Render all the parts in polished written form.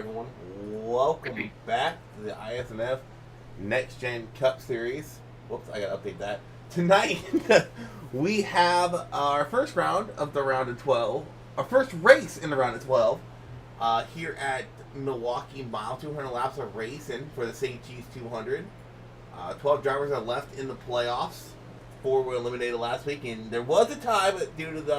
everyone. Welcome back to the Isnf Next Gen Cup Series. Whoops, I gotta update that. Tonight, we have our first round of the round of 12, our first race in the round of 12, here at Milwaukee Mile. 200 laps of racing for the St. Cheese 200. 12 drivers are left in the playoffs. 4 were eliminated last week, and there was a tie, but due to the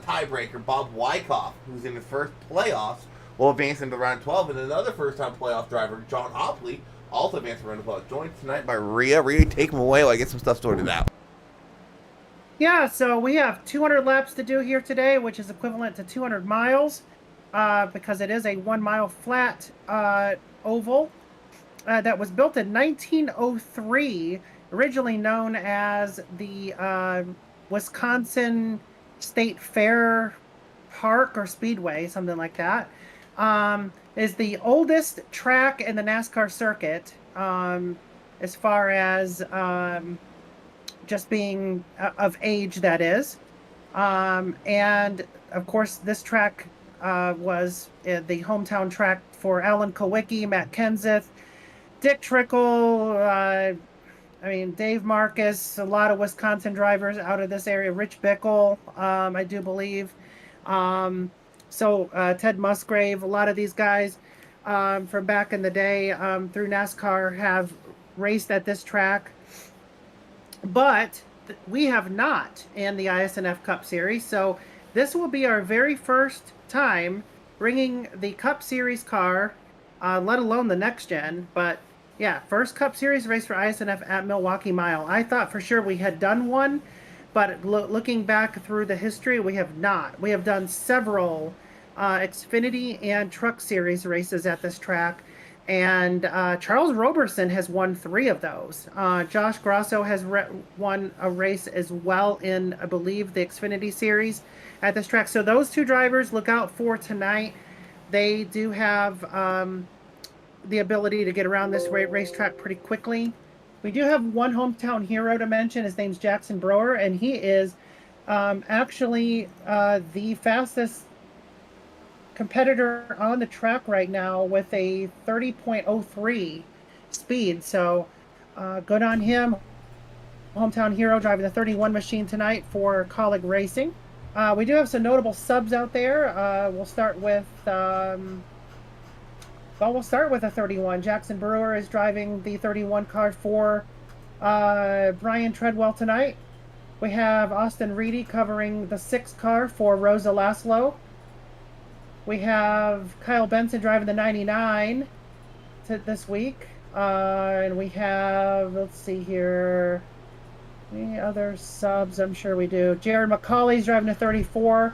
tiebreaker, Bob Wyckoff, who's in the first playoffs, will advance into round 12, and another first-time playoff driver, John Hopley, also advanced to round 12. Joined tonight by Rhea. Rhea, take him away while I get some stuff sorted out. Yeah, so we have 200 laps to do here today, which is equivalent to 200 miles, because it is a 1 mile flat oval that was built in 1903, originally known as the Wisconsin State Fair Park or Speedway, something like that. Is the oldest track in the NASCAR circuit, as far as just being of age, that is. And of course, this track was the hometown track for Alan Kowicki, Matt Kenseth, Dick Trickle, Dave Marcus, a lot of Wisconsin drivers out of this area. Rich Bickle, I do believe. Ted Musgrave, a lot of these guys from back in the day through NASCAR have raced at this track. But we have not in the ISNF Cup Series. So this will be our very first time bringing the Cup Series car, let alone the next gen. But yeah, first Cup Series race for ISNF at Milwaukee Mile. I thought for sure we had done one, but looking back through the history, we have not. We have done several Xfinity and Truck Series races at this track, and Charles Roberson has won 3 of those. Josh Grosso has won a race as well in, I believe, the Xfinity Series at this track. So those 2 drivers, look out for tonight. They do have the ability to get around this racetrack pretty quickly. We do have one hometown hero to mention. His name's Jackson Brewer, and he is actually the fastest competitor on the track right now with a 30.03 speed. So good on him. Hometown hero driving the 31 machine tonight for Colleague Racing. We do have some notable subs out there. We'll start with a 31. Jackson Brewer is driving the 31 car for Brian Treadwell tonight. We have Austin Reedy covering the 6 car for Rosa Laszlo. We have Kyle Benson driving the 99 this week. And we have, let's see here, any other subs? I'm sure we do. Jared McCauley's driving the 34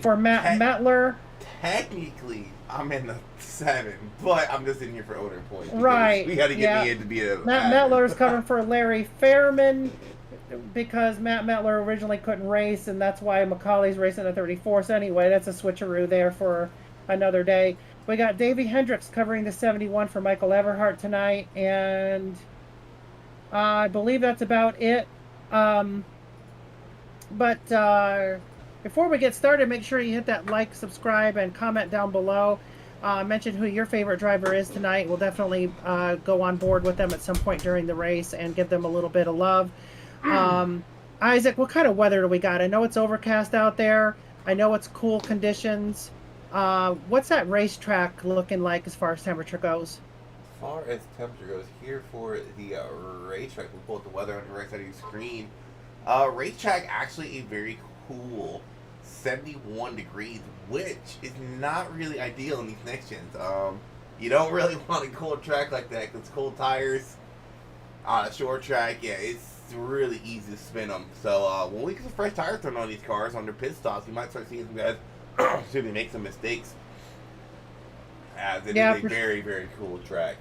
for Matt Mettler. Technically, I'm in the 7, but I'm just in here for owner points. Right. We got to get me in to be a... Matt Mettler is covering for Larry Fairman because Matt Mettler originally couldn't race, and that's why McCauley's racing the 34. So anyway, that's a switcheroo there for another day. We got Davey Hendricks covering the 71 for Michael Everhart tonight, and I believe that's about it. Before we get started, make sure you hit that like, subscribe, and comment down below. Mention who your favorite driver is tonight. We'll definitely go on board with them at some point during the race and give them a little bit of love. Isaac, what kind of weather do we got? I know it's overcast out there. I know it's cool conditions. What's that racetrack looking like as far as temperature goes? As far as temperature goes, here for the racetrack, we'll pull up the weather on the right side of your screen. Racetrack actually a very cool 71 degrees, which is not really ideal in these next gens. You don't really want a cold track like that because cold tires on a short track, yeah, it's really easy to spin them. So when we get some fresh tires thrown on these cars on their pit stops, you might start seeing some guys make some mistakes. As it is a very, very cool track.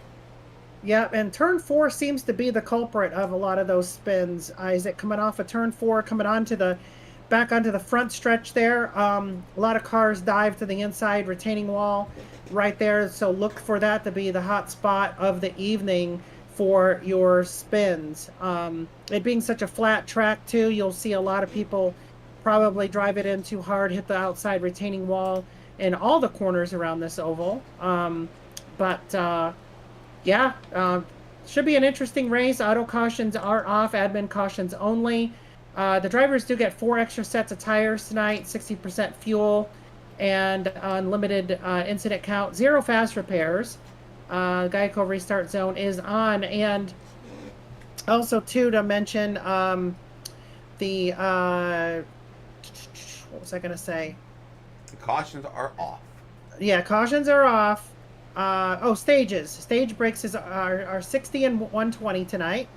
Yeah, and turn 4 seems to be the culprit of a lot of those spins, Isaac. Coming off of turn 4, coming back onto the front stretch there. A lot of cars dive to the inside retaining wall right there. So look for that to be the hot spot of the evening for your spins. It being such a flat track too, you'll see a lot of people probably drive it in too hard, hit the outside retaining wall in all the corners around this oval. But yeah, should be an interesting race. Auto cautions are off, admin cautions only. The drivers do get 4 extra sets of tires tonight, 60% fuel, and unlimited incident count, 0 fast repairs. Geico restart zone is on, and also too to mention the what was I gonna say? The cautions are off. Yeah, cautions are off. Stages. Stage breaks are 60 and 120 tonight.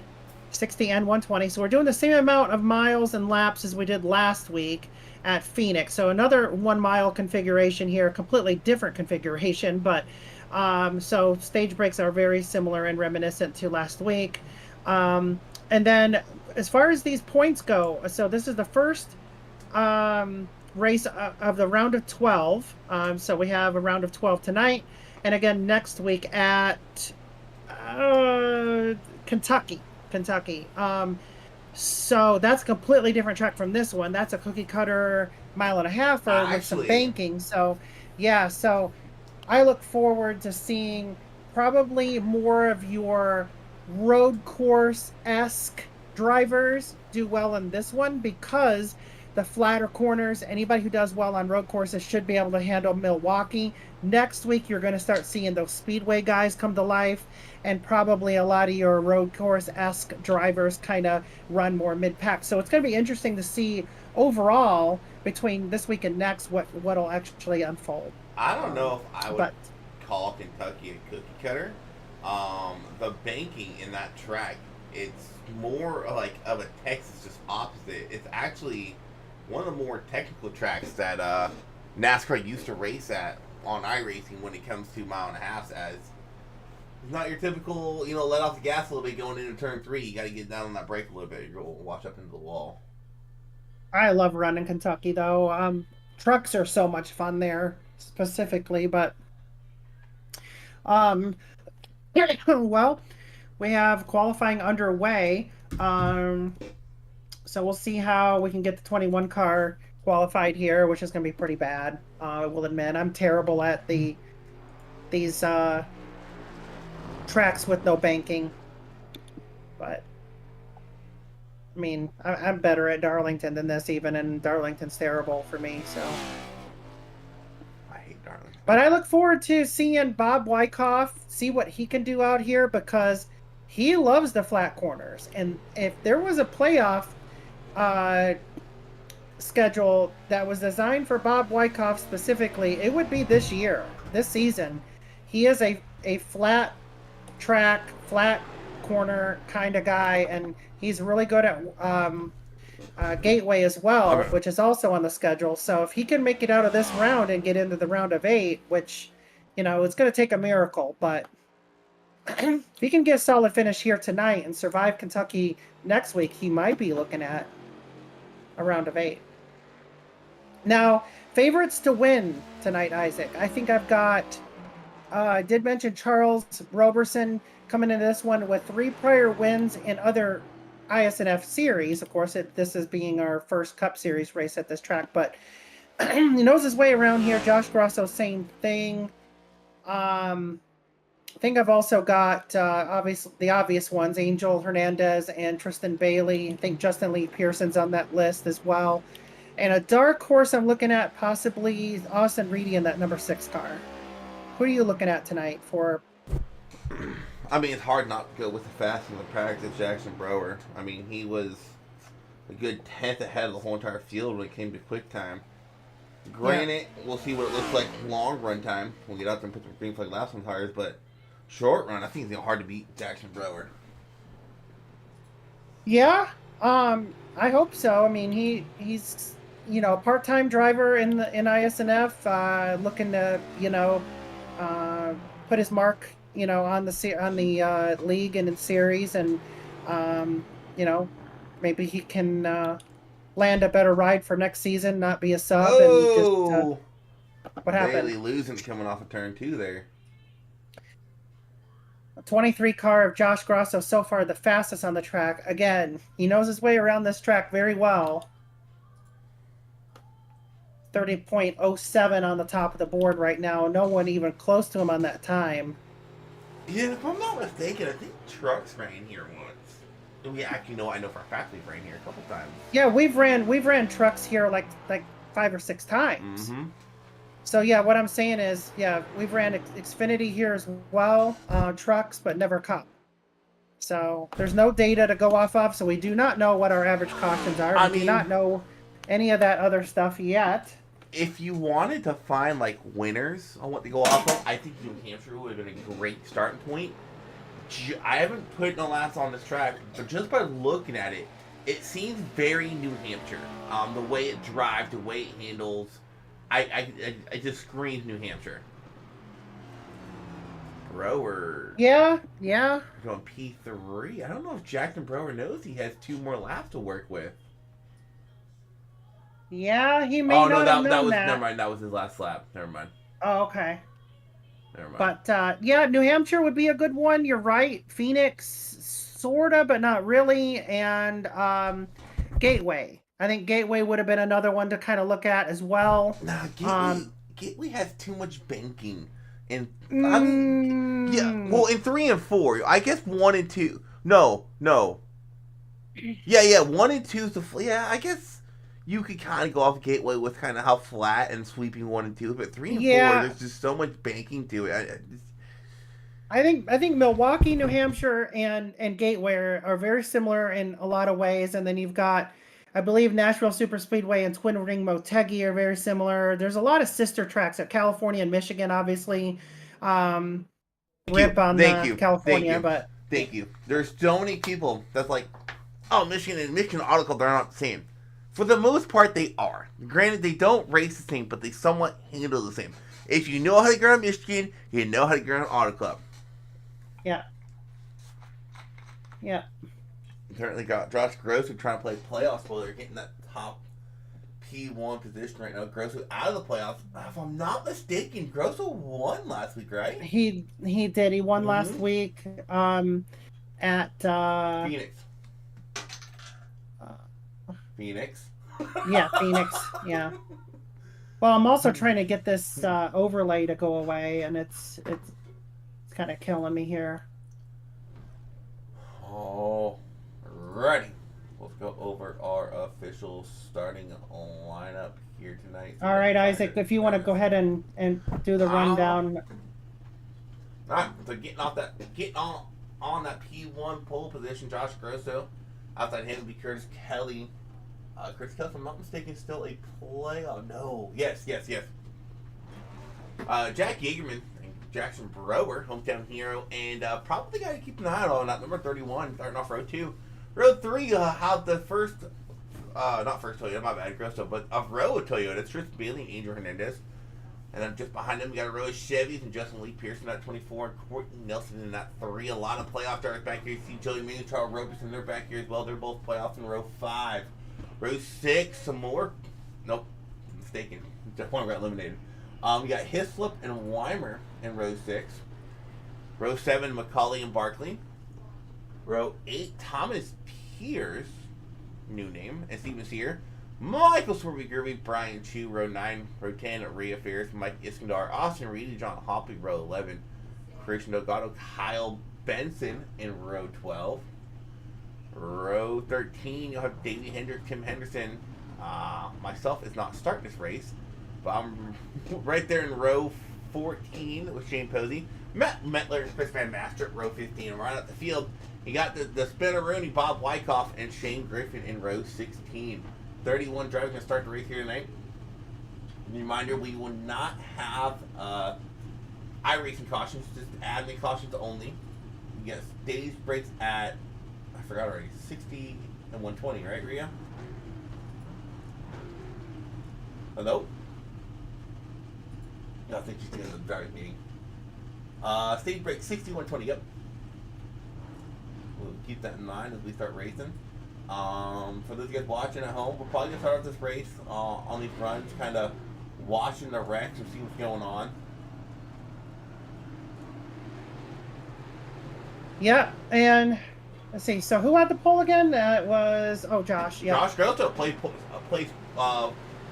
60 and 120. So we're doing the same amount of miles and laps as we did last week at Phoenix. So another 1 mile configuration here, completely different configuration, but so stage breaks are very similar and reminiscent to last week. And then as far as these points go, so this is the first race of the round of 12. So we have a round of 12 tonight, and again next week at Kentucky. So that's a completely different track from this one. That's a cookie cutter 1.5 with some banking. So yeah, so I look forward to seeing probably more of your road course-esque drivers do well in this one, because the flatter corners, anybody who does well on road courses should be able to handle Milwaukee. Next week, you're going to start seeing those speedway guys come to life, and probably a lot of your road course-esque drivers kind of run more mid-pack. So it's going to be interesting to see overall between this week and next what'll actually unfold. I don't know if I would call Kentucky a cookie cutter. The banking in that track, it's more like of a Texas, just opposite. It's actually one of the more technical tracks that NASCAR used to race at on iRacing when it comes to 1.5 miles. As it's not your typical, let off the gas a little bit going into turn 3. You got to get down on that brake a little bit. You're going to wash up into the wall. I love running Kentucky though. Trucks are so much fun there specifically, but well, we have qualifying underway. So we'll see how we can get the 21 car qualified here, which is going to be pretty bad. I will admit I'm terrible at these tracks with no banking, but I mean I'm better at Darlington than this even, and Darlington's terrible for me. So I hate Darlington. But I look forward to seeing Bob Wyckoff, see what he can do out here, because he loves the flat corners. And if there was a playoff schedule that was designed for Bob Wyckoff specifically, it would be this year, this season. He is a flat track, flat corner kind of guy, and he's really good at Gateway as well, which is also on the schedule. So if he can make it out of this round and get into the round of 8, which, it's going to take a miracle, but if he can get a solid finish here tonight and survive Kentucky next week, he might be looking at a round of 8. Now, favorites to win tonight, Isaac. I think I've got, I did mention Charles Roberson coming into this one with 3 prior wins in other Isnf series. Of course, this is being our first Cup Series race at this track, but he knows his way around here. Josh Grosso, same thing. I think I've also got the obvious ones, Angel Hernandez and Tristan Bailey. I think Justin Lee Pearson's on that list as well. And a dark horse I'm looking at, possibly Austin Reedy in that number 6 car. Who are you looking at tonight for? I mean, it's hard not to go with the fast in the practice, Jackson Brower. I mean, he was a good 10th ahead of the whole entire field when it came to quick time. Granted, we'll see what it looks like long run time. We'll get out there and put the green flag laps on tires, but short run, I think it's hard to beat Jackson Brower. Yeah, I hope so. I mean, he's a part-time driver in ISNF, looking to put his mark on the league and in series, and maybe he can land a better ride for next season, not be a sub. Oh, and just, what happened? Bailey losing coming off of turn 2 there. A 23 car of Josh Grosso, so far the fastest on the track. Again, he knows his way around this track very well. 30.07 on the top of the board right now. No one even close to him on that time. Yeah, if I'm not mistaken, I think Trucks ran here once. And we actually know, I know for a fact we've ran here a couple times. Yeah, we've ran trucks here like 5 or 6 times. Mm-hmm. So yeah, what I'm saying is, yeah, we've ran Xfinity here as well, trucks, but never Cup. So there's no data to go off of, so we do not know what our average cautions are. We do not know any of that other stuff yet. If you wanted to find like winners on what to go off of, I think New Hampshire would have been a great starting point. I haven't put no laps on this track, but just by looking at it, it seems very New Hampshire. The way it drives, the way it handles, I just screams New Hampshire. Brower. Yeah. Going P3. I don't know if Jackson Brower knows he has 2 more laps to work with. Yeah, he may not have known that. Never mind. That was his last lap. Never mind. Oh, okay. Never mind. But yeah, New Hampshire would be a good one. You're right. Phoenix, sorta, but not really. And Gateway. I think Gateway would have been another one to kind of look at as well. Nah, Gateway has too much banking. And I mean, yeah. Well, in 3 and 4, I guess 1 and 2. No. Yeah. 1 and 2 is the I guess. You could kind of go off Gateway with kind of how flat and sweeping 1 and 2, but 3 and 4, there's just so much banking to it. I think Milwaukee, New Hampshire, and Gateway are very similar in a lot of ways, and then you've got, I believe, Nashville Superspeedway and Twin Ring Motegi are very similar. There's a lot of sister tracks at California and Michigan, obviously. Rip on California, but thank you. There's so many people that's like, oh, Michigan and Michigan Auto Club, they're not the same. For the most part, they are. Granted, they don't race the same, but they somewhat handle the same. If you know how to get on Michigan, you know how to get on Auto Club. Yeah. You currently got Josh Gross trying to play playoffs while they're getting that top P1 position right now. Grosso out of the playoffs. If I'm not mistaken, Grosso won last week, right? He did. He won last week at Phoenix. Phoenix. Yeah, Phoenix. Yeah. Well, I'm also trying to get this overlay to go away, and it's kind of killing me here. Oh, righty. Let's go over our official starting lineup here tonight. All right, Isaac, if you want to go ahead and do the rundown. All right, so getting on that P1 pole position, Josh Grosso. Outside him would be Curtis Kelly. Curtis Kelly, if I'm not mistaken, still a playoff. No. Yes. Jack Yeagerman and Jackson Brower, hometown hero, and probably the guy to keep an eye on that number 31, starting off row 2. Row 3, have the first, not first Toyota, my bad, Grosso, but a row of Toyota. It's Tristan Bailey and Angel Hernandez. And then just behind them, we got a row of Chevys and Justin Lee Pearson at 24, and Courtney Nelson in that 3. A lot of playoff drivers back here. You see Joey Manning, Charles Roberson, they're back here as well. They're both playoffs in row 5. Row 6, some more. Nope, mistaken. Just one got eliminated. We got Hislop and Weimer in row 6. Row 7, McCauley and Barkley. Row 8, Thomas Pierce, new name, and Steven Sear. Michael Swervey Gervey, Brian Chu, row 9. Row 10, Rhea Ferris, Mike Iskandar, Austin Reed, John Hoppy, row 11. Christian Delgado, Kyle Benson in row 12. Row 13, you'll have Davey Hendrick, Tim Henderson. Myself is not starting this race, but I'm right there in row 14 with Shane Posey. Matt Metler and Chris Van Master, row 15. And right out the field, you got the Spinneroonie, Bob Wyckoff, and Shane Griffin in row 16. 31 drivers going to start the race here tonight. Reminder, we will not have iRacing cautions, just admin cautions only. You get stage breaks at, I forgot already, 60 and 120, right, Rhea? Hello? No, I think she's in the driving meeting. Stage break 60, 120, yep. We'll keep that in mind as we start racing. For those of you guys watching at home, we're probably going to start off this race on these runs, kind of watching the wrecks and see what's going on. Yeah, and let's see. So who had the pole again? That was Josh. Yeah. Josh Grosso placed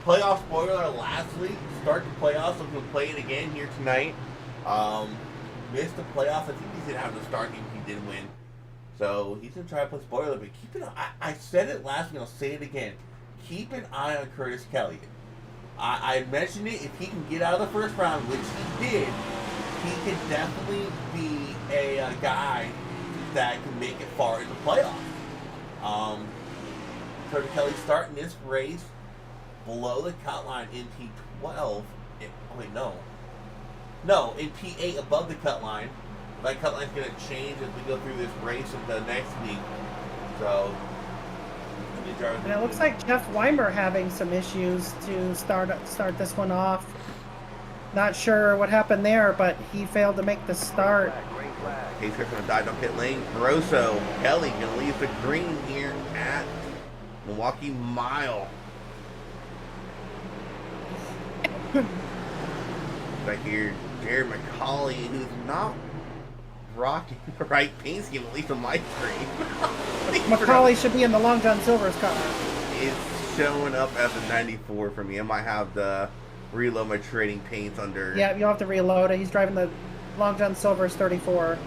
playoff spoiler last week. Start the playoffs. I'm going to play it again here tonight. Missed the playoffs. I think he did have the start game. He did win. So he's going to try to play spoiler. But keep an eye. I said it last week. I'll say it again. Keep an eye on Curtis Kelly. I mentioned it. If he can get out of the first round, which he did, he can definitely be a guy that can make it far in the playoffs. Curtis Kelly starting this race below the cut line in P12. No, in P8 above the cut line. That cut line's going to change as we go through this race in the next week. So, and it looks like Jeff Weimer having some issues to start this one off. Not sure what happened there, but he failed to make the start. Case going to dive down pit lane. Grosso, Kelly going to leave the green here at Milwaukee Mile. Right here, Jared McCauley, who's not rocking the right paint scheme, at least on my screen. McCauley should be in the Long John Silver's car. It's showing up as a 94 for me. I might have to reload my trading paints under. Yeah, you'll have to reload it. He's driving the Long John Silver's 34.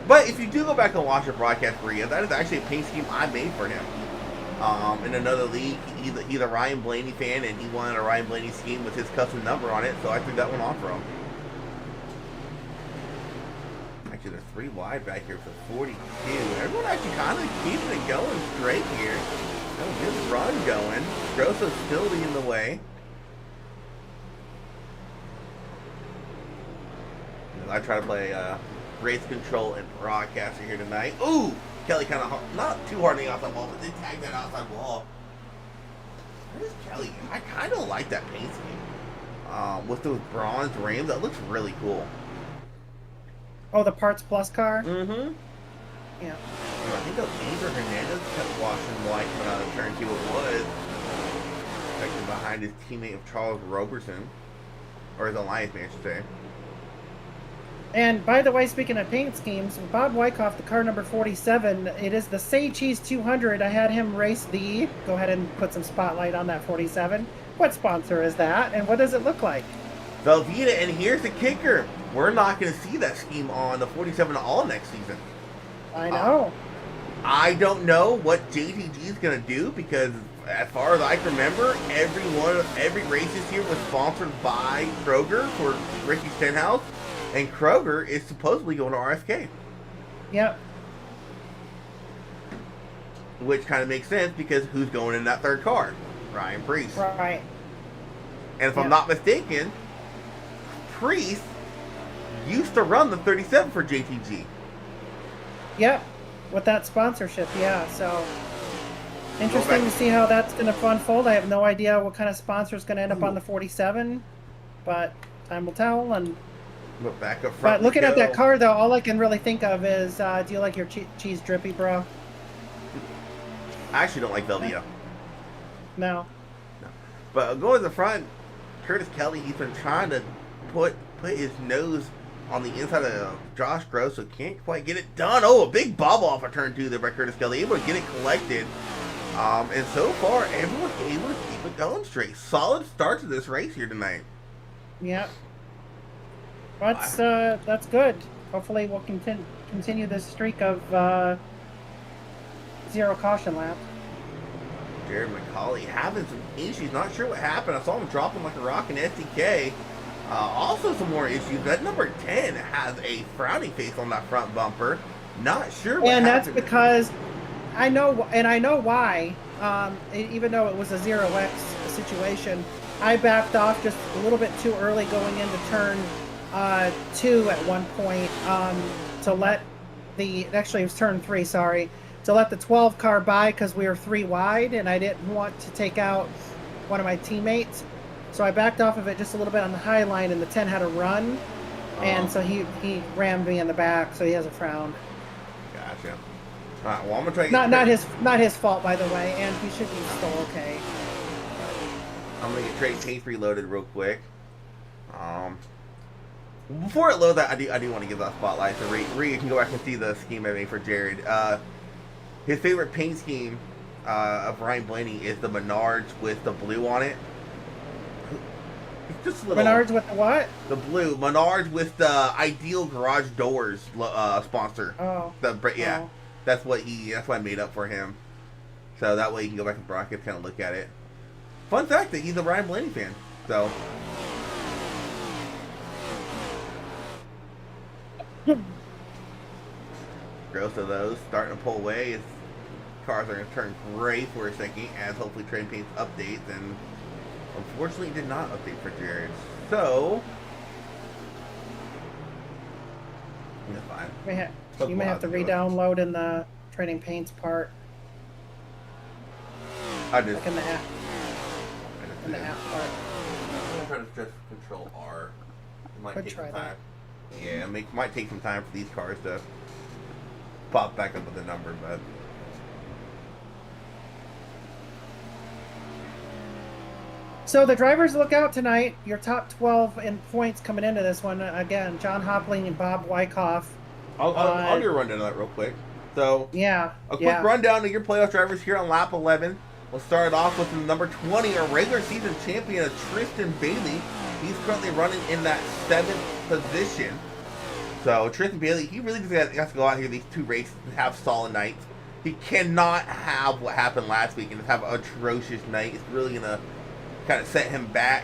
But if you do go back and watch the broadcast for you, that is actually a paint scheme I made for him. In another league, he's a Ryan Blaney fan, and he wanted a Ryan Blaney scheme with his custom number on it, so I threw that one on for him. Actually, there's 3 wide back here for 42. Everyone actually kind of keeping it going straight here. Got a good run going. Grosso's still leading the way. I try to play race control and broadcaster here tonight. Ooh! Kelly kind of not too hard on the outside wall, but did tag that outside wall. Where's Kelly? I kind of like that paint scheme. With those bronze rims, that looks really cool. Oh, the Parts Plus car? Mm-hmm. Yeah. I think that was Andrew Hernandez kept washing white coming out of turn 2. It was actually behind his teammate of Charles Roberson. Or his alliance man, I should say. And by the way, speaking of paint schemes, Bob Wyckoff, the car number 47, it is the Say Cheese 200. I had him race the, go ahead and put some spotlight on that 47. What sponsor is that, and what does it look like? Velveeta, and here's the kicker. We're not going to see that scheme on the 47 all next season. I know. I don't know what JTG is going to do, because as far as I can remember, every race this year was sponsored by Kroger for Ricky Stenhouse. And Kroger is supposedly going to RFK. Yep. Which kind of makes sense, because who's going in that third car? Ryan Priest. Right. And if I'm not mistaken, Priest used to run the 37 for JTG. Yep. With that sponsorship, yeah. So interesting to see how that's going to unfold. I have no idea what kind of sponsor is going to end up on the 47, but time will tell. And Look back up front. but looking at that car, though, all I can really think of is, do you like your cheese drippy, bro? I actually don't like Velveeta. No. But going to the front, Curtis Kelly, he's been trying to put his nose on the inside of Josh Grosso. Can't quite get it done. Oh, a big bobble off of turn 2 there by Curtis Kelly. Able to get it collected. And so far, everyone's able to keep it going straight. Solid start to this race here tonight. Yep. That's good. Hopefully we'll continue this streak of 0 caution laps. Jared McCauley having some issues. Not sure what happened. I saw him dropping like a rock in SDK. Also some more issues. That number 10 has a frowny face on that front bumper. Not sure what happened. And that's because I know why. Even though it was a 0x situation, I backed off just a little bit too early going into turn 2 at one point to let actually it was turn 3, sorry, to let the 12 car by, because we were 3 wide and I didn't want to take out one of my teammates, so I backed off of it just a little bit on the high line, and the 10 had a run, and so he rammed me in the back, so he has a frown. Gotcha. All right, well, I'm gonna try to not his fault, by the way, and he should be still okay. I'm gonna get trade paint reloaded real quick. Before it loads, I do want to give that spotlight to Ree. You can go back and see the scheme I made for Jared. His favorite paint scheme of Ryan Blaney is the Menards with the blue on it. It's just little. Menards with the what? The blue Menards with the Ideal Garage Doors sponsor. Oh. Yeah, oh. that's what I made up for him. So that way you can go back to brackets, kind of look at it. Fun fact that he's a Ryan Blaney fan. So. Gross of those starting to pull away. His cars are going to turn gray for a second as hopefully Trade Paints updates, and unfortunately it did not update for Jared. So that's fine. You may have to re-download in the Trading Paints part. I just like in the app. In the app part. I'm gonna try to just control R. It might take some time. That. Yeah, it might take some time for these cars to pop back up with the number, but. So the drivers look out tonight. Your top 12 in points coming into this one. Again, John Hopling and Bob Wyckoff. I'll do a rundown of that real quick. So, yeah, a quick rundown of your playoff drivers here on lap 11. We'll start off with number 20, our regular season champion, Tristan Bailey. He's currently running in that 7th position. So, Tristan Bailey, he really just has to go out here these two races and have solid nights. He cannot have what happened last week and just have an atrocious night. It's really going to kind of set him back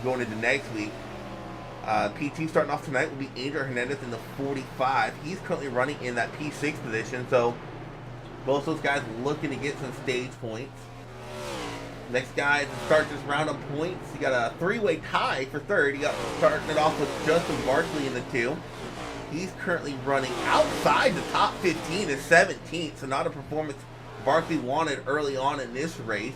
going into next week. P2 starting off tonight will be Angel Hernandez in the 45. He's currently running in that P6 position, so both those guys looking to get some stage points. Next guy to start this round of points, you got a three-way tie for third. You got starting it off with Justin Barkley in the 2. He's currently running outside the top 15 to 17th, so not a performance Barkley wanted early on in this race.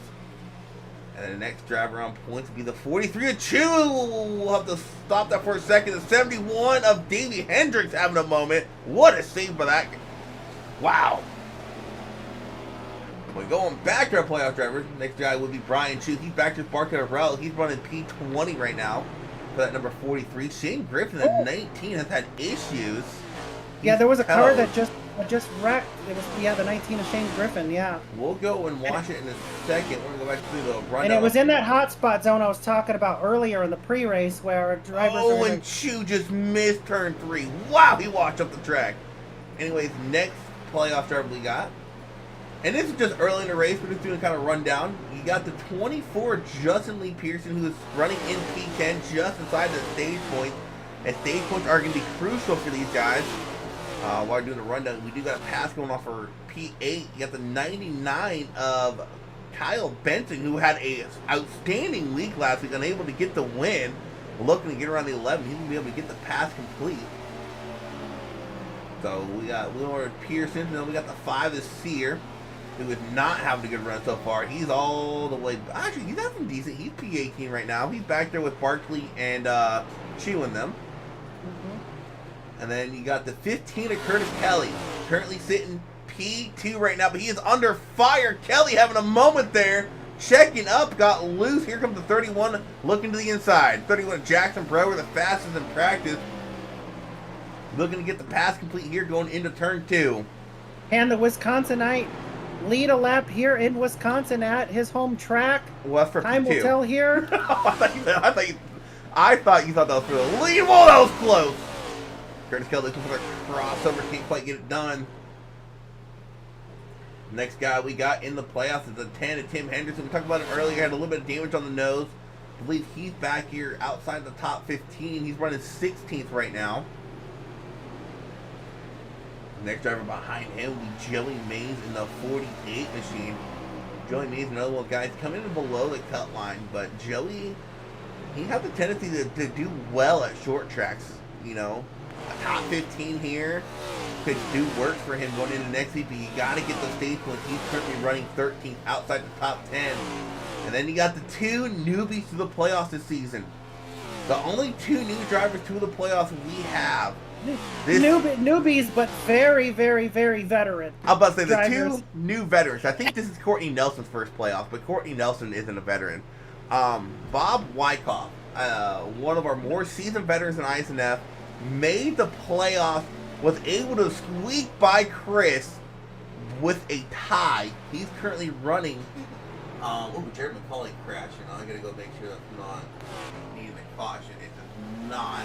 And then the next driver on points will be the 43 of Chu. We'll have to stop that for a second. The 71 of Davey Hendricks having a moment. What a save for that. Wow. We're going back to our playoff drivers. Next guy will be Brian Chu. He's back to Barker Arell. He's running P20 right now for that number 43. Shane Griffin at 19 has had issues. Yeah, there was a car that just wrecked. It was the 19 of Shane Griffin. Yeah. We'll go and watch it in a second. We're gonna go back through the rundown. And it was in that hot spot zone I was talking about earlier in the pre-race where drivers. Oh, and Chu just missed turn 3. Wow, he walked up the track. Anyways, next playoff driver we got, and this is just early in the race. We're just doing kind of rundown. You got the 24 Justin Lee Pearson, who is running in P10 just inside the stage points. And stage points are going to be crucial for these guys. While we're doing the rundown, we do got a pass going off for P8. You got the 99 of Kyle Benson, who had a outstanding week last week, unable to get the win. Looking to get around the 11, he's gonna be able to get the pass complete. So we got Leonard Pearson, and then we got the 5 of Sear, who is not having a good run so far. He's all the way. Actually, he's having decent. He's P18 right now. He's back there with Barkley and chewing them. And then you got the 15 of Curtis Kelly, currently sitting P2 right now, but he is under fire. Kelly having a moment there, checking up, got loose. Here comes the 31, looking to the inside. 31 Jackson Brewer, the fastest in practice, looking to get the pass complete here, going into turn 2. And the Wisconsinite lead a lap here in Wisconsin at his home track. Well, for time P2. will tell here. I thought you thought that was for the lead. Whoa, that was close. Curtis Kelly looking for the crossover, can't quite get it done. Next guy we got in the playoffs is the 10 of Tim Henderson. We talked about him earlier, had a little bit of damage on the nose. I believe he's back here outside the top 15. He's running 16th right now. Next driver behind him will be Joey Mays in the 48 machine. Joey Mays, another one guys coming in below the cut line, but Joey, he has the tendency to do well at short tracks, you know. A top 15 here could do work for him going into next week, but you got to get those stage points. He's currently running 13th outside the top 10. And then you got the 2 newbies to the playoffs this season. The only 2 new drivers to the playoffs we have. Newbies, but very, very, very veteran. I'm about to say drivers. The 2 new veterans. I think this is Courtney Nelson's first playoff, but Courtney Nelson isn't a veteran. Bob Wyckoff, one of our more seasoned veterans in Isnf, made the playoff, was able to squeak by Chris with a tie. He's currently running. Jared McCauley crashed. I gotta go make sure that's not needing a caution. It does not.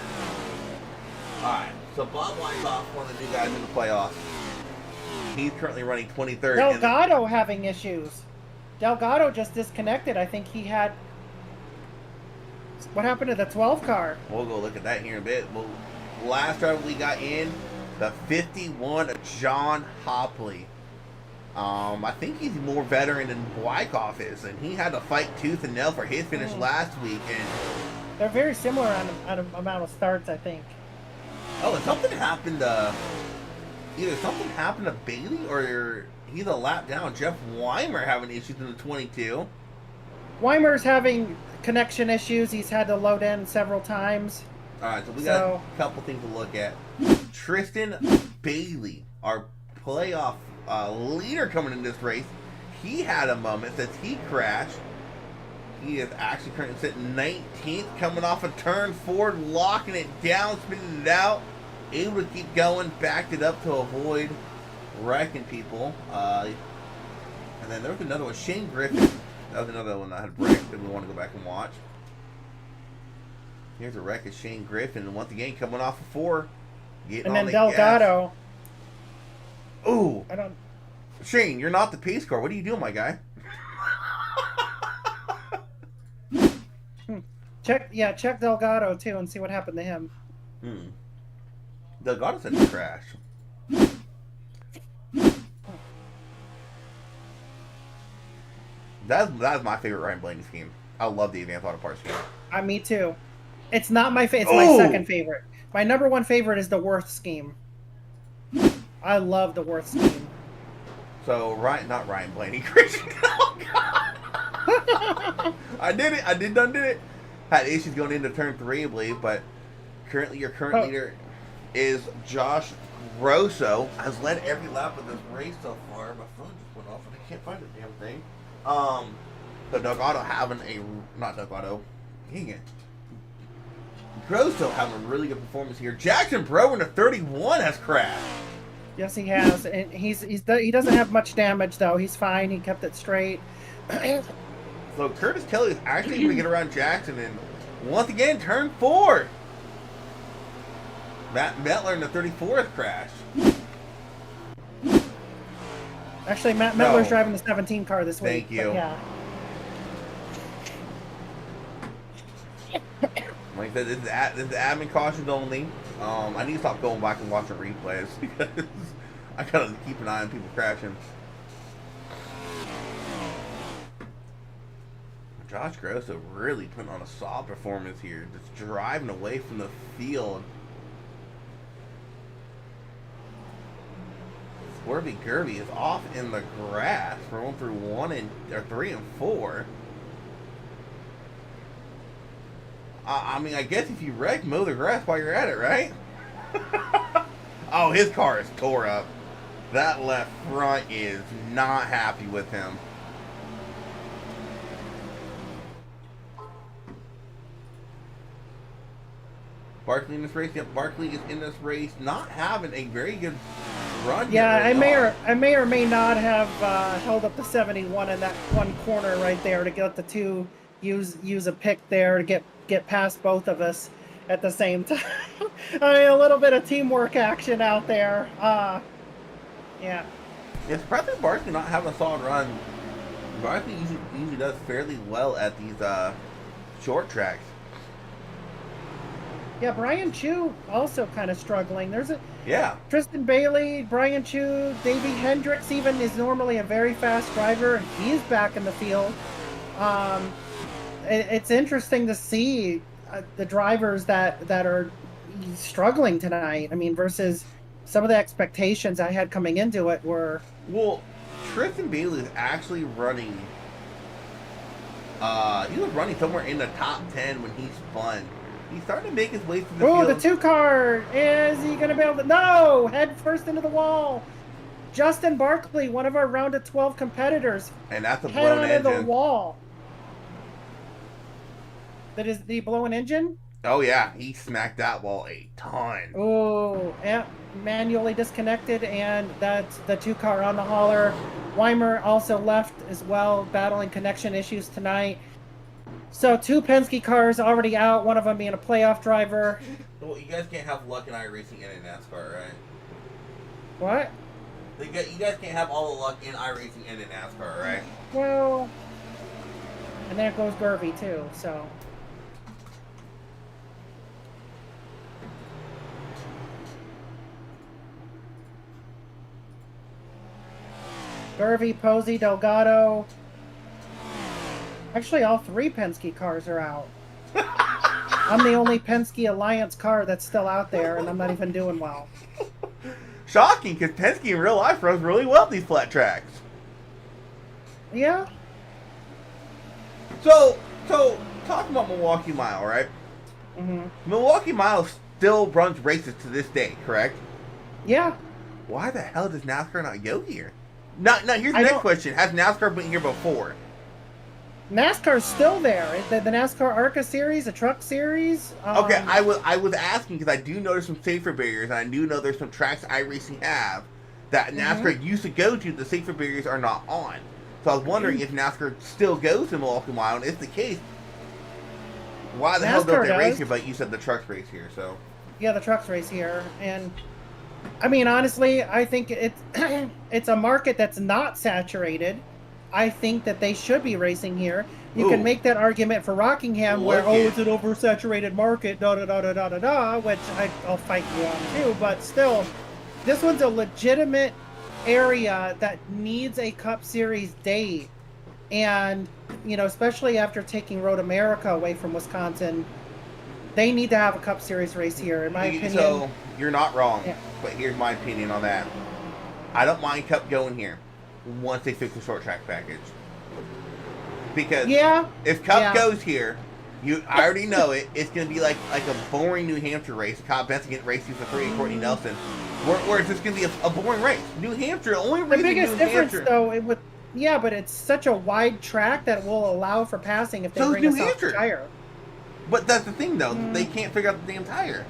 Alright, so Bob Wyckoff, one of the new guys in the playoffs. He's currently running 23rd. Delgado having issues. Delgado just disconnected. I think he had. What happened to the 12 car? We'll go look at that here in a bit. Well, last driver we got in, the 51 John Hopley. I think he's more veteran than Wyckoff is, and he had to fight tooth and nail for his finish last week. And they're very similar on amount of starts, I think. Oh, and something happened to either something happened to Bailey or he's a lap down. Jeff Weimer having issues in the 22. Weimer's having connection issues. He's had to load in several times. All right, so we got a couple things to look at. Tristan Bailey, our playoff leader coming in this race, he had a moment since he crashed. He is actually currently sitting 19th, coming off a turn forward, locking it down, spinning it out, able to keep going, backed it up to avoid wrecking people. And then there was another one, Shane Griffin. That was another one that had wrecked that we want to go back and watch. Here's a wreck of Shane Griffin, and once again coming off of 4, getting and on then the Delgado. Gas. Ooh, I don't. Shane, you're not the pace car. What are you doing, my guy? Check Delgado too and see what happened to him. Delgado said he crashed. That's my favorite Ryan Blaney scheme. I love the advanced auto parts scheme. Me too. It's not my favorite. It's my second favorite. My number one favorite is the Worth scheme. I love the Worth scheme. So not Ryan Blaney, Christian. Oh God! I did it. I did it. Had issues going into turn 3, I believe, but currently your current leader is Josh Grosso. Has led every lap of this race so far. My phone just went off and I can't find the damn thing. So Delgado having not Delgado. Dang it. Grosso having a really good performance here. Jackson Brewer in the 31 has crashed. Yes, he has, and he doesn't have much damage though. He's fine. He kept it straight. So Curtis Kelly is actually going to get around Jackson, and once again, turn 4. Matt Mettler in the 34th crash. Actually, Matt Mettler's driving the 17 car this week. Thank you. Yeah. Like I said, this is admin cautions only. I need to stop going back and watching replays because I gotta keep an eye on people crashing. Josh Grosso really putting on a solid performance here, just driving away from the field. Swervy Gerby is off in the grass, rolling through 3 and 4. I mean, I guess if you wreck, mow the grass while you're at it, right? Oh, his car is tore up. That left front is not happy with him. Barkley in this race. Yep, Barkley is in this race, not having a very good run. Yeah, I may or may not have held up the 71 in that one corner right there to get the two use a pick there to get past both of us at the same time. I mean, a little bit of teamwork action out there. Yeah. It's probably Barkley not having a solid run. Barkley usually does fairly well at these short tracks. Yeah, Brian Chu also kind of struggling. Yeah. Tristan Bailey, Brian Chu, Davey Hendricks even is normally a very fast driver. He's back in the field. It's interesting to see the drivers that are struggling tonight. I mean, versus some of the expectations I had coming into it were. Well, Tristan Bailey is actually running. He was running somewhere in the top 10 when he spun. He's starting to make his way through the field. Oh, the 2 car. Is he going to be able to? No! Head first into the wall. Justin Barkley, one of our round of 12 competitors. And that's a blown engine. Head into the wall. Did he blow an engine? Oh yeah, he smacked that ball a ton. Oh, yeah, manually disconnected, and that's the 2 car on the hauler. Weimer also left as well, battling connection issues tonight. So 2 Penske cars already out, one of them being a playoff driver. Well, you guys can't have luck in iRacing and in NASCAR, right? What? You guys can't have all the luck in iRacing and in NASCAR, right? Well, and there goes Gervy too, so. Gervy, Posey, Delgado. Actually, all 3 Penske cars are out. I'm the only Penske Alliance car that's still out there, and I'm not even doing well. Shocking, because Penske in real life runs really well at these flat tracks. Yeah. So talking about Milwaukee Mile, right? Mm-hmm. Milwaukee Mile still runs races to this day, correct? Yeah. Why the hell does NASCAR not go here? Now here's the next question. Has NASCAR been here before? NASCAR's still there. The NASCAR ARCA series, the truck series. Okay, I was asking because I do know there's some safer barriers, and I do know there's some tracks iRacing have that NASCAR used to go to. The safer barriers are not on. So I was wondering if NASCAR still goes to Milwaukee Mile, and if the case, why the hell don't they race here? But you said the trucks race here, so. Yeah, the trucks race here, and I mean, honestly, I think it's it's a market that's not saturated. I think that they should be racing here. You can make that argument for Rockingham, where it's an oversaturated market, da da da da da da da, which I'll fight you on too. But still, this one's a legitimate area that needs a Cup Series date, and especially after taking Road America away from Wisconsin, they need to have a Cup Series race here, in my opinion. So you're not wrong, but here's my opinion on that. I don't mind Cup going here once they fix the short track package. Because if Cup goes here, I already know it. It's going to be like a boring New Hampshire race. Kyle Benson getting raced for 3 and Courtney Nelson. Where it's just going to be a boring race. New Hampshire, only race. The biggest difference, though, but it's such a wide track that will allow for passing if they bring a soft tire. But that's the thing, though. They can't figure out the damn tire.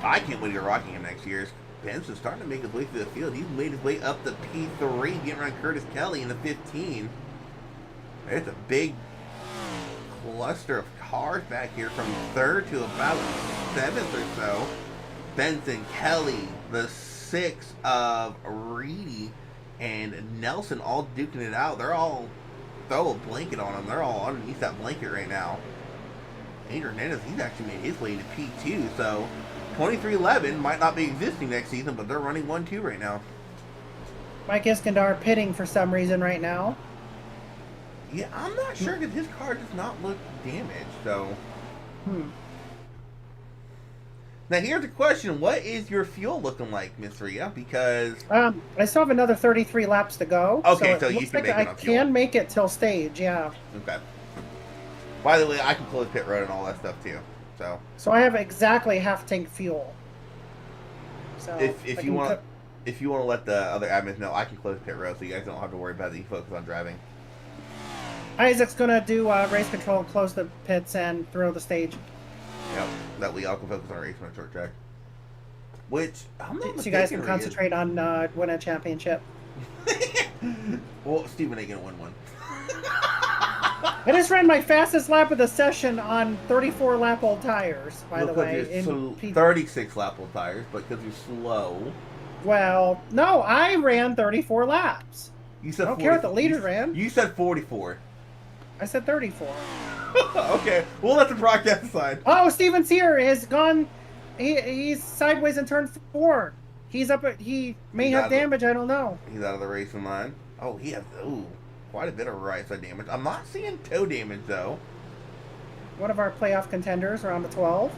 I can't wait to Rockingham next year. Benson's starting to make his way through the field. He's made his way up the P3, getting around Curtis Kelly in the 15. There's a big cluster of cars back here from 3rd to about 7th or so. Benson, Kelly, the 6 of Reedy, and Nelson all duking it out. They're all, throw a blanket on them. They're all underneath that blanket right now. Andrew Hernandez, he's actually made his way to P2, so 2311 might not be existing next season, but they're running 1-2 right now. Mike Iskandar pitting for some reason right now. Yeah, I'm not sure because his car does not look damaged, so. Now here's the question: what is your fuel looking like, Miss Rhea? Because I still have another 33 laps to go. Okay, so you can make I can make it till stage, yeah. Okay. By the way, I can close pit road and all that stuff too. So I have exactly half tank fuel. So if you want to let the other admins know, I can close pit road, so you guys don't have to worry about it. You focus on driving. Isaac's gonna do race control, close the pits, and throw the stage. Yep, that way y'all can focus on racing on short track. Which I'm not. So you guys can concentrate on winning a championship. Well, Steven ain't gonna win one. I just ran my fastest lap of the session on 34 lap old tires, by the way. So 36 lap old tires, but because you're slow. Well, no, I ran 34 laps. You said I don't care what the leader ran. You said 44. I said 34. Okay, we'll let the broadcast decide. Oh, Steven Sear has gone. He's sideways in turn 4. He's up. He may have damage. I don't know. He's out of the racing line. Oh, he has. Ooh. Quite a bit of right side damage. I'm not seeing toe damage, though. One of our playoff contenders around the 12.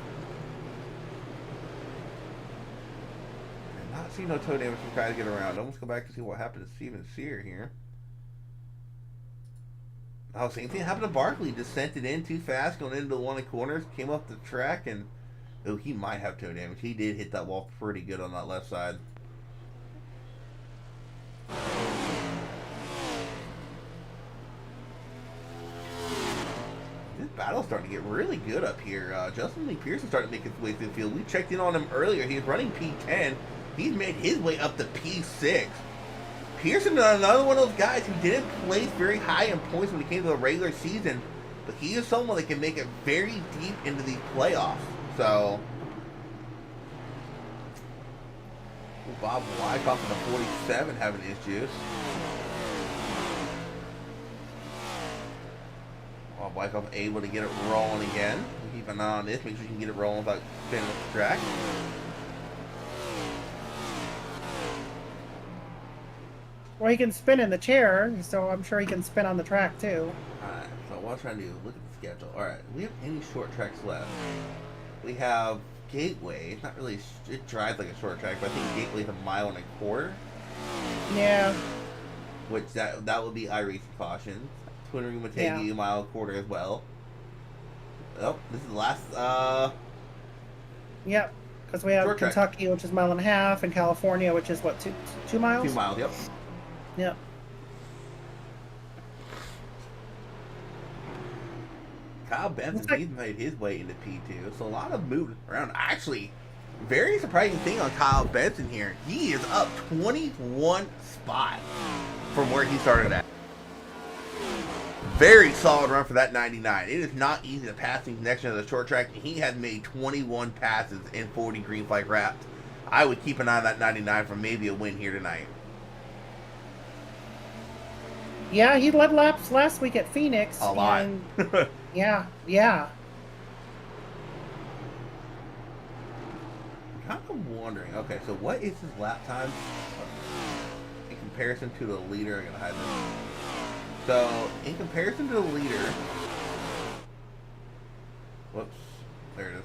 I'm not seeing no toe damage from trying to get around. Let's go back to see what happened to Steven Sear here. Oh, same thing happened to Barkley. Descented in too fast, going into one of the corners, came up the track, and oh, he might have toe damage. He did hit that wall pretty good on that left side. battle's starting to get really good up here. Justin Lee Pearson started making his way through the field. We checked in on him earlier. He was running P10. He's made his way up to P6. Pearson is another one of those guys who didn't place very high in points when it came to the regular season, but he is someone that can make it very deep into these playoffs. So, Bob Wyckoff in the 47 having his juice. Bob Wyckoff able to get it rolling again. We'll keep an eye on this, make sure you can get it rolling without spinning off the track. Well, he can spin in the chair, so I'm sure he can spin on the track too. Alright, so what I'm trying to do, look at the schedule. Alright, we have any short tracks left? We have Gateway. It's not really, it drives like a short track, but I think Gateway's 1.25 miles. Yeah. Which that would be iRacing caution. Twin Ring would take you 1.25 miles as well. Oh, this is the last, Yep. Because we have Kentucky, which is 1.5 miles, and California, which is what, 2 miles? 2 miles, yep. Yep. Kyle Benson, he's made his way into P2, so a lot of movement around. Actually, very surprising thing on Kyle Benson here. He is up 21 spots from where he started at. Very solid run for that 99. It is not easy to pass these next to the short track, and he has made 21 passes in 40 green flag wraps. I would keep an eye on that 99 for maybe a win here tonight. Yeah, he led laps last week at Phoenix. A lot. And yeah. I'm kind of wondering, okay, so what is his lap time in comparison to the leader? I'm going to hide this. So, in comparison to the leader, whoops, there it is.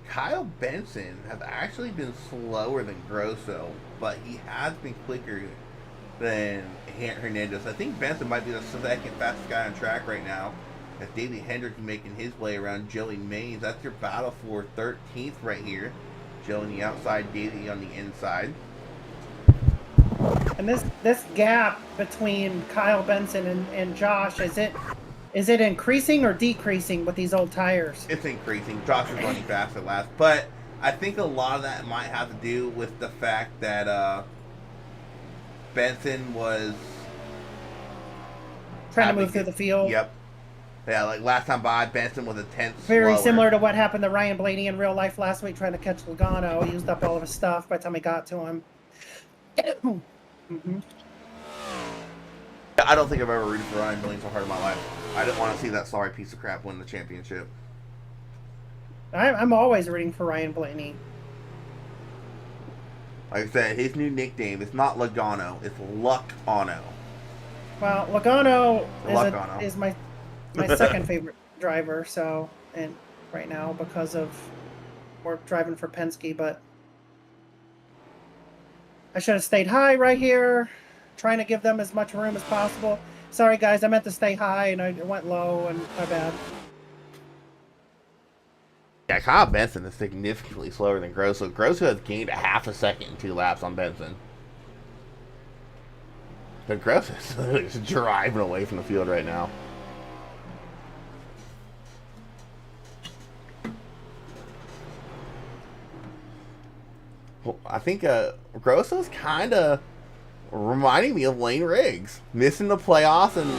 Kyle Benson has actually been slower than Grosso, but he has been quicker than Hernandez. I think Benson might be the second fastest guy on track right now. As Davey Hendrick making his way around Joey Mays. That's your battle for 13th right here. Joe on the outside, Davey on the inside. And this gap between Kyle Benson and Josh, is it increasing or decreasing with these old tires? It's increasing. Josh is running fast at last, but I think a lot of that might have to do with the fact that Benson was trying to move through the field. Yep. Yeah, like last time by, Benson was a tenth Very slower. similar to what happened to Ryan Blaney in real life last week trying to catch Logano. He used up all of his stuff by the time he got to him. Mm-hmm. I don't think I've ever rooted for Ryan Blaney so hard in my life. I didn't want to see that sorry piece of crap win the championship. I'm always rooting for Ryan Blaney. Like I said, his new nickname is not Logano, it's Luck-ono. Well, Logano is my second favorite driver, so, and right now because of we're driving for Penske, but I should have stayed high right here, trying to give them as much room as possible. Sorry guys, I meant to stay high and I went low, and my bad. Yeah, Kyle Benson is significantly slower than Grosso. Grosso has gained a half a second in 2 laps on Benson. But Grosso is driving away from the field right now. Well, I think Grosso's kind of reminding me of Lane Riggs. Missing the playoffs, and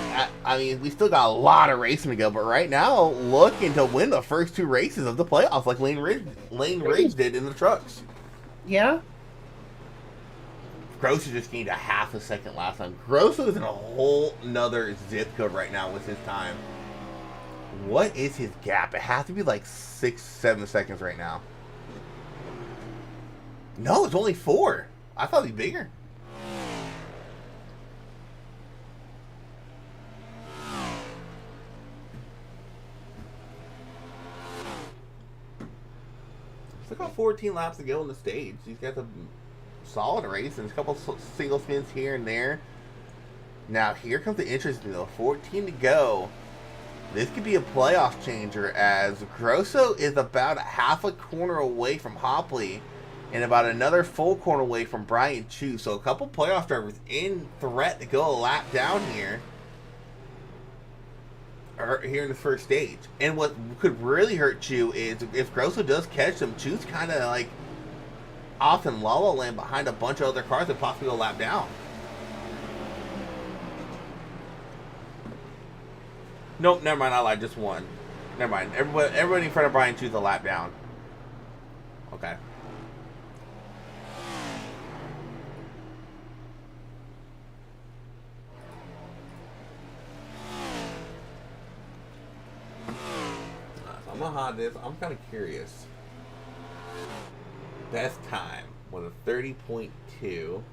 I mean, we still got a lot of racing to go, but right now, looking to win the first 2 races of the playoffs like Lane Riggs did in the trucks. Yeah? Grosso just gained a half a second last time. Grosso is in a whole nother zip code right now with his time. What is his gap? It has to be like 6-7 seconds right now. No, it's only 4. I thought it'd be bigger. Still got 14 laps to go on the stage. He's got the solid race and a couple single spins here and there. Now here comes the interesting though. 14 to go. This could be a playoff changer as Grosso is about a half a corner away from Hopley and about another full corner away from Brian Chu. So a couple playoff drivers in threat to go a lap down here. here in the first stage. And what could really hurt Chu is if Grosso does catch them, Chu's kind of like off in La La Land behind a bunch of other cars that possibly go a lap down. Nope, never mind. I lied. Just one. Never mind. Everybody in front of Brian Chu's a lap down. Okay. I'm gonna hide this. I'm kind of curious. Best time was a 30.2. Ooh,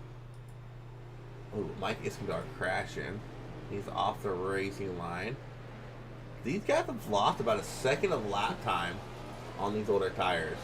Mike Iskandar crashing. He's off the racing line. These guys have lost about a second of lap time on these older tires.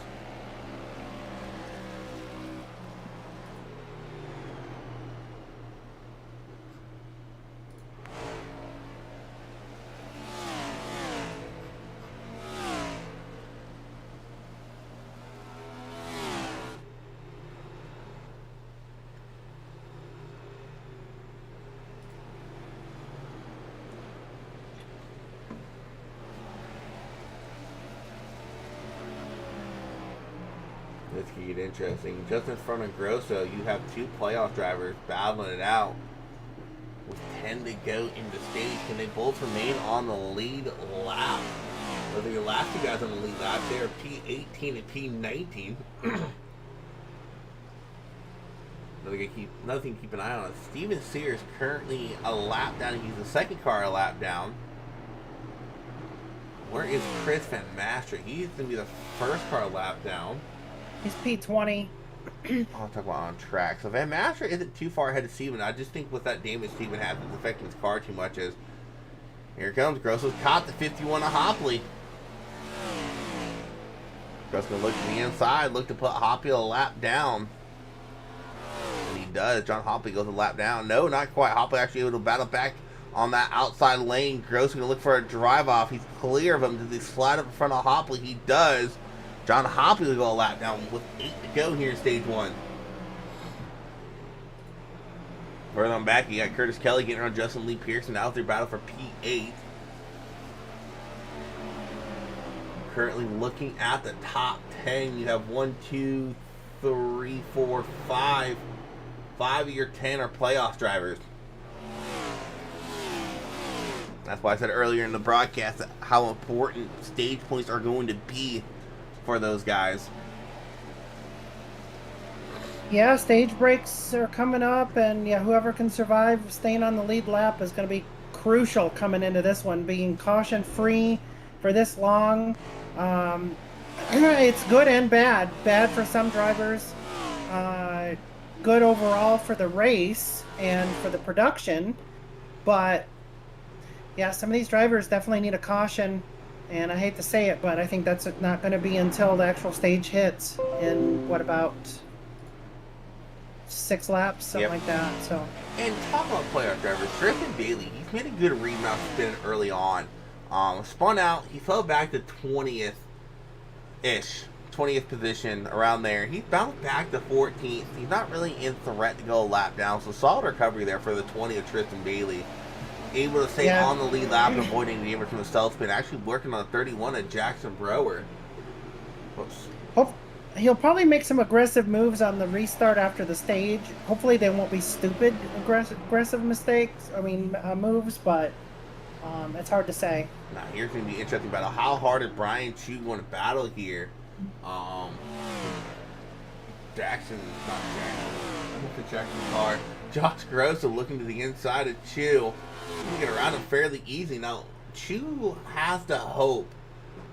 This could get interesting. Just in front of Grosso, you have two playoff drivers battling it out with 10 to go in the stage. Can they both remain on the lead lap? Well, the last two guys on the lead lap, they are P18 and P19. Another thing to keep an eye on is Steven Sears currently a lap down. He's the second car a lap down. Where is Chris Van Master? He's going to be the first car a lap down. He's P20. I'll talk about on track. So Van Master isn't too far ahead of Steven. I just think with that damage Steven has, it's affecting his car too much. As here comes Grosso's caught the 51 of Hopley. Grosso's going to look to the inside, look to put Hopley a lap down. And he does. John Hopley goes a lap down. No, not quite. Hopley actually able to battle back on that outside lane. Grosso going to look for a drive off. He's clear of him. Does he slide up in front of Hopley? He does. John Hopley will go a lap down with 8 to go here in stage 1. Further on back, you got Curtis Kelly getting around Justin Lee Pearson out there battle for P8. Currently looking at the top 10, you have 1, 2, 3, 4, 5. 5 of your 10 are playoff drivers. That's why I said earlier in the broadcast how important stage points are going to be for those guys. Yeah, stage breaks are coming up, and yeah, whoever can survive staying on the lead lap is going to be crucial coming into this one. Being caution free for this long, it's good and bad. Bad for some drivers, good overall for the race and for the production, but yeah, some of these drivers definitely need a caution. And I hate to say it, but I think that's not going to be until the actual stage hits in, what, about 6 laps, something like that. So. And talk about playoff drivers, Tristan Daly, he's made a good remount spin early on. Spun out, he fell back to 20th position, around there. He bounced back to 14th. He's not really in threat to go a lap down, so solid recovery there for the 20 of Tristan Daly. Able to stay on the lead lap, avoiding the damage from the stealth spin. Actually working on 31 at Jackson Brower. He'll probably make some aggressive moves on the restart after the stage. Hopefully they won't be stupid aggressive mistakes. I mean moves, but it's hard to say. Now here's going to be interesting battle. How hard is Brian Chu going to battle here? Jackson's car. Josh Grosso looking to the inside of Chu. He can get around him fairly easy. Now, Chu has to hope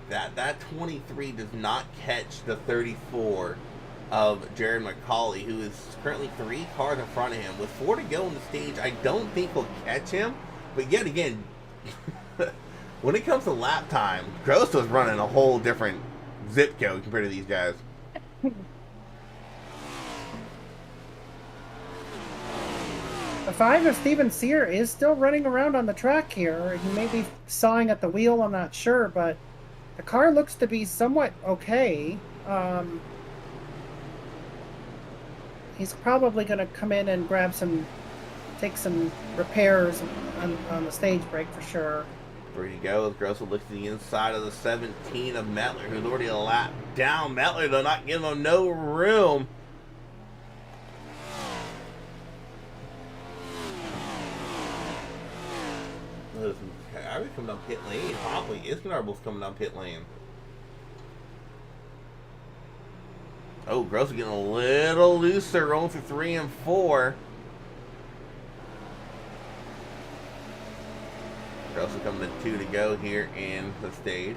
that that 23 does not catch the 34 of Jared McCauley, who is currently 3 cars in front of him. With 4 to go on the stage, I don't think he'll catch him. But yet again, when it comes to lap time, Grosso's running a whole different zip code compared to these guys. The 5 of Steven Sear is still running around on the track here. He may be sawing at the wheel, I'm not sure, but the car looks to be somewhat okay. He's probably going to come in and take some repairs on the stage break for sure. There he goes. Grosso looks to the inside of the 17 of Metler, who's already a lap down. Metler, though, not giving him no room. I was coming down pit lane. Probably Isnf coming down pit lane. Oh, Grosso getting a little looser, rolling through 3 and 4. Grosso coming to 2 to go here in the stage.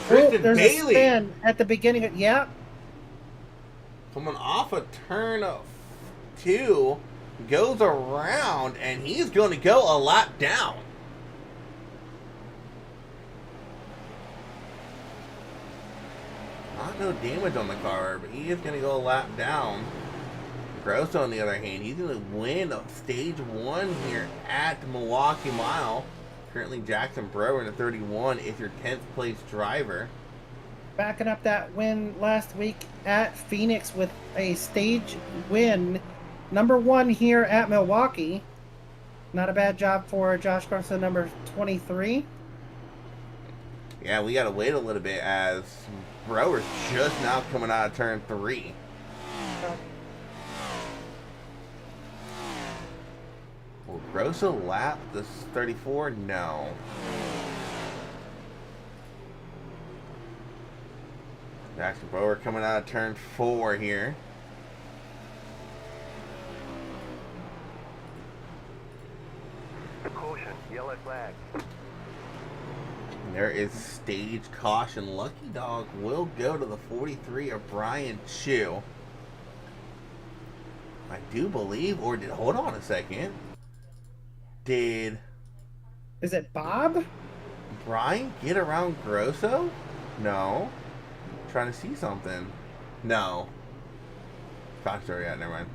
There's Bailey. A spin at the beginning. Coming off a turn of 2, goes around, and he's going to go a lap down. Not no damage on the car, but he is going to go a lap down. Grosso, on the other hand, he's going to win stage 1 here at the Milwaukee Mile. Currently, Jackson Brewer in the 31 is your 10th place driver. Backing up that win last week at Phoenix with a stage win. Number 1 here at Milwaukee. Not a bad job for Josh Grosso, number 23. Yeah, we got to wait a little bit as Brewer's just now coming out of turn 3. Will Grosso lap this 34? No. Jackson Brewer coming out of turn 4 here. Caution, yellow flag. There is stage caution. Lucky Dog will go to the 43 of Brian Chu. I do believe, or did, hold on a second. Is it Bob? Brian get around Grosso? No. Trying to see something. No. Story, yeah, never mind.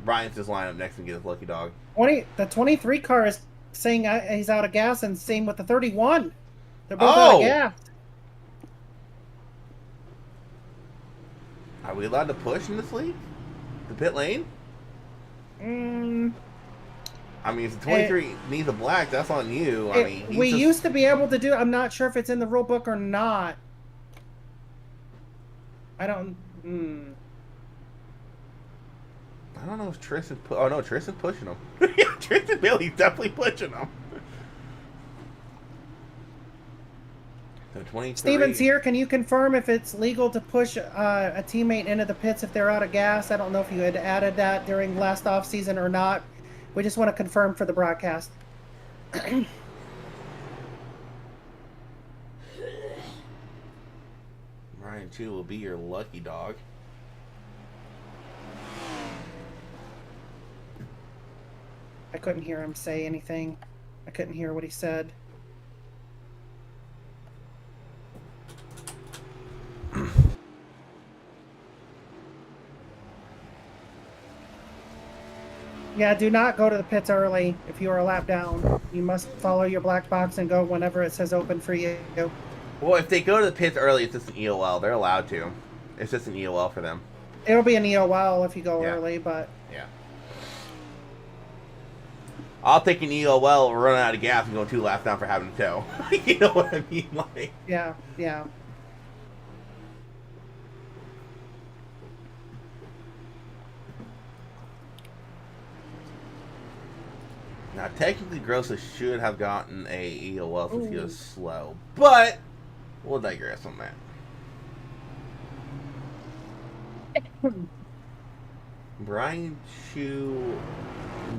Brian's just line up next and get his Lucky Dog. The 23 car is saying he's out of gas, and same with the 31. They're both out of gas. Are we allowed to push in this league? The pit lane? I mean, if the 23 needs a black, that's on you. We used to be able to do. I'm not sure if it's in the rule book or not. I don't know if Tristan. Oh no, Tristan's pushing him. Yeah, Tristan Bailey's definitely pushing him. So 23. Steven's here. Can you confirm if it's legal to push a teammate into the pits if they're out of gas? I don't know if you had added that during last off season or not. We just want to confirm for the broadcast. Ryan Chu will be your Lucky Dog. I couldn't hear him say anything. I couldn't hear what he said. Yeah, do not go to the pits early if you are a lap down. You must follow your black box and go whenever it says open for you. Well, if they go to the pits early, it's just an EOL. They're allowed to. It's just an EOL for them. It'll be an EOL if you go early, but... Yeah. I'll take an EOL, run out of gas, and go 2 laps down for having a tow. You know what I mean? Like... Yeah. Now, technically, Grosso should have gotten a EOL since he was slow, but we'll digress on that. Brian Chu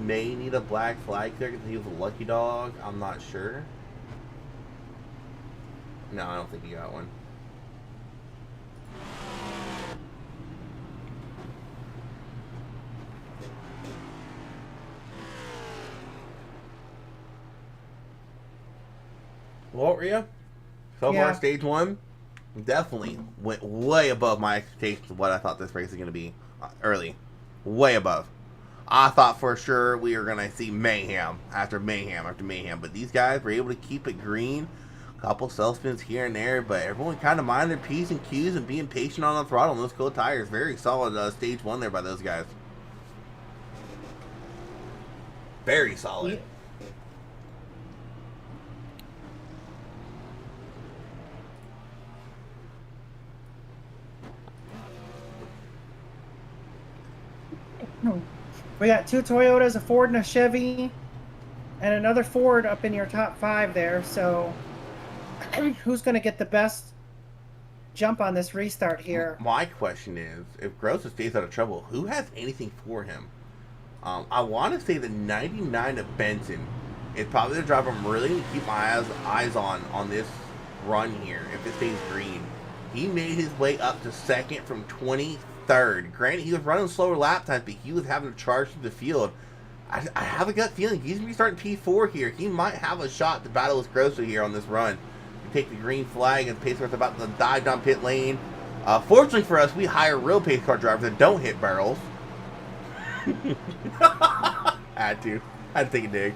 may need a black flag there because he was a Lucky Dog. I'm not sure. No, I don't think he got one. Well, Rhea, so far, stage 1 definitely went way above my expectations of what I thought this race was going to be early. Way above. I thought for sure we were going to see mayhem after mayhem after mayhem, but these guys were able to keep it green. Couple self spins here and there, but everyone kind of mind their P's and Q's and being patient on the throttle. And those cold tires, very solid stage one there by those guys. Very solid. Yeah. We got 2 Toyotas, a Ford and a Chevy, and another Ford up in your top 5 there. So who's going to get the best jump on this restart here? My question is, if Grosso stays out of trouble, who has anything for him? I want to say the 99 of Benson is probably the driver I'm really going to keep my eyes on this run here, if it stays green. He made his way up to second from 23rd. Granted, he was running slower lap times, but he was having to charge through the field. I have a gut feeling he's going to be starting P4 here. He might have a shot to battle with Grosso here on this run. We take the green flag, and pace car's about to dive down pit lane. Fortunately for us, we hire real pace car drivers that don't hit barrels. Had to take a dig.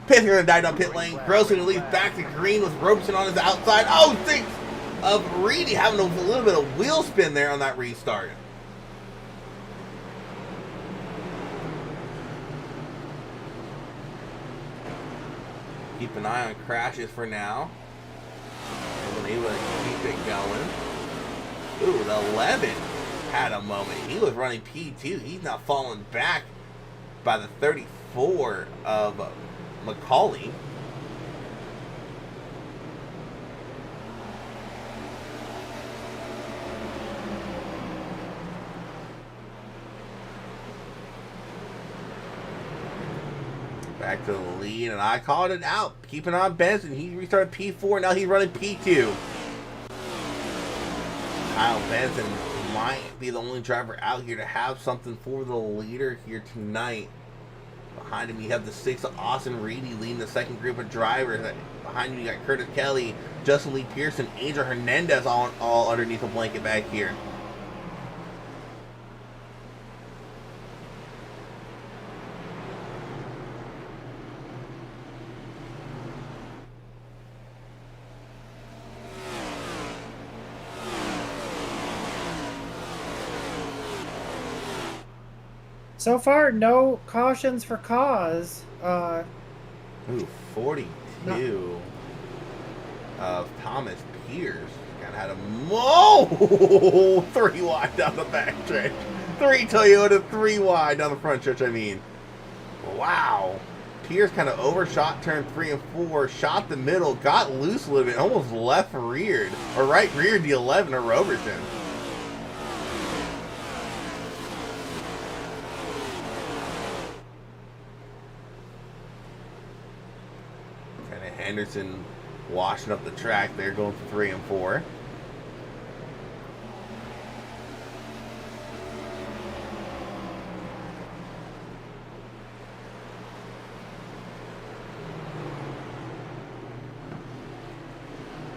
Pace car gonna dive down pit lane. Grosso gonna lead back to green with Robeson on his outside. Oh, thanks of Reedy having a little bit of wheel spin there on that restart. Keep an eye on crashes for now. And able to keep it going. Ooh, the 11 had a moment. He was running P2. He's now falling back by the 34 of McCauley. Back to the lead, and I called it out. Keeping on Benson. He restarted P4. Now he's running P2. Kyle Benson might be the only driver out here to have something for the leader here tonight. Behind him, you have the 6 of Austin Reedy leading the second group of drivers. Behind him, you got Curtis Kelly, Justin Lee Pearson, Angel Hernandez all underneath the blanket back here. So far, no cautions for cause. Ooh, 42 of Thomas Pierce. Kind of had a 3 wide down the back stretch. 3 Toyota, 3 wide down the front stretch. I mean, wow. Pierce kind of overshot turn 3 and 4, shot the middle, got loose a little bit, almost left reared or right reared the 11 of Robertson. Henderson washing up the track there, going for 3 and 4.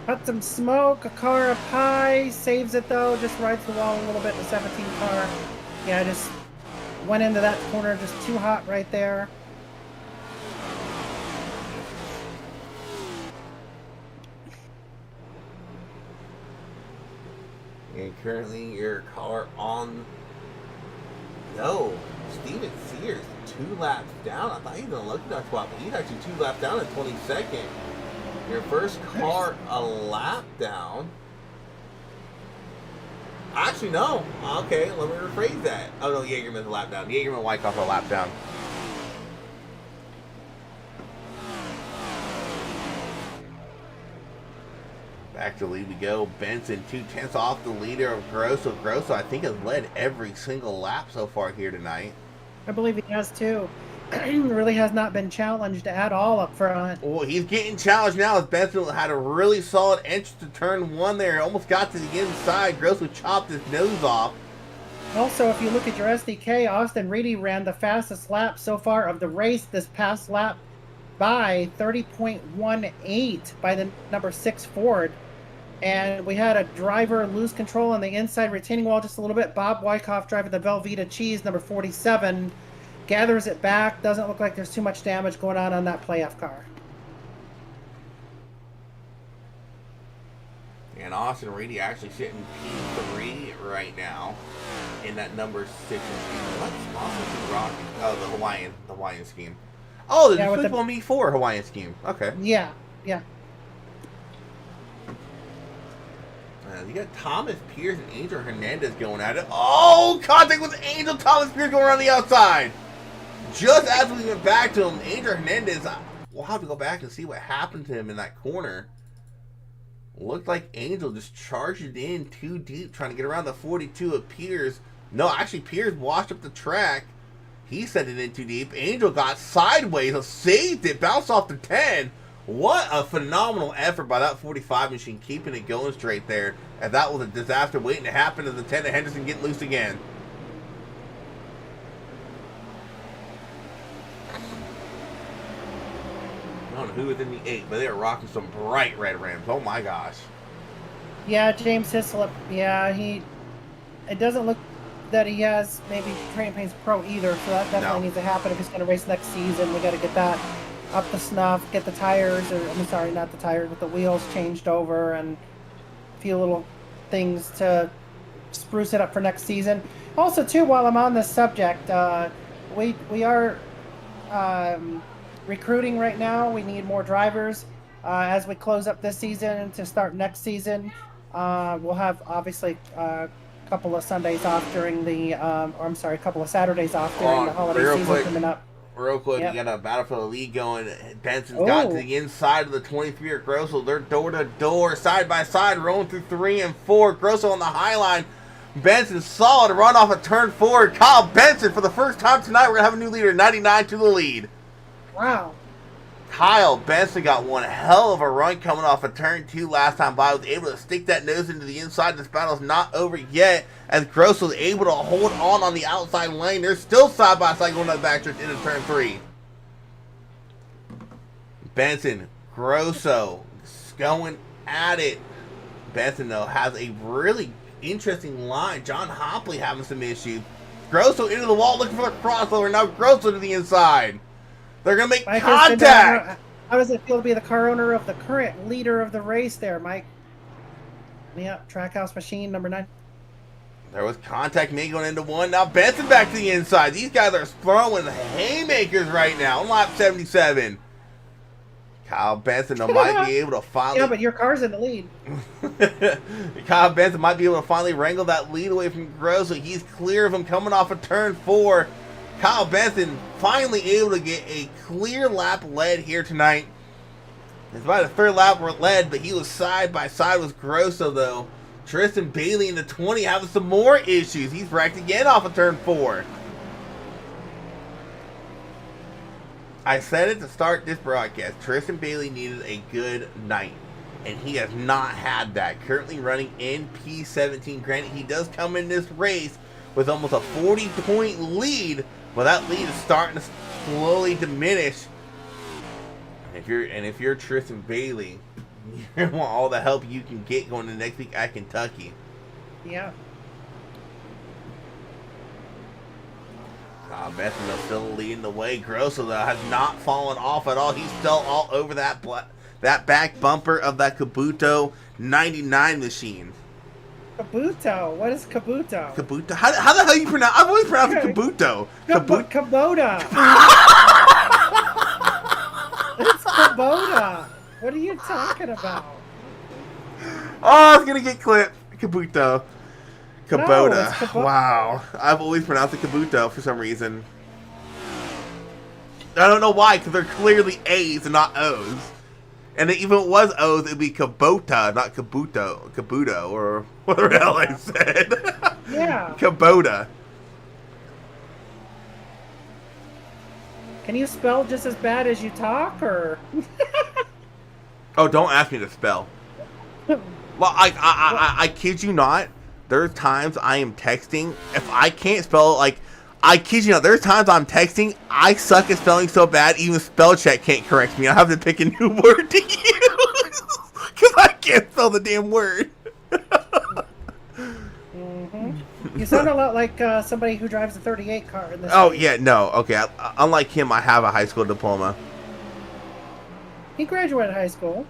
Got some smoke, a car up high, saves it though, just rides the wall a little bit, the 17 car. Yeah, just went into that corner, just too hot right there. And currently your car on... No, Steven Sears, 2 laps down. I thought he was going to look at that spot, but he's actually 2 laps down at 22nd. Your first car a lap down. Actually, no. Okay, let me rephrase that. Oh, no, Jaegerman's a lap down. Jaegerman Wyckoff a lap down. Back to lead we go. Benson 2/10 off the leader of Grosso. Grosso, I think, has led every single lap so far here tonight. I believe he has too. Really has not been challenged at all up front. Well, he's getting challenged now as Benson had a really solid entrance to turn 1 there. Almost got to the inside. Grosso chopped his nose off. Also, if you look at your SDK, Austin Reedy ran the fastest lap so far of the race this past lap by 30.18 by the number 6 Ford. And we had a driver lose control on the inside retaining wall just a little bit. Bob Wyckoff driving the Velveeta Cheese, number 47, gathers it back. Doesn't look like there's too much damage going on that playoff car. And Austin Reedy actually sitting P3 right now in that number 6 scheme. What sponsor is Rocky? Oh, the Hawaiian scheme. Oh, the Despicable Me 4 Hawaiian scheme. Okay. Yeah. You got Thomas Pierce and Angel Hernandez going at it. Oh, contact with Angel. Thomas Pierce going around the outside. Just as we went back to him, Angel Hernandez, we'll have to go back and see what happened to him in that corner. Looked like Angel just charged it in too deep, trying to get around the 42 of Pierce. No, actually, Pierce washed up the track. He sent it in too deep. Angel got sideways, saved it, bounced off the 10. What a phenomenal effort by that 45 machine, keeping it going straight there. And that was a disaster waiting to happen as the 10 of Henderson get loose again. I don't know who was in the 8, but they were rocking some bright red rims. Oh my gosh. Yeah, James Hislop. Yeah, it doesn't look that he has maybe Training Paints Pro either, so that definitely needs to happen if he's going to race next season. We got to get that up to snuff, get the tires, or I'm sorry, not the tires, but the wheels changed over, and a few little things to spruce it up for next season. Also, too, while I'm on this subject, we are recruiting right now. We need more drivers as we close up this season to start next season. We'll have obviously a couple of Sundays off during the, a couple of Saturdays off during the holiday season coming up. Real quick, you got a Battle for the League going. Benson's got to the inside of the 23 at Grosso. They're door to door, side by side, rolling through 3 and 4. Grosso on the high line. Benson solid run off a turn 4. Kyle Benson, for the first time tonight, we're going to have a new leader, 99 to the lead. Wow. Kyle Benson got one hell of a run coming off a turn 2 last time by. Was able to stick that nose into the inside. This battle's not over yet, as Gross was able to hold on the outside lane. They're still side by side going to the backstretch into turn 3. Benson, Grosso going at it. Benson, though, has a really interesting line. John Hopley having some issues. Grosso into the wall looking for the crossover. Now Grosso to the inside. They're going to make contact. How does it feel to be the car owner of the current leader of the race there, Mike? Yeah, Trackhouse Machine, number 9. There was contact made going into 1. Now Benson back to the inside. These guys are throwing haymakers right now on lap 77. Kyle Benson might be able to finally... Yeah, but your car's in the lead. Kyle Benson might be able to finally wrangle that lead away from Grosso. He's clear of him coming off of turn 4. Kyle Benson finally able to get a clear lap led here tonight. It's about a third lap led, but he was side by side with Grosso, though. Tristan Bailey in the 20 having some more issues. He's wrecked again off of turn 4. I said it to start this broadcast. Tristan Bailey needed a good night, and he has not had that. Currently running in P17. Granted, he does come in this race with almost a 40-point lead, but that lead is starting to slowly diminish. And if you're Tristan Bailey, you want all the help you can get going into next week at Kentucky. Yeah. Benson still leading the way. Grosso, though, has not fallen off at all. He's still all over that back bumper of that Kabuto 99 machine. Kabuto? What is Kabuto? Kabuto? How the hell do you pronounce? I've always pronounced it Kabuto. Kubota. It's Kubota. What are you talking about? Oh, it's gonna get clipped. Kabuto. Kubota. No, wow. I've always pronounced it Kabuto for some reason. I don't know why, because they're clearly A's and not O's. And even if it was O's, it'd be Kubota, not Kabuto, or whatever the hell I said. Yeah. Kubota. Can you spell just as bad as you talk, or? Oh, don't ask me to spell. Well, I kid you not. There's times I am texting. If I can't spell, I kid you not. There's times I'm texting. I suck at spelling so bad, even spell check can't correct me. I have to pick a new word to use because I can't spell the damn word. You sound a lot like somebody who drives a 38 car in this. Oh yeah, no, okay. Unlike him, I have a high school diploma. He graduated high school.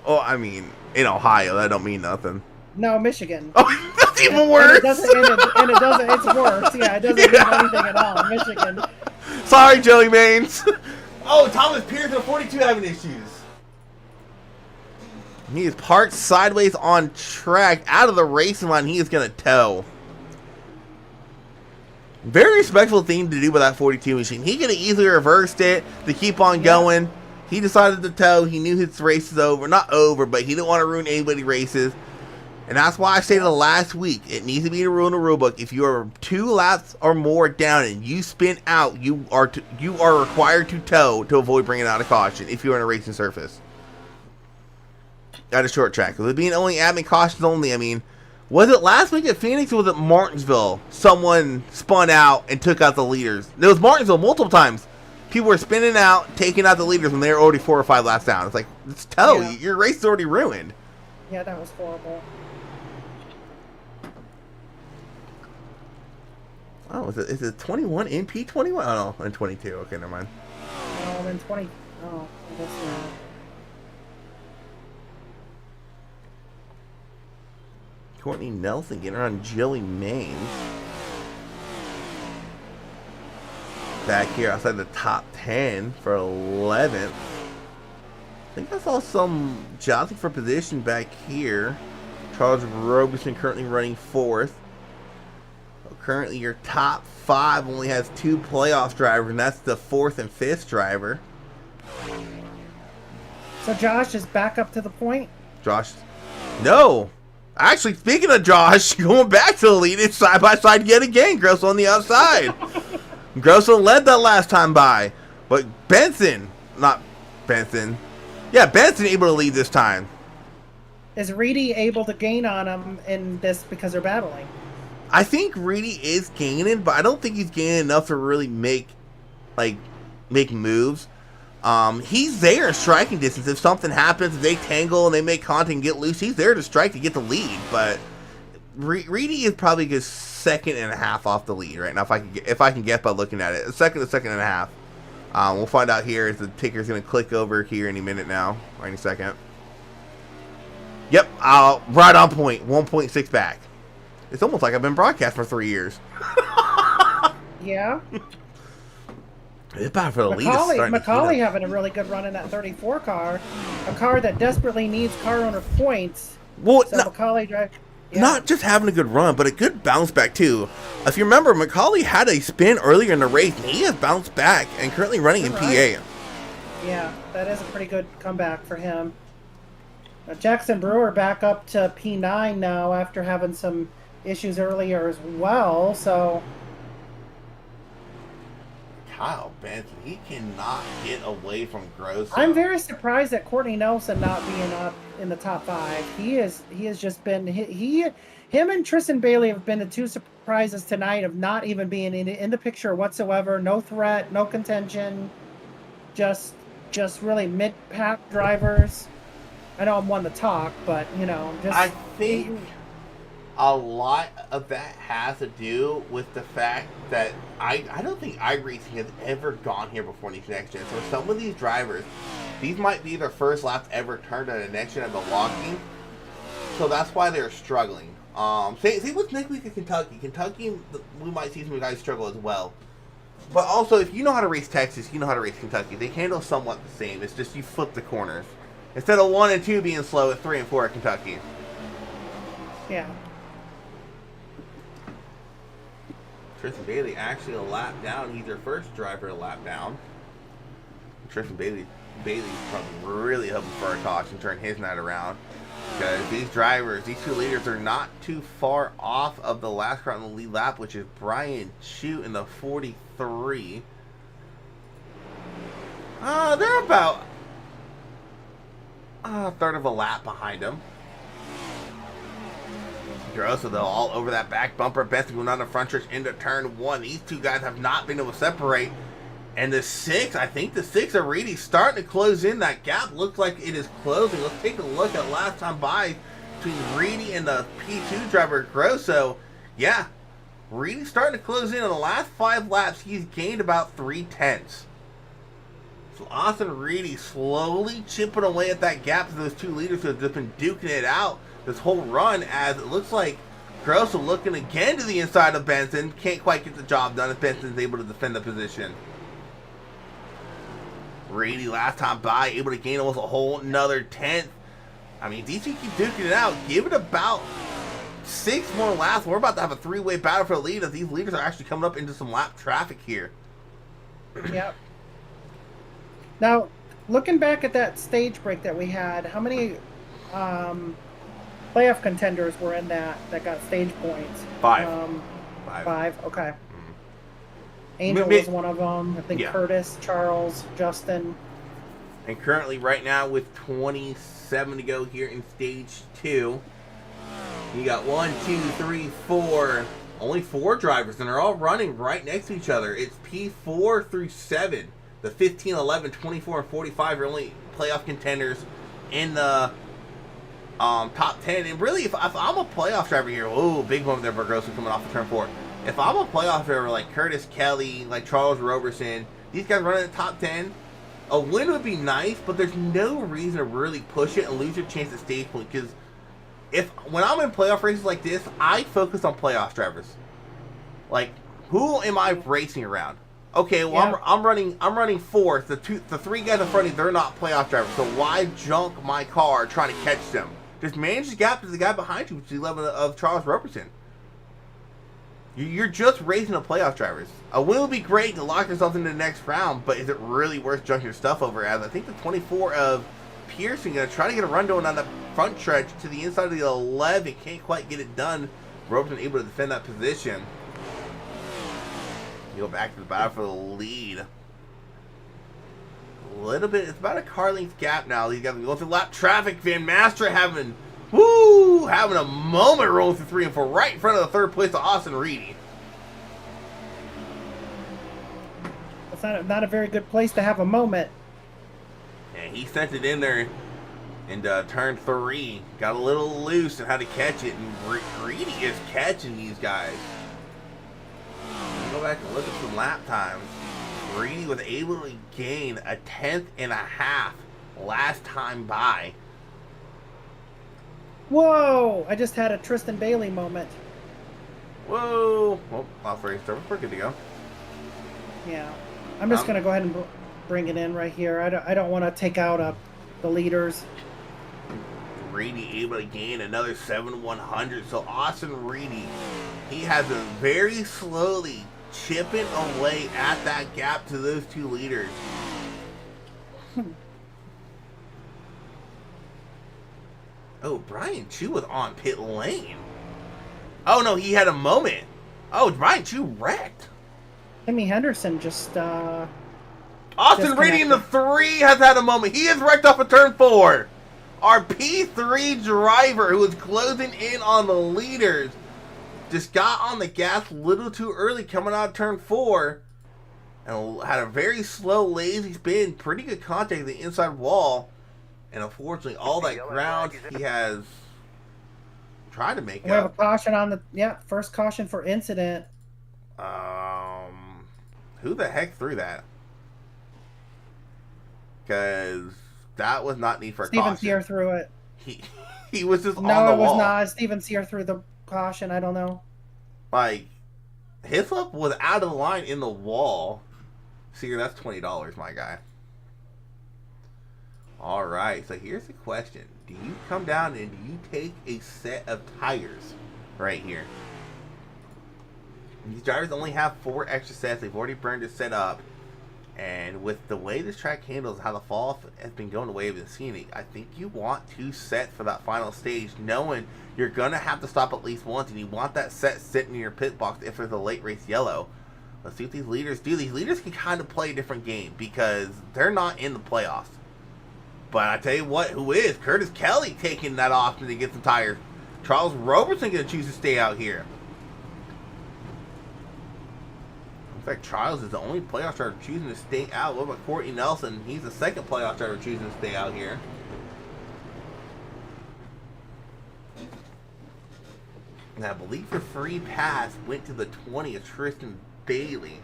Oh, I mean, in Ohio, that don't mean nothing. No, Michigan. Oh, that's even And worse. it doesn't. And it doesn't. It's worse. Yeah, it doesn't mean anything at all. Michigan. Sorry, Jelly Mains. Oh, Thomas Pierce at 42 having issues. He is parked sideways on track, out of the racing line. He is going to tow. Very respectful thing to do with that 42 machine. He could have easily reversed it to keep on going. He decided to tow. He knew his race is over. Not over, but he didn't want to ruin anybody's races. And that's why I stated last week, it needs to be a rule in the rule book. If you are 2 laps or more down and you spin out, you are required to tow to avoid bringing out a caution if you're on a racing surface. At a short track. With it being only admin cautions only, I mean, was it last week at Phoenix or was it Martinsville? Someone spun out and took out the leaders. It was Martinsville multiple times. People were spinning out, taking out the leaders when they were already 4 or 5 laps down. It's like, it's tow. Yeah. Your race is already ruined. Yeah, that was horrible. Oh, is it 21 in P21? Oh, no, in 22. Okay, never mind. Oh, in 20. Oh, I guess not. Courtney Nelson getting around Jilly Maines. Back here outside the top 10 for 11th. I think I saw some jostling for position back here. Charles Roberson currently running 4th. Currently, your top 5 only has 2 playoff drivers, and that's the 4th and 5th driver. So Josh is back up to the point? Josh, no. Actually, speaking of Josh, going back to the lead, it's side by side yet again. Grosso on the outside. Grosso led that last time by, but Benson able to lead this time. Is Reedy able to gain on him in this because they're battling? I think Reedy is gaining, but I don't think he's gaining enough to really make moves. He's there in striking distance. If something happens, if they tangle and they make contact and get loose, he's there to strike to get the lead. But Reedy is probably a 2.5 off the lead right now. If I can get by looking at it, a second and a half. We'll find out here as the ticker's going to click over here any minute now, or any second. Yep, right on point. 1.6 back. It's almost like I've been broadcast for 3 years. Yeah. It's bad for the lead. Macaulay having a really good run in that 34 car. A car that desperately needs car owner points. Well, so Macaulay drive. Yeah. Not just having a good run, but a good bounce back too. If you remember, Macaulay had a spin earlier in the race, and he has bounced back and currently running in PA. Yeah, that is a pretty good comeback for him. Jackson Brewer back up to P9 now after having some issues earlier as well, so Kyle Benson, he cannot get away from Grosso. I'm very surprised at Courtney Nelson not being up in the top 5. He has just been him and Tristan Bailey have been the 2 surprises tonight of not even being in the picture whatsoever. No threat, no contention, just really mid-pack drivers. I know I'm one to talk, but just I think a lot of that has to do with the fact that I don't think iRacing has ever gone here before in these next gen. So some of these drivers, these might be their first laps ever turned on the next gen of Milwaukee. So that's why they're struggling. Same with next week in Kentucky. Kentucky, we might see some guys struggle as well. But also, if you know how to race Texas, you know how to race Kentucky. They handle somewhat the same. It's just you flip the corners. Instead of 1 and 2 being slow, it's 3 and 4 at Kentucky. Yeah. Tristan Bailey actually a lap down. He's their first driver a lap down. Tristan Bailey's probably really hoping for a caution, turn his night around. Because these 2 leaders are not too far off of the last car on the lead lap, which is Brian Chu in the 43. They're about a third of a lap behind him. Grosso, though, all over that back bumper. Benson going on the front stretch into turn 1. These 2 guys have not been able to separate. And the 6, I think the 6 are really starting to close in. That gap looks like it is closing. Let's take a look at last time by between Reedy and the P2 driver, Grosso. Yeah, Reedy's starting to close in. On the last 5 laps, he's gained about 3/10. So Austin Reedy slowly chipping away at that gap to those two leaders who have just been duking it out this whole run, as it looks like Grosso looking again to the inside of Benson. Can't quite get the job done if Benson's able to defend the position. Reedy last time by, able to gain almost a whole another 10th. I mean, these two keep duking it out. Give it about 6 more laps. We're about to have a 3-way battle for the lead as these leaders are actually coming up into some lap traffic here. Yep. Now, looking back at that stage break that we had, how many playoff contenders were in that got stage points? 5. 5, okay. Angel was one of them. I think Curtis, Charles, Justin. And currently, right now, with 27 to go here in stage 2, you got 1, 2, 3, 4. Only 4 drivers, and they're all running right next to each other. It's P4 through 7. The 15, 11, 24, and 45 are only playoff contenders in the top 10. And really, if I'm a playoff driver here, oh, big moment there for Grosso coming off of turn 4. If I'm a playoff driver like Curtis Kelly, like Charles Roberson, these guys running in the top 10, a win would be nice, but there's no reason to really push it and lose your chance at stage point. Because when I'm in playoff races like this, I focus on playoff drivers. Like, who am I racing around? Okay, well, I'm running fourth. The 3 guys in front of me, they're not playoff drivers. So why junk my car trying to catch them? Just manage the gap to the guy behind you, which is 11 of Charles Roberson. You're just racing the playoff drivers. A win would be great to lock yourself into the next round, but is it really worth junking your stuff over? As I think the 24 of Pearson going to try to get a run going on the front stretch to the inside of the 11. Can't quite get it done. Roberson able to defend that position. You go back to the battle for the lead. A little bit. It's about a car length gap now. These guys are going through lap traffic. Van Mastra having a moment rolling through 3 and 4 right in front of the third place of Austin Reedy. It's not a very good place to have a moment. And he sent it in there and turn 3. Got a little loose and had to catch it. And Reedy is catching these guys. Go back and look at some lap times. Reedy was able to gain a 10th and a half last time by. Whoa! I just had a Tristan Bailey moment. Whoa! Well, off race over. We're good to go. Yeah. I'm just going to go ahead and bring it in right here. I don't want to take out the leaders. Reedy able to gain another 7/100. So Austin Reedy, he has been very slowly chipping away at that gap to those 2 leaders. Oh, Brian Chu was on pit lane. Oh no, he had a moment. Oh, Brian Chu wrecked. Timmy Henderson just Austin Reedy in the 3 has had a moment. He is wrecked off of turn 4. Our P3 driver, who was closing in on the leaders, just got on the gas a little too early coming out of turn 4 and had a very slow, lazy spin. Pretty good contact at the inside wall. And unfortunately, all that ground he has tried to make up. We have a caution on the, first caution for incident. Who the heck threw that? Because that was not need for a caution. Steven Sear threw it. He was just on the wall. No, it was not. Steven Sear threw the caution. I don't know. Like, Hislop was out of the line in the wall. Sear, that's $20, my guy. All right, so here's the question. Do you come down and do you take a set of tires right here? These drivers only have 4 extra sets. They've already burned their set up. And with the way this track handles, how the fall off has been going the way we've been seeing it, I think you want 2 sets for that final stage, knowing you're going to have to stop at least once, and you want that set sitting in your pit box if there's a late race yellow. Let's see what these leaders do. These leaders can kind of play a different game because they're not in the playoffs. But I tell you what, who is? Curtis Kelly taking that option to get some tires. Charles Roberson going to choose to stay out here. Looks like Charles is the only playoff driver choosing to stay out. What about Courtney Nelson? He's the second playoff driver choosing to stay out here. And I believe the free pass went to the 20 of Tristan Bailey.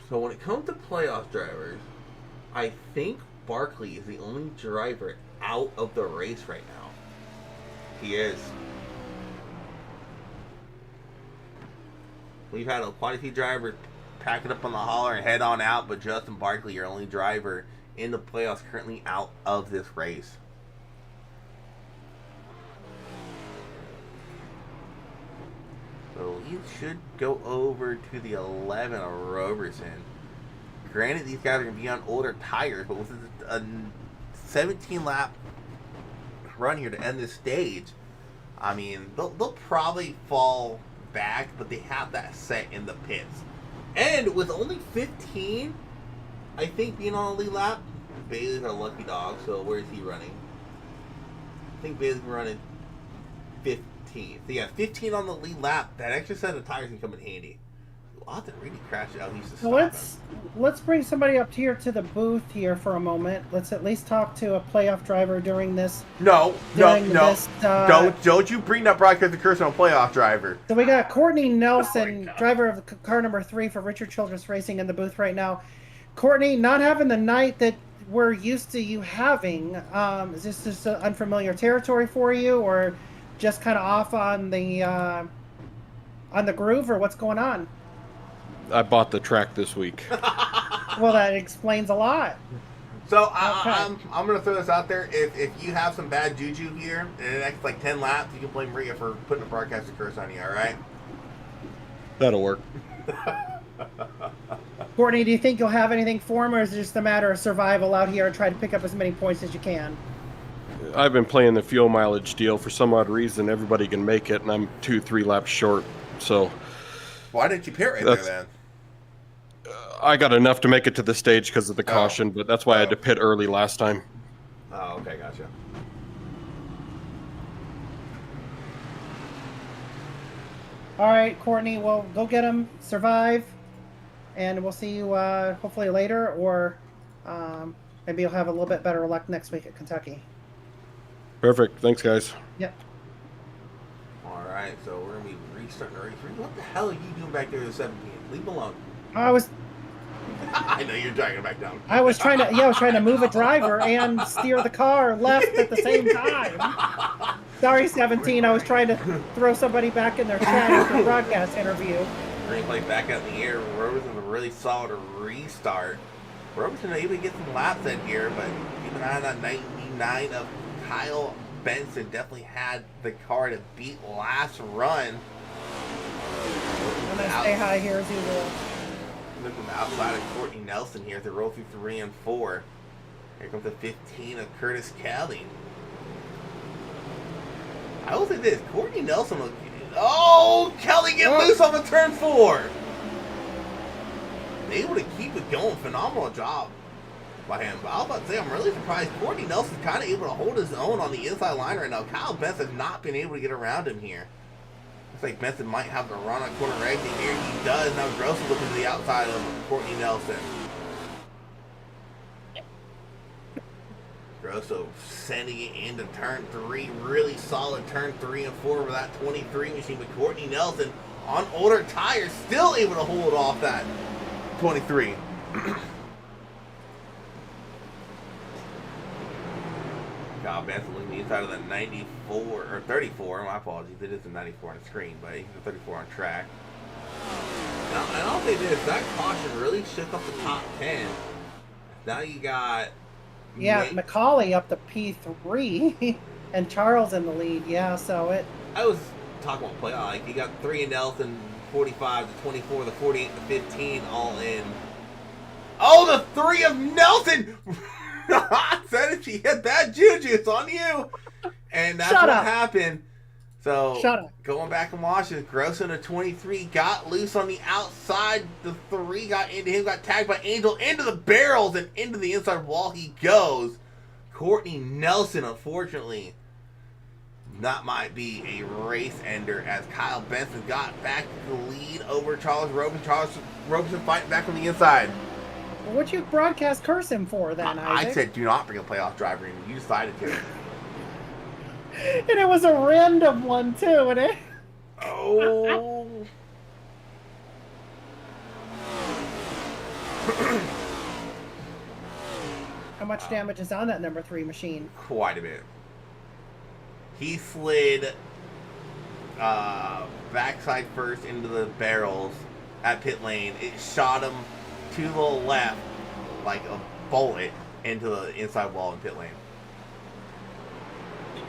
So when it comes to playoff drivers, I think Barkley is the only driver out of the race right now. He is. We've had quite a few drivers pack it up on the hauler and head on out, but Justin Barkley, your only driver in the playoffs, currently out of this race. So he should go over to the 11 of Robertson. Granted, these guys are going to be on older tires, but with a 17-lap run here to end this stage, I mean, they'll probably fall back, but they have that set in the pits. And with only 15, I think, being on a lead lap, Bailey's our lucky dog, so where is he running? I think Bailey's running 15. So yeah, 15 on the lead lap. That extra set of tires can come in handy. We'll have to really crash it out. He used to stop let's bring somebody up here to the booth here for a moment. Let's at least talk to a playoff driver during this. No. Don't you bring that broadcast to curse on a playoff driver. So we got Courtney Nelson, driver of car number 3 for Richard Childress Racing, in the booth right now. Courtney, not having the night that we're used to you having. Is this just unfamiliar territory for you, or just kind of off on the groove, or what's going on? I bought the track this week. Well, that explains a lot. So I'm going to throw this out there. If you have some bad juju here in the next like 10 laps, you can blame Rhea for putting a broadcaster curse on you, all right? That'll work. Courtney, do you think you'll have anything for him, or is it just a matter of survival out here and try to pick up as many points as you can? I've been playing the fuel mileage deal. For some odd reason, everybody can make it, and I'm 2-3 laps short. So why didn't you pit right there then? I got enough to make it to the stage because of the caution, but that's why I had to pit early last time. Oh, okay, gotcha. All right, Courtney, well, go get him, survive, and we'll see you hopefully later, or maybe you'll have a little bit better luck next week at Kentucky. Perfect. Thanks, guys. Yep. All right, so we're going to be restarting the race. What the hell are you doing back there at 17? Leave him alone. I know you're dragging it back down. I was trying to move a driver and steer the car left at the same time. Sorry, 17. I was trying to throw somebody back in their chat for the broadcast interview. Green plate back out in the air. Robertson a really solid restart. Robertson able to get some laps in here, but keep an eye on that 99 of Kyle Benson. Definitely had the car to beat last run. I'm going to stay high here as usual. Look from outside of Courtney Nelson here as they roll through 3 and 4. Here comes the 15 of Curtis Kelly. I will say this, Courtney Nelson look. Oh, Kelly get loose on the turn 4. Able to keep it going. Phenomenal job by him. But I was about to say, I'm really surprised. Courtney Nelson's kind of able to hold his own on the inside line right now. Kyle Benson has not been able to get around him here. Looks like Benson might have the run on corner exit here. He does. Now Gross is looking to the outside of Courtney Nelson. Grosso sending it into turn 3. Really solid turn 3 and 4 with that 23 machine. But Courtney Nelson on older tires still able to hold off that 23. Kyle Benson looking the inside of the 94 or 34. My apologies. It is a 94 on the screen, but he's a 34 on track. Now, and I'll say this: that caution really shook up the top 10. Now you got. Yeah, McCauley up to P3 and Charles in the lead. Yeah, so it. I was talking about playoff. Like you got 3 in Nelson, 45 to 24, the 48 to 15, all in. Oh, the 3 of Nelson! I said if she hit that juju, it's on you. And that's what happened. So going back and watching, Gross in the 23 got loose on the outside. The 3 got into him, got tagged by Angel into the barrels and into the inside wall he goes. Courtney Nelson, unfortunately, that might be a race ender as Kyle Benson got back to the lead over Charles Robinson. Charles Robinson fighting back on the inside. Well, what'd you broadcast curse him for then, Isaac? I said do not bring a playoff driver in. You decided to. And it was a random one too, and it. Oh. How much damage is on that number 3 machine? Quite a bit. He slid backside first into the barrels at pit lane. It shot him to the left like a bullet into the inside wall in pit lane.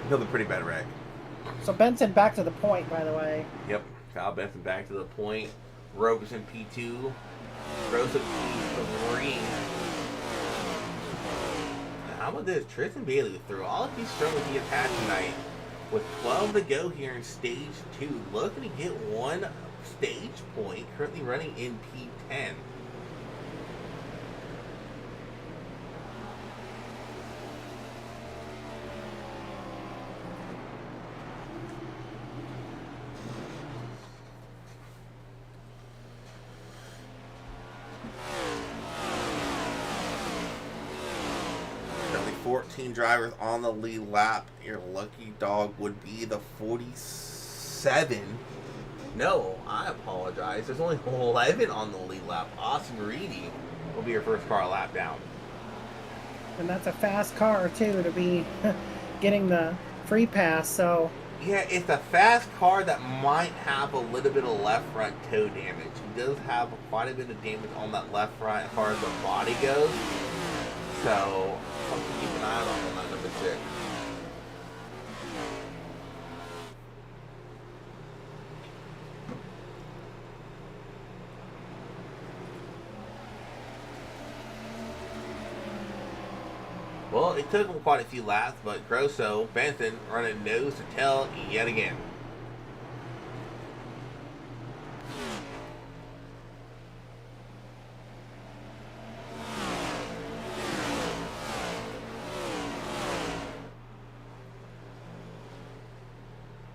Another pretty bad wreck. So Benson back to the point, by the way. Yep. Kyle Benson back to the point. Roberson P2. Rosa P3. How about this? Tristan Bailey, through all of these struggles he has had tonight, with 12 to go here in stage 2, looking to get one stage point, currently running in P10. Currently 14 drivers on the lead lap. Your lucky dog would be the 47. No, I apologize. There's only 11 on the lead lap. Austin Reedy will be your first car lap down. And that's a fast car, too, to be getting the free pass, so... Yeah, it's a fast car that might have a little bit of left front toe damage. He does have quite a bit of damage on that left front as far as the body goes. So, something to keep an eye on that number 6. Well, it took him quite a few laps, but Grosso, Benson, running nose to tail yet again.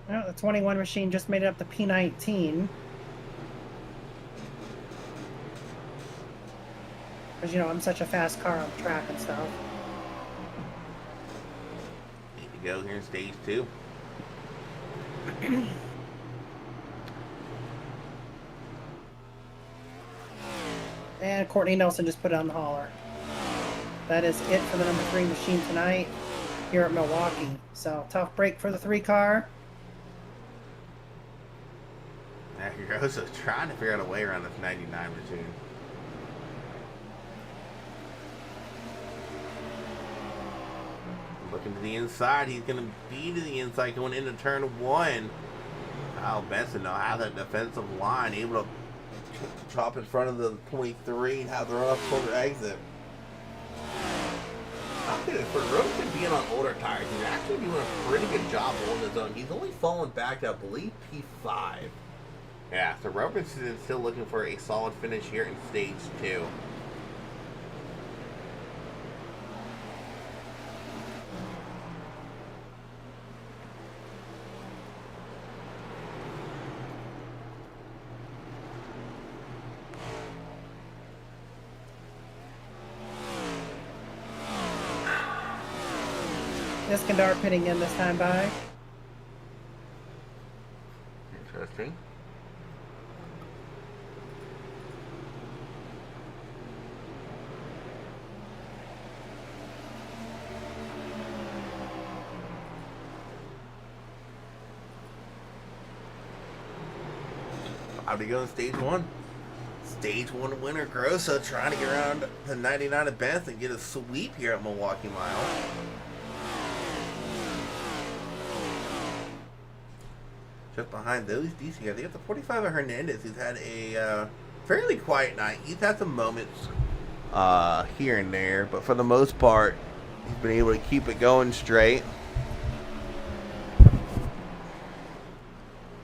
Well, the 21 machine just made it up to P19. Because, you know, I'm such a fast car on the track and stuff. Need to go here in stage 2. And Courtney Nelson just put it on the hauler. That is it for the number 3 machine tonight here at Milwaukee. So, tough break for the 3 car. Now Grosso's trying to figure out a way around this 99 machine. Looking to the inside, he's going to be to the inside going into turn 1. Kyle Benson now has that defensive line, able to chop in front of the 23 and have the run up quarter exit. Okay, for Roberson being on older tires, he's actually doing a pretty good job holding his own. He's only fallen back to, I believe, P5. Yeah, so Roberson is still looking for a solid finish here in stage 2. Iskandar pitting in this time by. Interesting. How do you go in stage 1? Stage 1 winner Grosso trying to get around the 99 at Benson and get a sweep here at Milwaukee Mile. Just behind those DC guys, they got the 45 of Hernandez, who's had a fairly quiet night. He's had some moments here and there, but for the most part, he's been able to keep it going straight.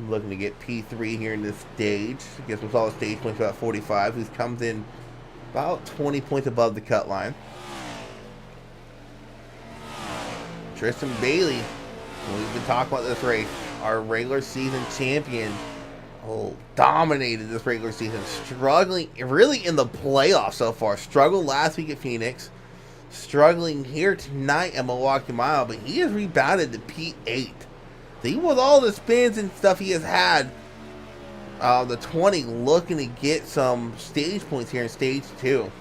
Looking to get P3 here in this stage. Gets some solid stage points about 45, who comes in about 20 points above the cut line. Tristan Bailey, we've been talking about this race, our regular season champion, dominated this regular season, struggling really in the playoffs so far. Struggled last week at Phoenix, struggling here tonight at Milwaukee Mile, but he has rebounded to P8. Even with all the spins and stuff he has had, the 20 looking to get some stage points here in stage 2.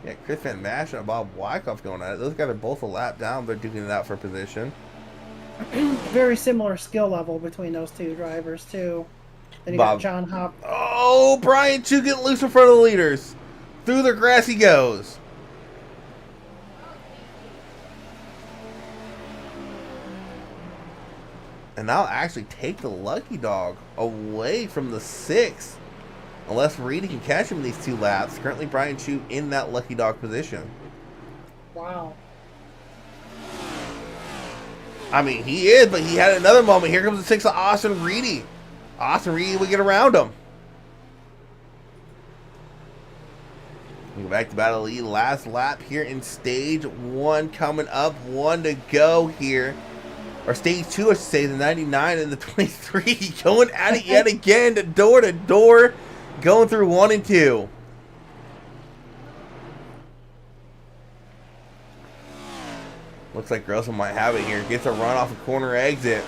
Yeah, Chris Van Mash and Bob Wyckoff going at it. Those guys are both a lap down. They're duking it out for position. Very similar skill level between those two drivers too. Then you got Bob. John Hop. Oh, Brian Chu getting loose in front of the leaders. Through the grass he goes. And I'll actually take the lucky dog away from the 6. Unless Reedy can catch him in these 2 laps. Currently Brian Chu in that lucky dog position. Wow. I mean, he is, but he had another moment. Here comes the 6 of Austin Reedy. Austin Reedy will get around him. We go back to battle lead. Last lap here in stage 1 coming up. 1 to go here. Or stage 2, I should say. The 99 and the 23 going at it yet again. Door to door. Going through 1 and 2. Looks like Russell might have it here. Gets a run off a corner exit.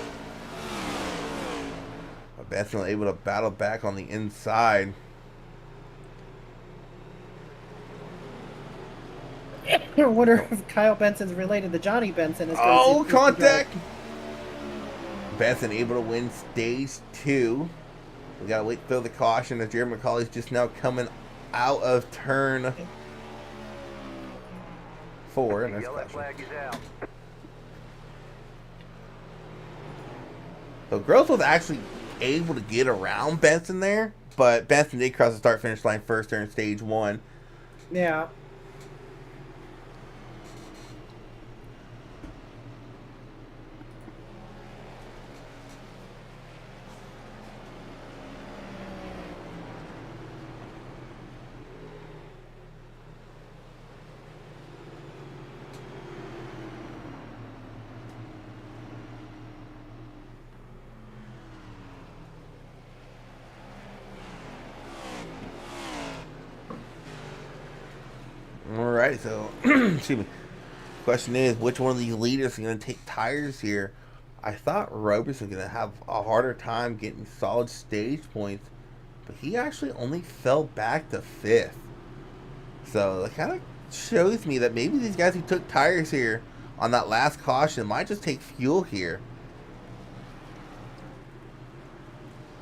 But Benson able to battle back on the inside. I wonder if Kyle Benson's related to Johnny Benson. Oh, contact! Benson able to win stage 2. We gotta wait to throw the caution as Jared McCauley's just now coming out of turn 4. And Yellow flag is out. So Gross was actually able to get around Benson there, but Benson did cross the start-finish line first during stage 1. Yeah. Alright, so, excuse me. Question is, which one of these leaders is going to take tires here? I thought Roberson was going to have a harder time getting solid stage points, but he actually only fell back to 5th. So, that kind of shows me that maybe these guys who took tires here on that last caution might just take fuel here.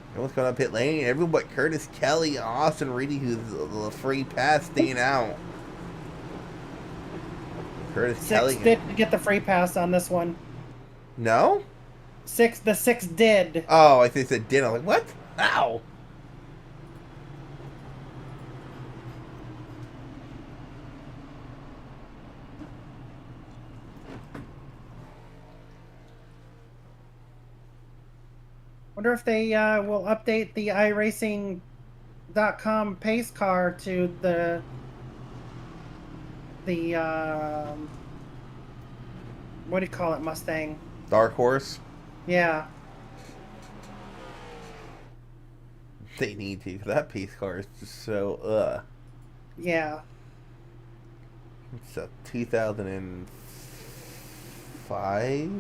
Everyone's coming up pit lane. Everyone but Curtis Kelly and Austin Reedy, who's the free pass, staying out. Curtis Kelly didn't get the free pass on this one. No? The 6 did. Oh, I think it did. I'm like, what? Ow. Wonder if they will update the iRacing.com pace car to the what do you call it, Mustang? Dark Horse? Yeah. They need to, 'cause that piece car is just so, Yeah. It's a 2005?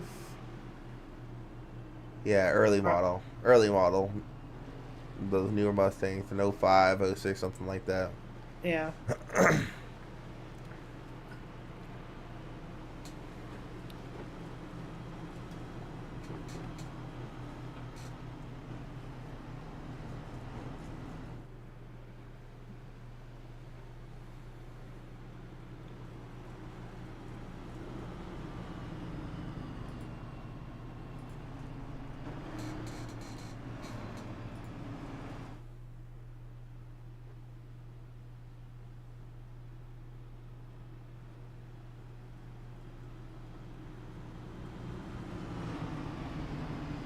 Yeah, early model. Early model. Those newer Mustangs, an 05, 06, something like that. Yeah.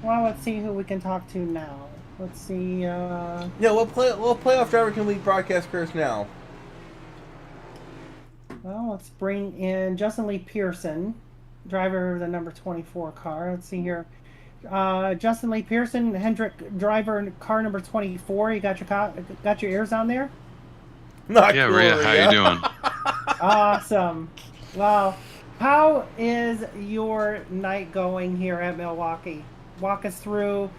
Well, let's see who we can talk to now. Let's see. Yeah, what playoff driver can we broadcast first now? Well, let's bring in Justin Lee Pearson, driver of the number 24 car. Let's see here. Justin Lee Pearson, Hendrick driver, car number 24. You got your ears on there? Not Yeah, cool, Rhea, how you doing? Awesome. Well, how is your night going here at Milwaukee? Walk us through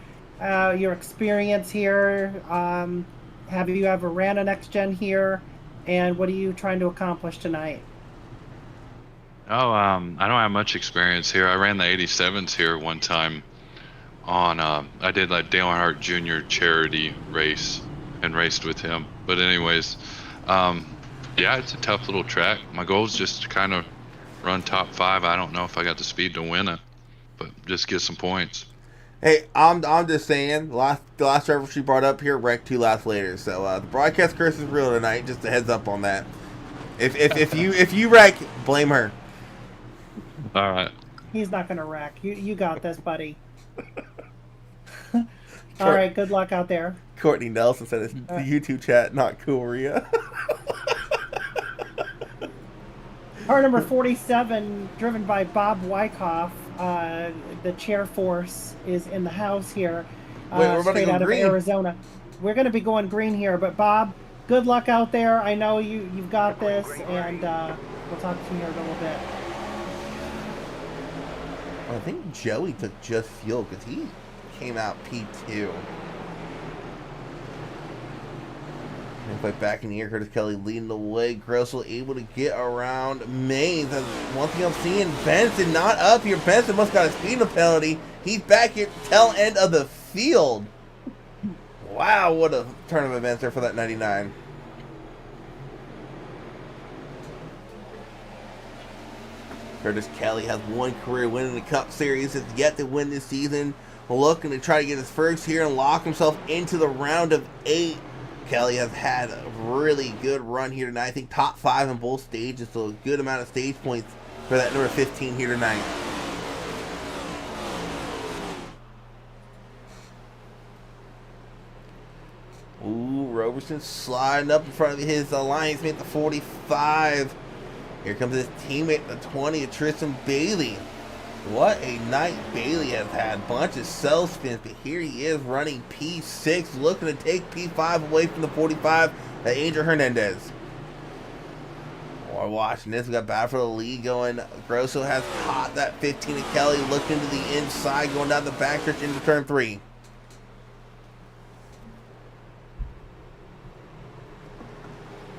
your experience here. Have you ever ran a next gen here? And what are you trying to accomplish tonight? Oh, I don't have much experience here. I ran the 87s here one time on, I did like Dale Earnhardt Jr. charity race and raced with him. But anyways, yeah, it's a tough little track. My goal is just to kind of run top 5. I don't know if I got the speed to win it, but just get some points. Hey, I'm just saying. The last driver she brought up here wrecked 2 laps later. So the broadcast curse is real tonight. Just a heads up on that. If you wreck, blame her. All right. He's not going to wreck. You got this, buddy. All right, good luck out there. Courtney Nelson said it's the YouTube chat, not cool, Rhea. Car number 47, driven by Bob Wyckoff. The chair force is in the house here, straight out of Arizona. We're going to be going green here, but Bob, good luck out there. I know you've got this, and we'll talk to you here in a little bit. I think Joey took just fuel because he came out P2. But back in the air, Curtis Kelly leading the way. Grossel able to get around Maines. One thing I'm seeing, Benson not up here. Benson must got a speed penalty. He's back here, tail end of the field. Wow, what a turn of events there for that 99. Curtis Kelly has one career win in the Cup Series. Has yet to win this season. Looking to try to get his first here and lock himself into the round of 8. Kelly has had a really good run here tonight. I think top 5 in both stages, so a good amount of stage points for that number 15 here tonight. Ooh, Roberson sliding up in front of his alliance mate, the 45. Here comes his teammate, the 20, Tristan Bailey. What a night Bailey has had. Bunch of cell spins, but here he is running P6, looking to take P5 away from the 45, the Angel Hernandez. We're watching this. We got battle for the lead going. Grosso has caught that 15 of Kelly, looking to the inside, going down the backstretch into turn 3.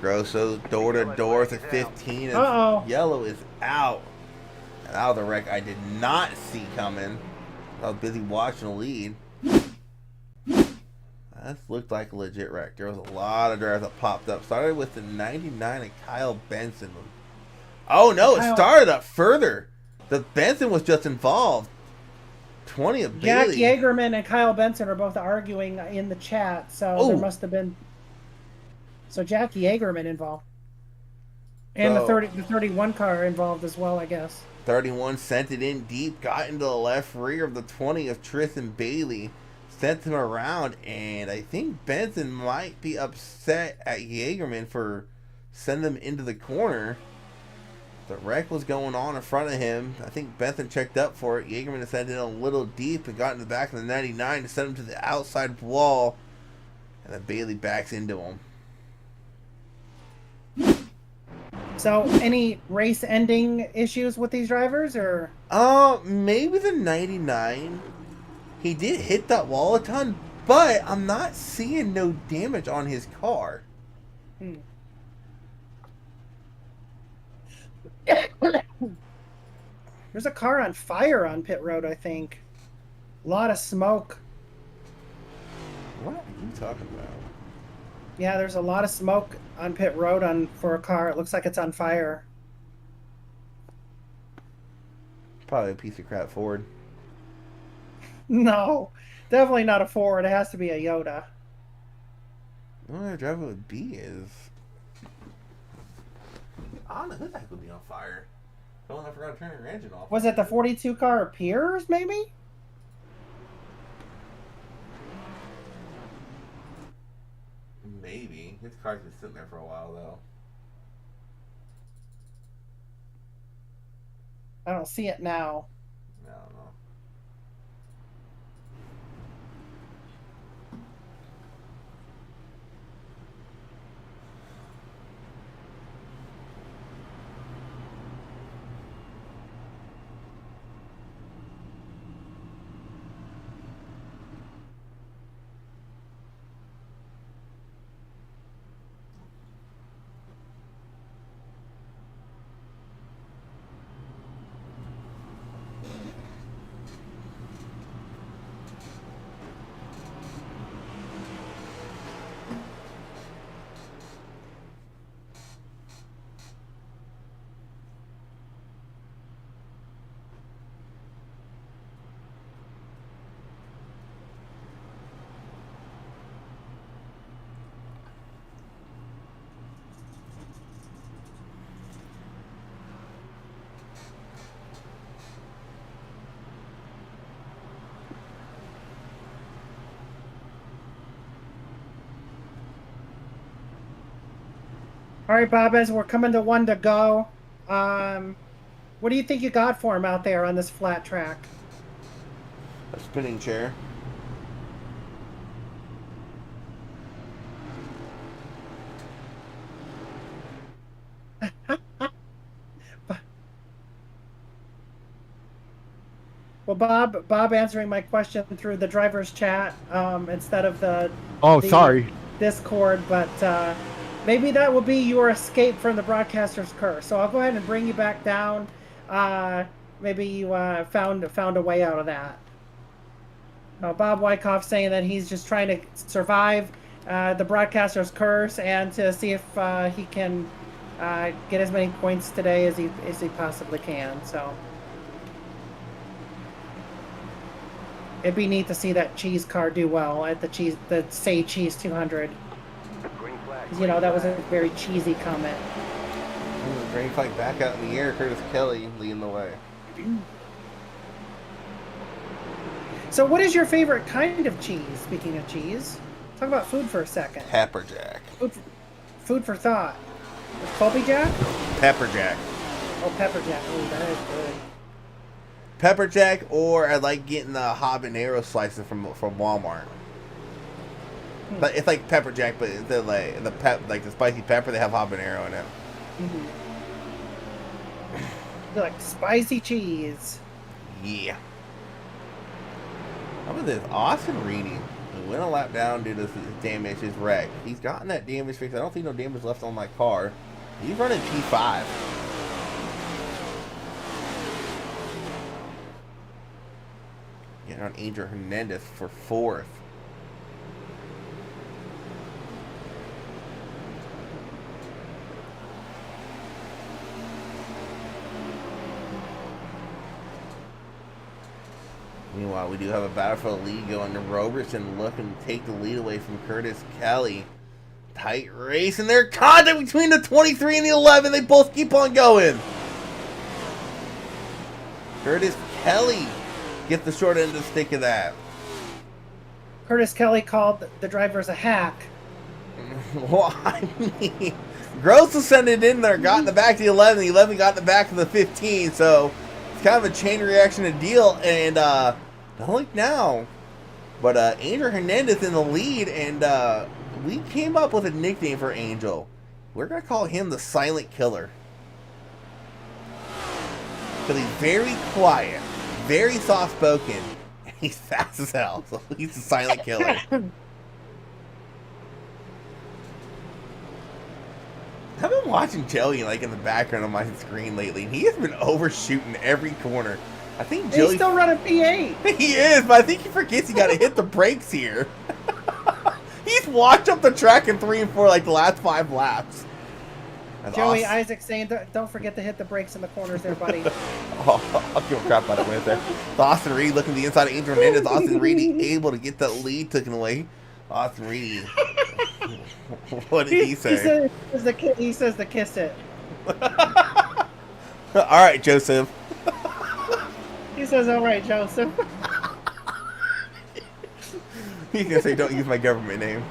Grosso door to door to 15. And yellow is out. And out of the wreck I did not see coming. I was busy watching the lead. That looked like a legit wreck. There was a lot of drivers that popped up. Started with the 99 of Kyle Benson. Oh no, it started up further. The Benson was just involved. 20 of Jack Bailey. Yeagerman and Kyle Benson are both arguing in the chat, so there must have been. So Jack Yeagerman involved. And the 31 car involved as well, I guess. 31 sent it in deep, got into the left rear of the 20 of Tristan Bailey, sent him around, and I think Benson might be upset at Yeagerman for sending him into the corner. The wreck was going on in front of him. I think Benson checked up for it. Yeagerman sent it a little deep and got in the back of the 99 to send him to the outside wall, and then Bailey backs into him. So, any race-ending issues with these drivers, or? Maybe the 99. He did hit that wall a ton, but I'm not seeing no damage on his car. There's a car on fire on pit road, I think. A lot of smoke. What are you talking about? Yeah, there's a lot of smoke on pit road for a car. It looks like it's on fire. Probably a piece of crap Ford. No, definitely not a Ford. It has to be a Yoda. I wonder what driver would be is. I don't know who the heck would be on fire. Oh, I forgot to turn your engine off. Was it the 42 car Piers, maybe? Maybe. His car's been sitting there for a while, though. I don't see it now. I don't know. All right, Bob, as we're coming to one to go, what do you think you got for him out there on this flat track? A spinning chair. Well, Bob answering my question through the driver's chat instead of the Oh, the sorry. Discord, but maybe that will be your escape from the broadcaster's curse. So I'll go ahead and bring you back down. Maybe you found a way out of that. Bob Wyckoff saying that he's just trying to survive the broadcaster's curse and to see if he can get as many points today as he possibly can. So it'd be neat to see that cheese car do well at the Say Cheese 200. You know, that was a very cheesy comment. Green flag back out in the air. Curtis Kelly leading the way. So what is your favorite kind of cheese? Speaking of cheese, talk about food for a second. Pepper Jack. Food for thought. Colby Jack? Pepper Jack. Oh, pepper jack. Oh, that is good. Pepper Jack, or I like getting the habanero slices from Walmart. But it's like pepper jack, but the the spicy pepper, they have habanero in it. Mm-hmm. They're like spicy cheese. Yeah. How about this? Austin Reedy went a lap down due to this damage, his wreck. He's gotten that damage fixed. I don't think no damage left on my car. He's running P5. Getting on Adrian Hernandez for 4th. Meanwhile, we do have a battle for the lead going to Robertson looking to take the lead away from Curtis Kelly. Tight race, and their contact between the 23 and the 11. They both keep on going. Curtis Kelly gets the short end of the stick of that. Curtis Kelly called the drivers a hack. Well, I mean, Gross was sent it in there, got in the back of the 11. The 11 got in the back of the 15, so it's kind of a chain reaction to deal. And don't look now, but Angel Hernandez in the lead, and we came up with a nickname for Angel. We're going to call him the Silent Killer. Because he's very quiet, very soft-spoken, and he's fast as hell, so he's the Silent Killer. I've been watching Joey like in the background on my screen lately, and he has been overshooting every corner. I think Joey... He's still running P8. He is, but I think he forgets he got to hit the brakes here. He's walked up the track in 3 and 4 like the last 5 laps. That's Joey awesome. Isaac saying, "Don't forget to hit the brakes in the corners, there, buddy." I'll give a crap about it right there. Austin Reed looking to the inside of Angel Hernandez. Austin Reed able to get that lead taken away. Austin Reed. What did he say? He says to kiss it. All right, Joseph. He says, "All right, Joseph." He's gonna say, "Don't use my government name."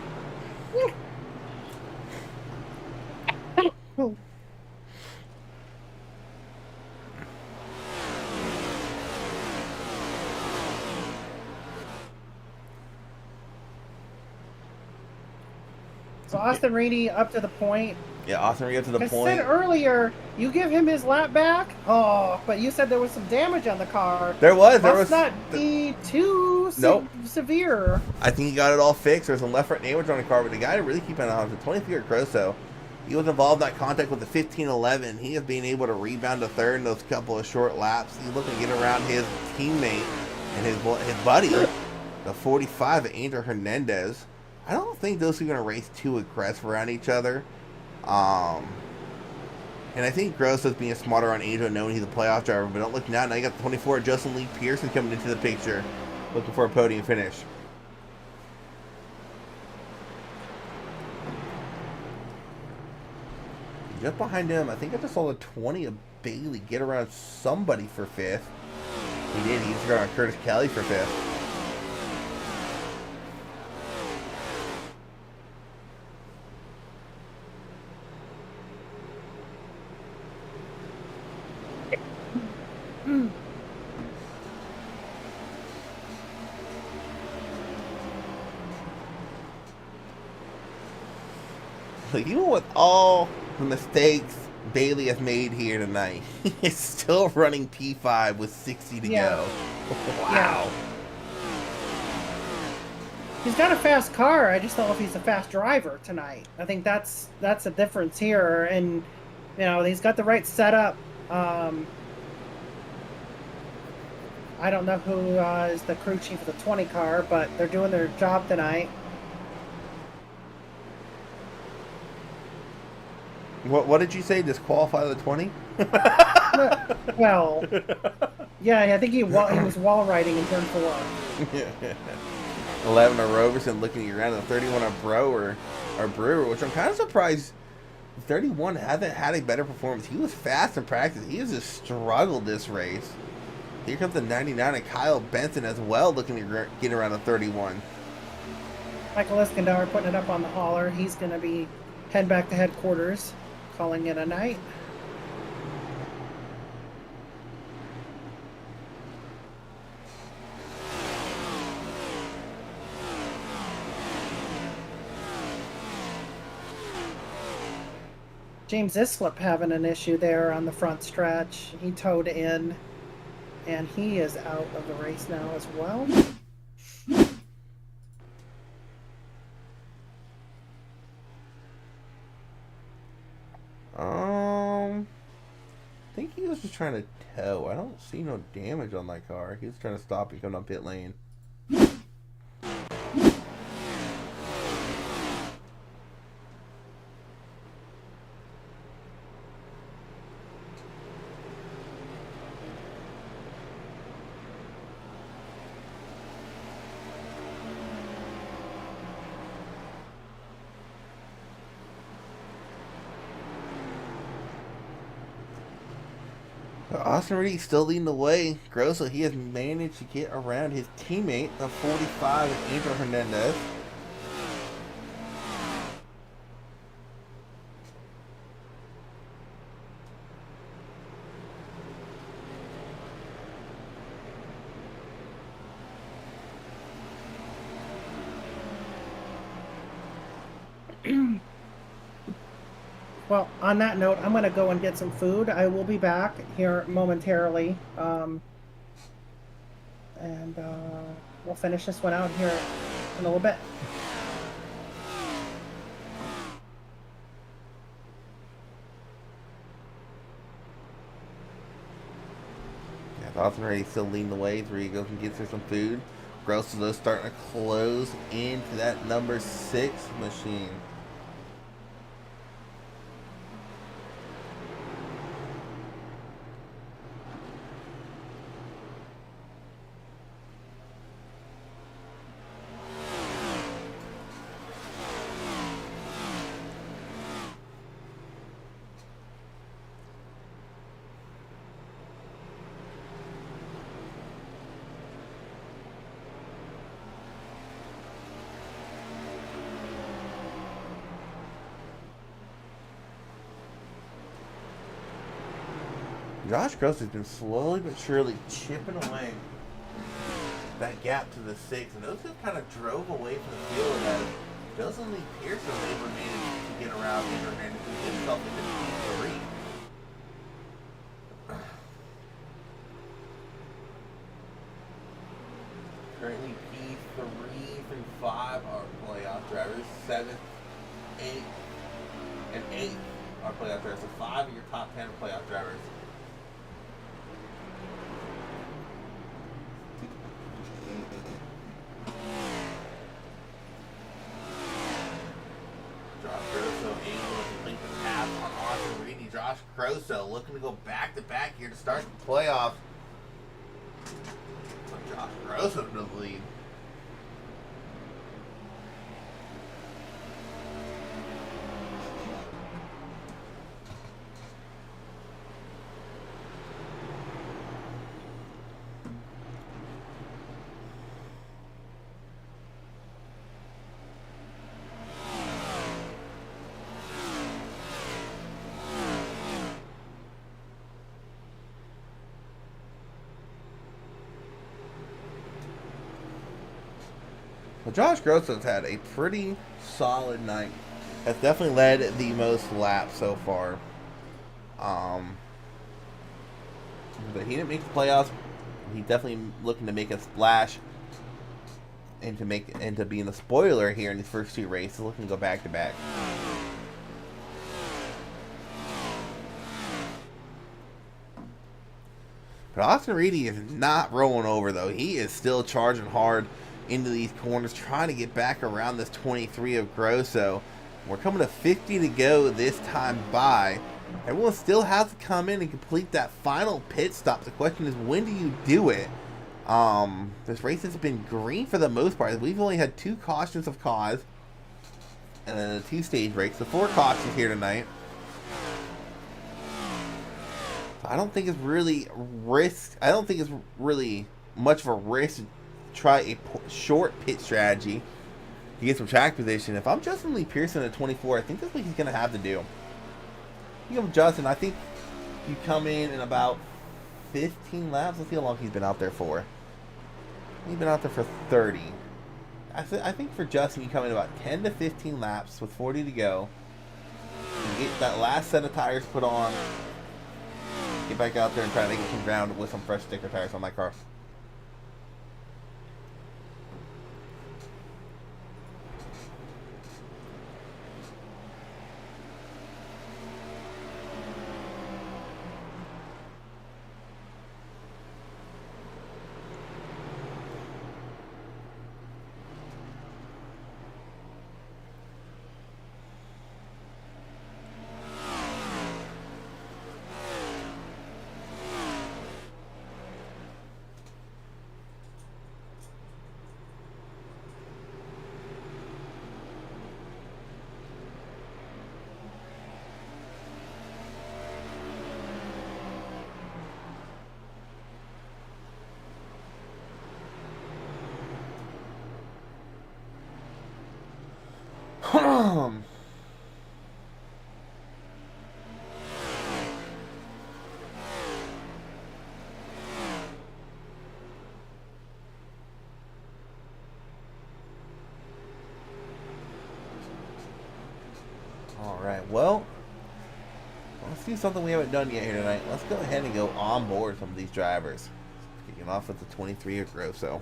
So Austin Reedy up to the point. Yeah, Austin Reed up to the I point. said earlier, you give him his lap back. Oh, but you said there was some damage on the car. There was. Must not be too severe. I think he got it all fixed. There's some left-right damage on the car, but the guy to really keep an eye on is the 23-year Grosso. He was involved in that contact with the 15-11. He is being able to rebound to third in those couple of short laps. He's looking to get around his teammate and his buddy, the 45, Angel Hernandez. I don't think those two are going to race too aggressive around each other. And I think Grosso's being smarter on Angel, knowing he's a playoff driver. But don't look now. Now you got the 24, Justin Lee Pearson coming into the picture, looking for a podium finish. Just behind him, I think I just saw the 20 of Bailey get around somebody for 5th. He did. He just got around Curtis Kelly for 5th. Even with all the mistakes Bailey has made here tonight, he is still running P5 with 60 to Yeah. go. Wow. Yeah. He's got a fast car. I just don't know if he's a fast driver tonight. I think that's a difference here. And, you know, he's got the right setup. I don't know who is the crew chief of the 20 car, but they're doing their job tonight. What did you say? Disqualify the 20? Well, yeah, I think he was wall riding in turn 4. 11 on Roberson looking around at 31 on Brewer, which I'm kind of surprised 31 hasn't had a better performance. He was fast in practice. He has just struggled this race. Here comes the 99 and Kyle Benson as well looking to get around the 31. Michael Iskandar putting it up on the hauler. He's going to be head back to headquarters, calling it a night. James Islip having an issue there on the front stretch. He towed in, and he is out of the race now as well. I think he was just trying to tow. I don't see no damage on my car. He was trying to stop me coming up pit lane. Austin Reed still leading the way. Grosso, he has managed to get around his teammate, the 45, Angel Hernandez. Well, on that note, I'm going to go and get some food. I will be back here momentarily. And we'll finish this one out here in a little bit. Yeah, Austin Reed still leading the way. He goes and gets her some food. Grosso, though, starting to close into that number 6 machine. Josh Gross has been slowly but surely chipping away that gap to the 6, and those have kind of drove away from the field as Wilson Lee Pearson was able to manage to get around Andrew Hernandez, who did himself into P3. Currently P3 through 5 are playoff drivers, 7th, 8th, and 8th are playoff drivers. So 5 of your top 10 are playoff drivers. Josh Grosso looking to go back to back here to start the playoffs. So Josh Grosso to the lead. Well, Josh Grosso's had a pretty solid night. Has definitely led the most laps so far. But he didn't make the playoffs. He's definitely looking to make a splash and to being the spoiler here in these first 2 races. Looking to go back to back. But Austin Reedy is not rolling over though. He is still charging hard into these corners, trying to get back around this 23 of Grosso. We're coming to 50 to go this time by. Everyone still has to come in and complete that final pit stop. The question is, when do you do it? This race has been green for the most part. We've only had 2 cautions of cause, and then a 2-stage break. So 4 cautions here tonight. I don't think it's really much of a risk to try a short pit strategy to get some track position. If I'm Justin Lee Pearson at 24, I think that's what he's going to have to do. You know, Justin, I think you come in about 15 laps. Let's see how long he's been out there for. He's been out there for 30. I think for Justin, you come in about 10 to 15 laps with 40 to go. You get that last set of tires put on. Get back out there and try to get some ground with some fresh sticker tires on my car. Alright, well, let's do something we haven't done yet here tonight. Let's go ahead and go on board some of these drivers. Kicking off with the 23 of Grosso.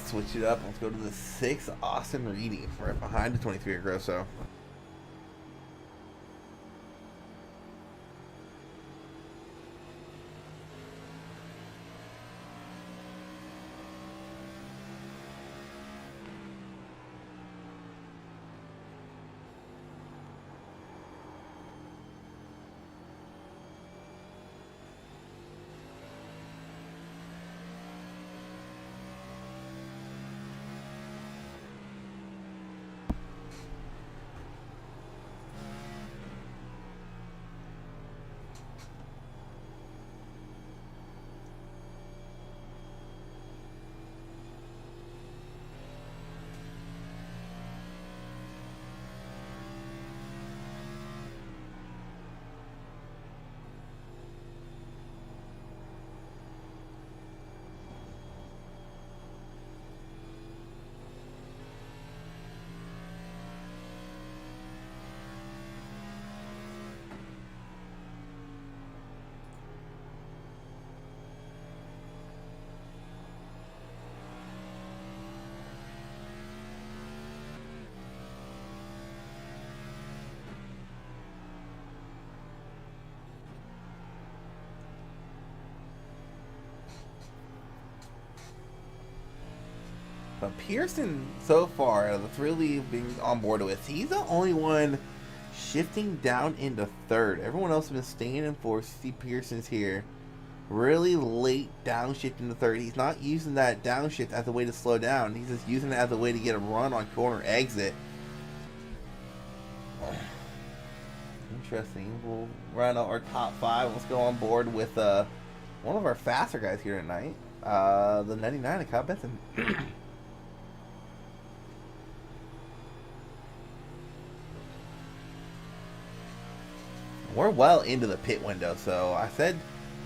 Switch it up. Let's go to the 6 Austin Reedy, right behind the 23 of Grosso. But Pearson, so far, out of the 3 we've been on board with, he's the only one shifting down into third. Everyone else has been staying in fourth. See Pearson's here. Really late downshift into third. He's not using that downshift as a way to slow down. He's just using it as a way to get a run on corner exit. Interesting. We'll run out our top 5. Let's go on board with one of our faster guys here tonight. The 99 of Kyle Benson. We're well into the pit window, so I said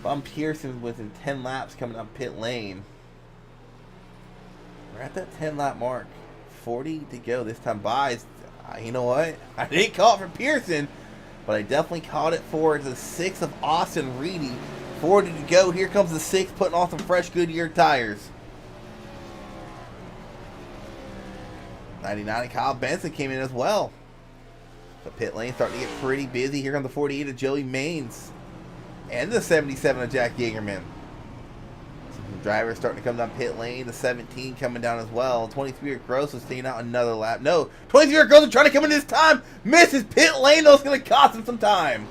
Bum Pearson within 10 laps coming up pit lane. We're at that 10 lap mark. 40 to go this time by. You know what? I didn't call it for Pearson, but I definitely called it for the 6 of Austin Reedy. 40 to go. Here comes the 6 putting on some fresh Goodyear tires. 99 of Kyle Benson came in as well. The pit lane starting to get pretty busy. Here comes the 48 of Joey Maines. And the 77 of Jack Yeagerman. Some drivers starting to come down pit lane. The 17 coming down as well. 23 of Gross is staying out another lap. No, 23 of Gross is trying to come in this time. Misses pit lane. That's going to cost him some time.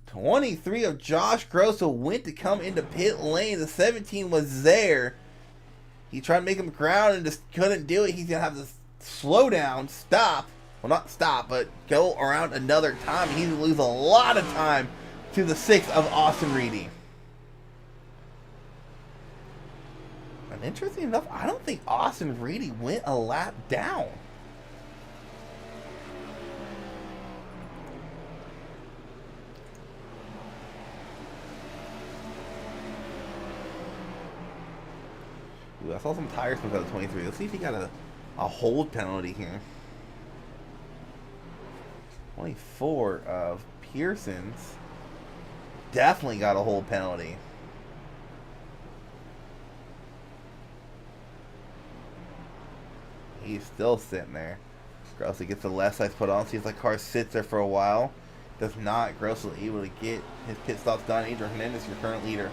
23 of Josh Grosso went to come into pit lane. The 17 was there. He tried to make him ground and just couldn't do it. He's going to have to slow down, stop. Well, not stop, but go around another time. He's going to lose a lot of time to the 6 of Austin Reedy. And interesting enough, I don't think Austin Reedy went a lap down. Ooh, I saw some tires come out of 23. Let's see if he got a hold penalty here. 24 of Pearson's definitely got a hold penalty. He's still sitting there. Grosso gets the left side put on. Seems like car sits there for a while. Does not. Grosso able to get his pit stops done. Adrian Hernandez, your current leader.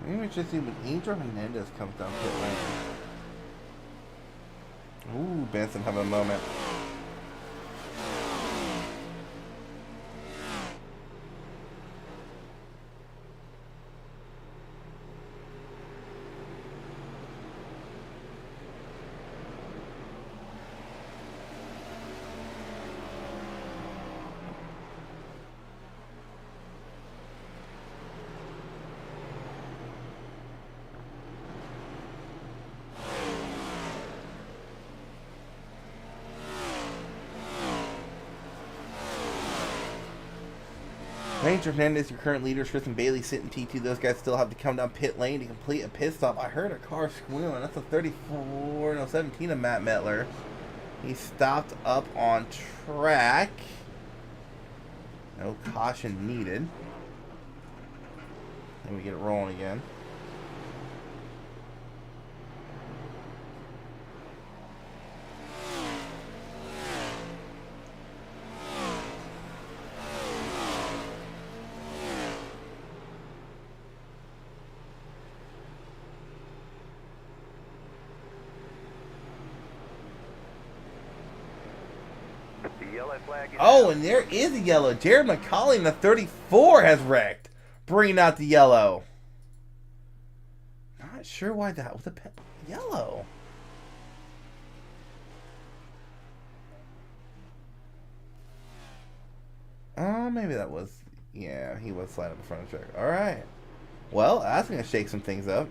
Maybe just see when Adrian Hernandez comes down pit lane. Ooh, Benson having a moment. Adrian Hernandez, your current leader. Tristan Bailey sitting T2. Those guys still have to come down pit lane to complete a pit stop. I heard a car squealing. That's a 17 of Matt Mettler. He stopped up on track. No caution needed. And we get it rolling again. Oh, and there is a yellow. Jared McCauley in the 34 has wrecked, bringing out the yellow. Not sure why that was a yellow. Oh, maybe that was... Yeah, he was sliding up in front of the track. All right. Well, that's going to shake some things up.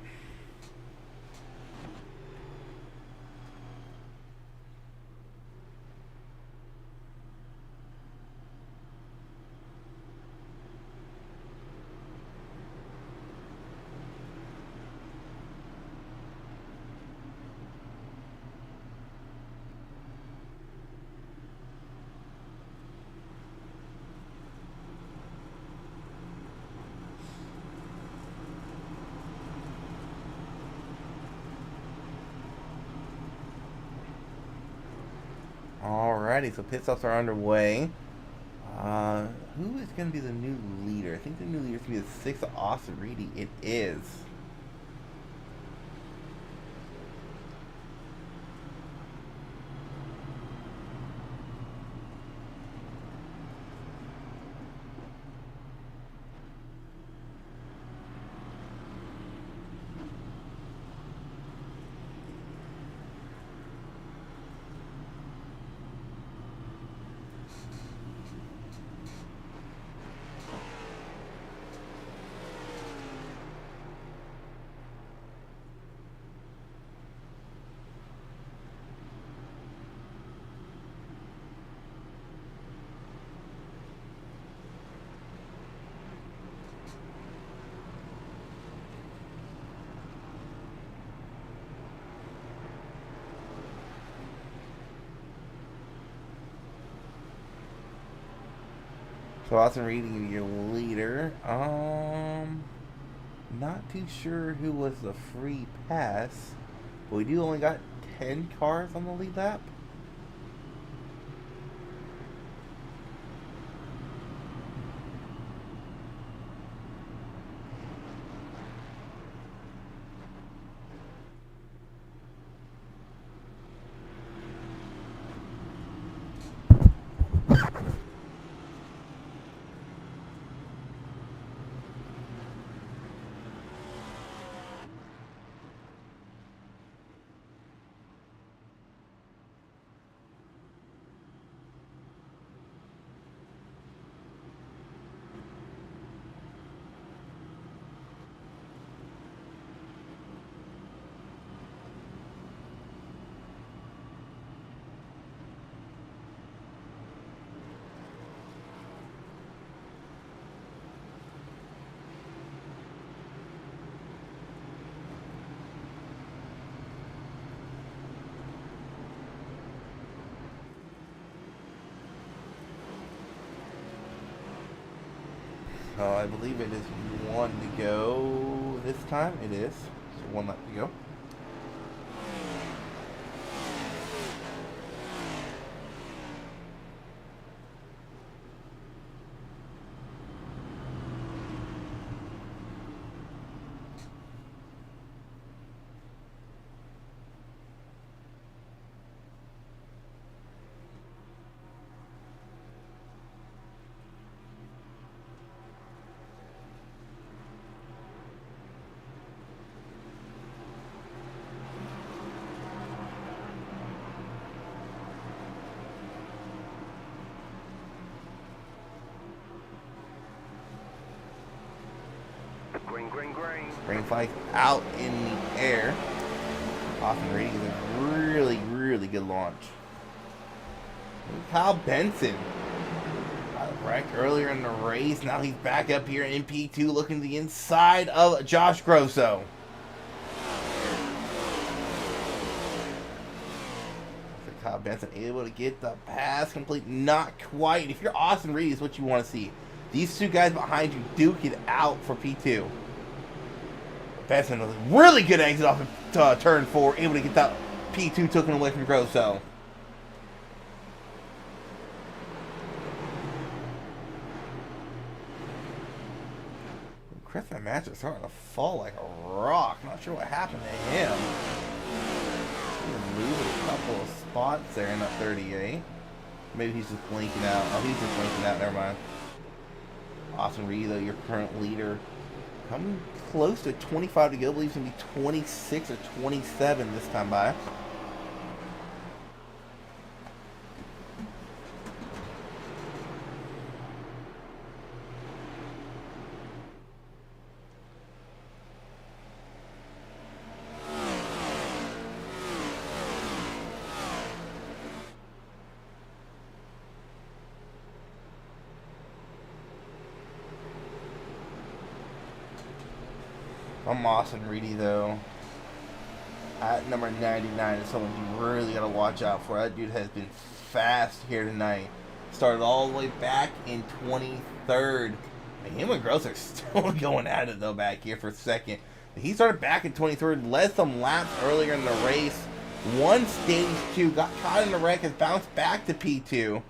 Alrighty, so pit stops are underway. Who is going to be the new leader? I think the new leader is going to be the 6th Austin Reedy. It is. So Austin Reedy, your leader. Not too sure who was the free pass, but we do only got 10 cars on the lead lap. I believe it is one to go this time. It is. So one lap to go. Green flag out in the air. Austin Reedy is a really, really good launch. Kyle Benson. Wrecked earlier in the race. Now he's back up here in P2 looking to the inside of Josh Grosso. So Kyle Benson able to get the pass complete. Not quite. If you're Austin Reedy, is what you want to see. These two guys behind you duke it out for P2. Benson with a really good exit off of turn 4, able to get that P2 taken away from Grosso. Chris Match is starting to fall like a rock. Not sure what happened to him. He's losing a couple of spots there in that 38. Maybe he's just blinking out. Oh, he's just blinking out. Never mind. Austin Reedy, though, your current leader. Coming close to 25 to go. I believe it's going to be 26 or 27 this time by. I'm Austin Reedy, though. At number 99 is someone you really got to watch out for. That dude has been fast here tonight. Started all the way back in 23rd. And him and Gross are still going at it, though, back here for a second. He started back in 23rd, led some laps earlier in the race. Won stage 2, got caught in the wreck, has bounced back to P2.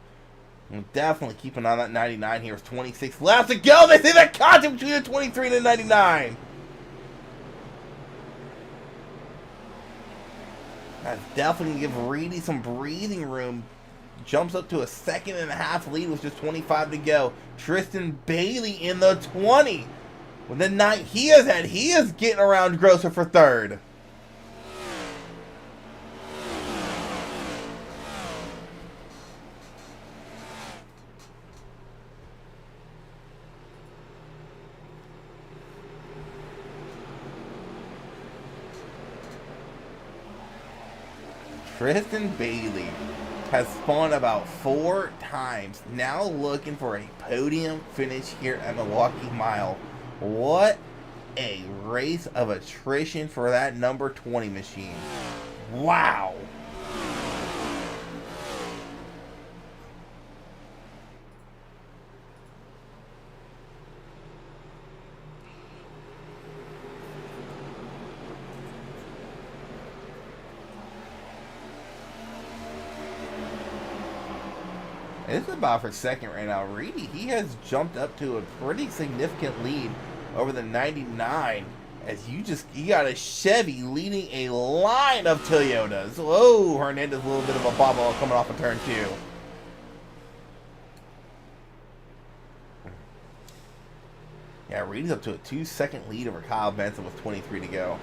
We'll definitely keep an eye on that 99 here with 26 laps to go. They say that contact between the 23 and the 99. That's definitely going to give Reedy some breathing room. Jumps up to a 2.5 lead with just 25 to go. Tristan Bailey in the 20. With the night he has had, he is getting around Grosser for third. Tristan Bailey has spun about 4 times, now looking for a podium finish here at Milwaukee Mile. What a race of attrition for that number 20 machine. Wow. This is about for second right now. Reedy, he has jumped up to a pretty significant lead over the 99. As you got a Chevy leading a line of Toyotas. Whoa, Hernandez, a little bit of a bobble coming off of turn 2. Yeah, Reedy's up to a 2-second lead over Kyle Benson with 23 to go.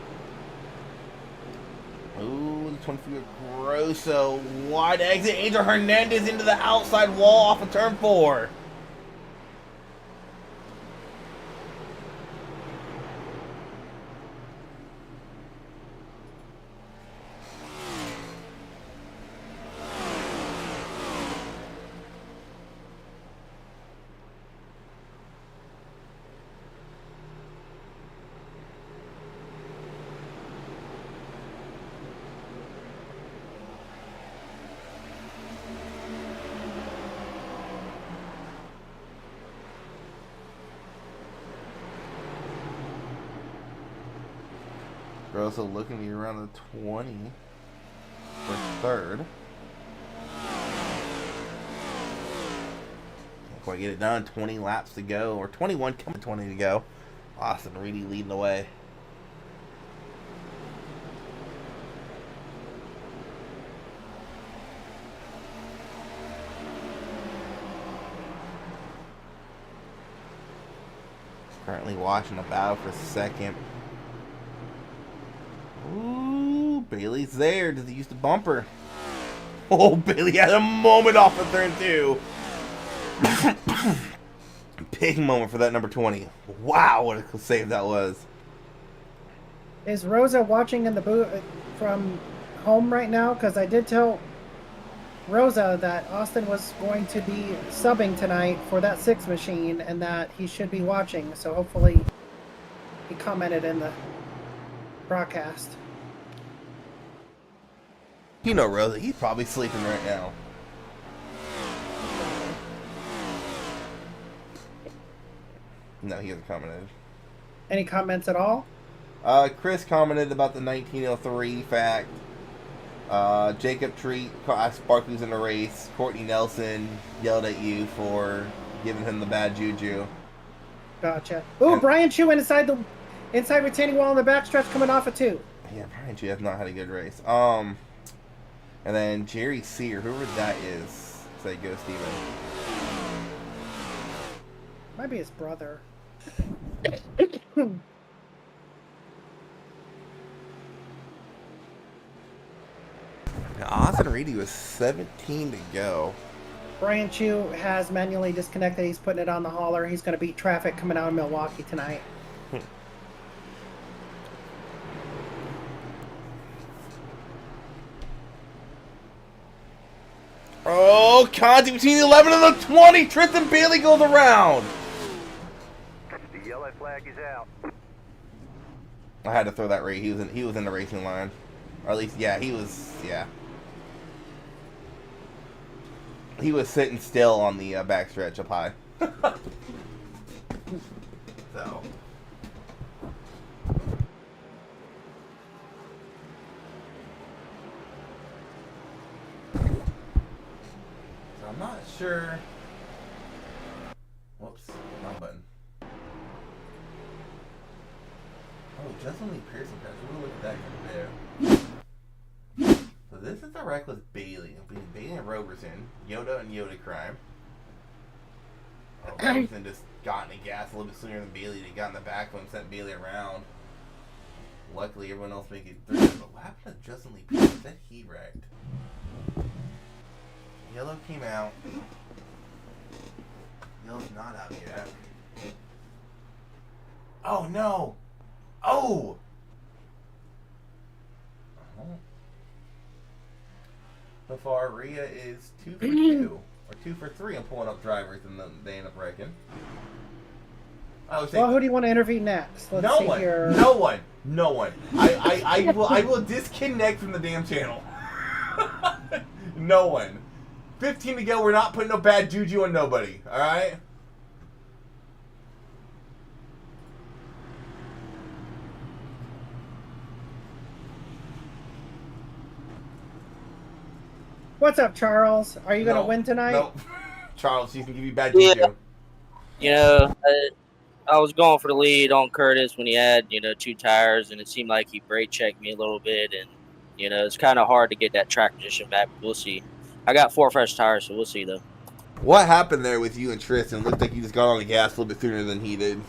Ooh, the 23 Grosso. Wide exit. Angel Hernandez into the outside wall off of turn 4. Grosso looking to be around the 20 for third. Can't quite get it done. 20 laps to go, or 21 coming 20 to go. Austin Reedy leading the way. Currently watching the battle for second. Ooh, Bailey's there. Does he use the bumper? Oh, Bailey had a moment off of turn 2. Big moment for that number 20. Wow, what a save that was. Is Rosa watching in the booth from home right now? Because I did tell Rosa that Austin was going to be subbing tonight for that 6 machine and that he should be watching. So hopefully he commented in the broadcast. You know, Rosa, he's probably sleeping right now. No, he hasn't commented. Any comments at all? Chris commented about the 1903 fact. Jacob Treat asked Spark who's in the race. Courtney Nelson yelled at you for giving him the bad juju. Gotcha. Ooh, Brian Chu inside retaining wall in the backstretch coming off of 2. Yeah, Brian Chu has not had a good race. And then Jerry Sear, whoever that is, say go Steven. Might be his brother. Now, Austin Reedy was 17 to go. Brian Chu has manually disconnected. He's putting it on the hauler. He's going to beat traffic coming out of Milwaukee tonight. Oh, contact between the 11 and the 20. Tristan Bailey goes around. The yellow flag is out. I had to throw that rate. He was in the racing line, or at least he was. Yeah, he was sitting still on the backstretch up high. So. sure. Whoops, wrong button. Oh, Justin Lee Pearson crash. We'll look at that there. So this is the wreck with Bailey. Bailey and Roberson. Yoda and Yoda crime. Oh, Roberson just got in the gas a little bit sooner than Bailey. They got in the back and sent Bailey around. Luckily, everyone else made it through. But what happened to Justin Lee Pearson? That he wrecked. Yellow came out. Yellow's not out yet. Oh no! Oh! So far, Rhea is 2 for 2. Or 2 for 3 on pulling up drivers, and then they end up wrecking. Well, who do you want to interview next? Let's No see one. here. No one. No one. I will disconnect from the damn channel. No one. 15 to go. We're not putting no bad juju on nobody. All right. What's up, Charles? Are you going to win tonight? Nope. Charles, she's going to give you bad juju. Yeah. You know, I was going for the lead on Curtis when he had, 2 tires, and it seemed like he brake checked me a little bit, and, it's kind of hard to get that track position back. We'll see. I got 4 fresh tires, so we'll see, though. What happened there with you and Tristan? Looked like you just got on the gas a little bit sooner than he did.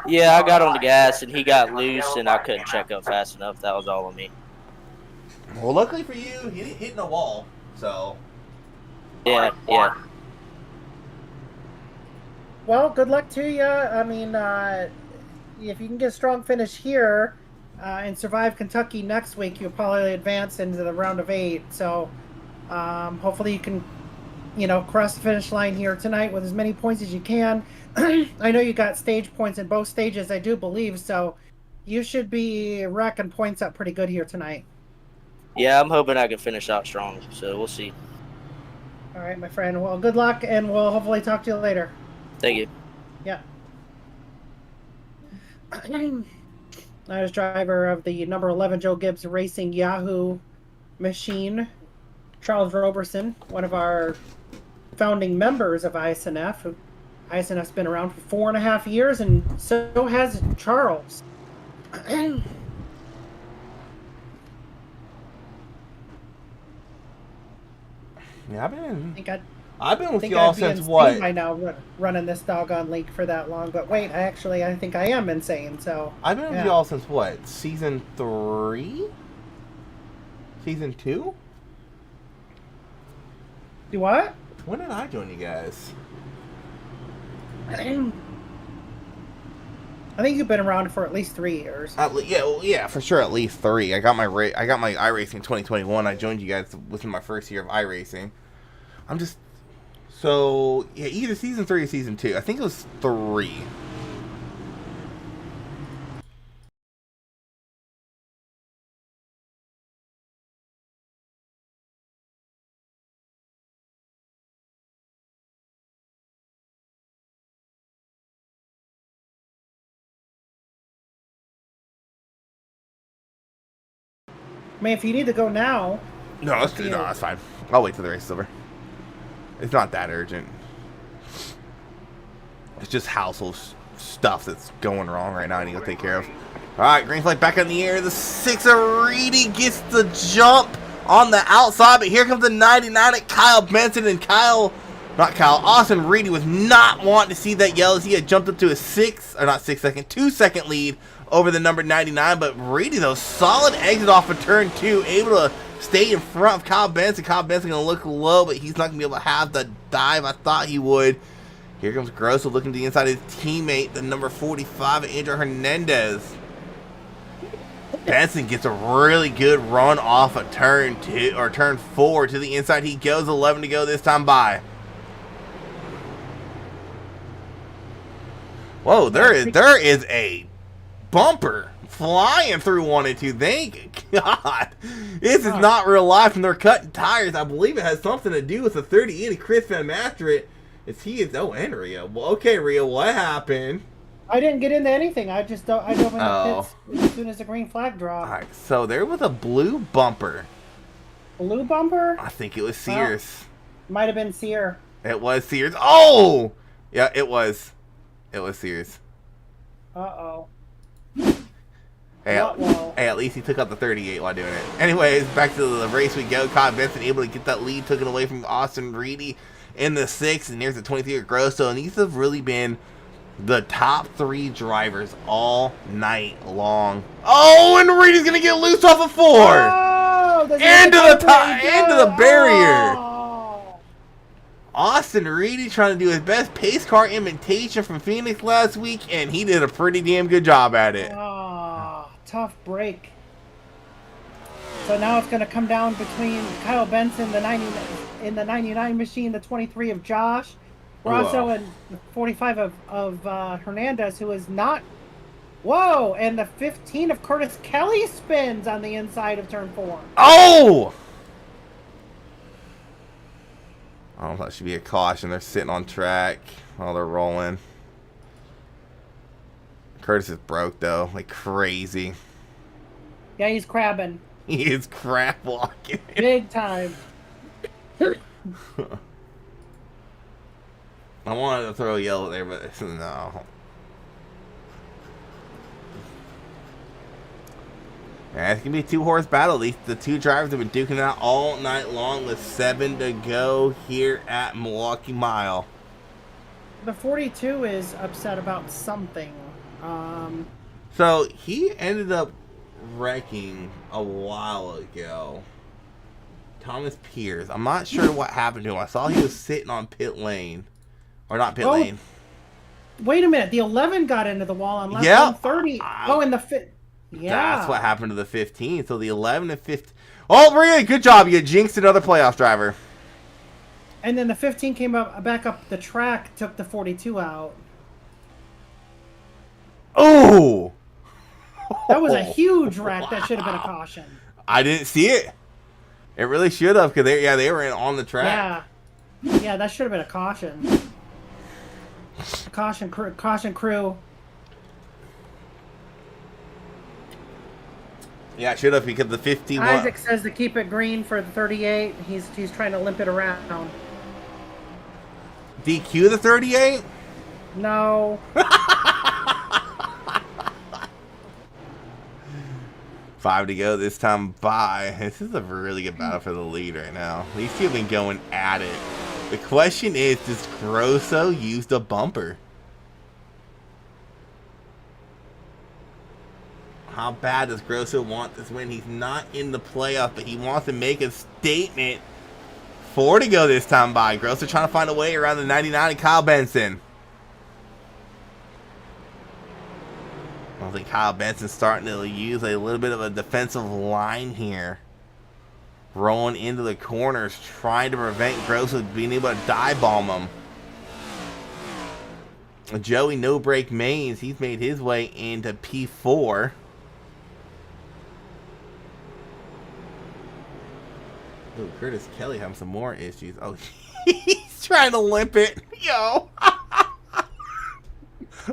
Yeah, I got on the gas, and he got loose, and I couldn't check up fast enough. That was all on me. Well, luckily for you, he didn't hit a wall, so. Yeah. Well, good luck to you. I mean, if you can get a strong finish here and survive Kentucky next week, you'll probably advance into the round of 8. So hopefully you can, cross the finish line here tonight with as many points as you can. I know you got stage points in both stages, I do believe. So you should be racking points up pretty good here tonight. Yeah, I'm hoping I can finish out strong. So we'll see. All right, my friend. Well, good luck, and we'll hopefully talk to you later. Thank you. Yeah. I was driver of the number 11 Joe Gibbs Racing Yahoo machine, Charles Roberson, one of our founding members of Isnf. Isnf's been around for 4.5 years, and so has Charles. Yeah, I've been with think y'all I'd be since insane what? by now, running this doggone league for that long. But wait, I think I am insane. So I've been with y'all since what? Season 3? Season 2? Do what? When did I join you guys? I think you've been around for at least 3 years. Yeah, for sure, at least 3. I got my iRacing in 2021. I joined you guys within my first year of iRacing. So yeah, either season 3 or season 2. I think it was 3. I mean, if you need to go now. No, that's fine. I'll wait till the race is over. It's not that urgent. It's just household stuff that's going wrong right now I need to take care of. Alright, green flag back in the air. The 6 of Reedy gets the jump on the outside, but here comes the 99 at Kyle Benson, and Austin Reedy was not wanting to see that yellow. He had jumped up to a 2-second lead over the number 99, but Reedy, though, solid exit off of turn 2, able to stay in front of Kyle Benson. Kyle Benson going to look low, but he's not going to be able to have the dive I thought he would. Here comes Grosso looking to the inside of his teammate, the number 45, Andrew Hernandez. Benson gets a really good run off of turn 4 to the inside. He goes, 11 to go this time by. Whoa, there is a bumper flying through 1 and 2. Thank God. This is not real life, and they're cutting tires. I believe it has something to do with the 3080 Chris Van Master it. And Rhea. Well, okay, Rhea, what happened? I didn't get into anything. I dove in the pits as soon as the green flag dropped. Alright, so there was a blue bumper. Blue bumper? I think it was Sears. Well, might have been Sear. It was Sears. Oh! Yeah, it was. It was Sears. Uh-oh. Hey, at least he took out the 38 while doing it. Anyways, back to the race we go. Kyle Benson able to get that lead, took it away from Austin Reedy in the 6th, and there's the 23 of Grosso. And these have really been the top 3 drivers all night long. Oh, and Reedy's gonna get loose off of 4. Oh, into the barrier. Oh. Austin Reedy trying to do his best pace car imitation from Phoenix last week, and he did a pretty damn good job at it. Oh, tough break. So now it's going to come down between Kyle Benson, the 99 machine, the 23 of Josh, Rosso, and the 45 of Hernandez, who is not. Whoa! And the 15 of Curtis Kelly spins on the inside of turn 4. Oh! Oh, that should be a caution. They're sitting on track while they're rolling. Curtis is broke, though. Like crazy. Yeah, he's crabbing. He is crap walking. Big time. I wanted to throw a yellow there, but no. Yeah, it's going to be a 2-horse battle. The 2 drivers have been duking it out all night long with 7 to go here at Milwaukee Mile. The 42 is upset about something. So he ended up wrecking a while ago. Thomas Pierce. I'm not sure what happened to him. I saw he was sitting on pit lane. Or not pit lane. Wait a minute. The 11 got into the wall on lap 130. And the fit. Yeah. That's what happened to the 15. So the 11 and 15. Oh, really? Good job. You jinxed another playoff driver. And then the 15 came back up the track, took the 42 out. Oh! That was a huge wreck. That should have been a caution. I didn't see it. It really should have, because they were on the track. Yeah, that should have been a caution. Caution crew. Yeah, it should have, because the 51. Isaac says to keep it green for the 38. He's trying to limp it around. DQ the 38? No. 5 to go this time by. This is a really good battle for the lead right now. These two have been going at it. The question is, does Grosso use the bumper? How bad does Grosso want this win? He's not in the playoff, but he wants to make a statement. 4 to go this time by. Grosso trying to find a way around the 99 and Kyle Benson. I think Kyle Benson's starting to use a little bit of a defensive line here. Rolling into the corners, trying to prevent Grosso being able to dive bomb him. Joey No Break Mains, he's made his way into P4. Oh, Curtis Kelly having some more issues. Oh, he's trying to limp it. Yo.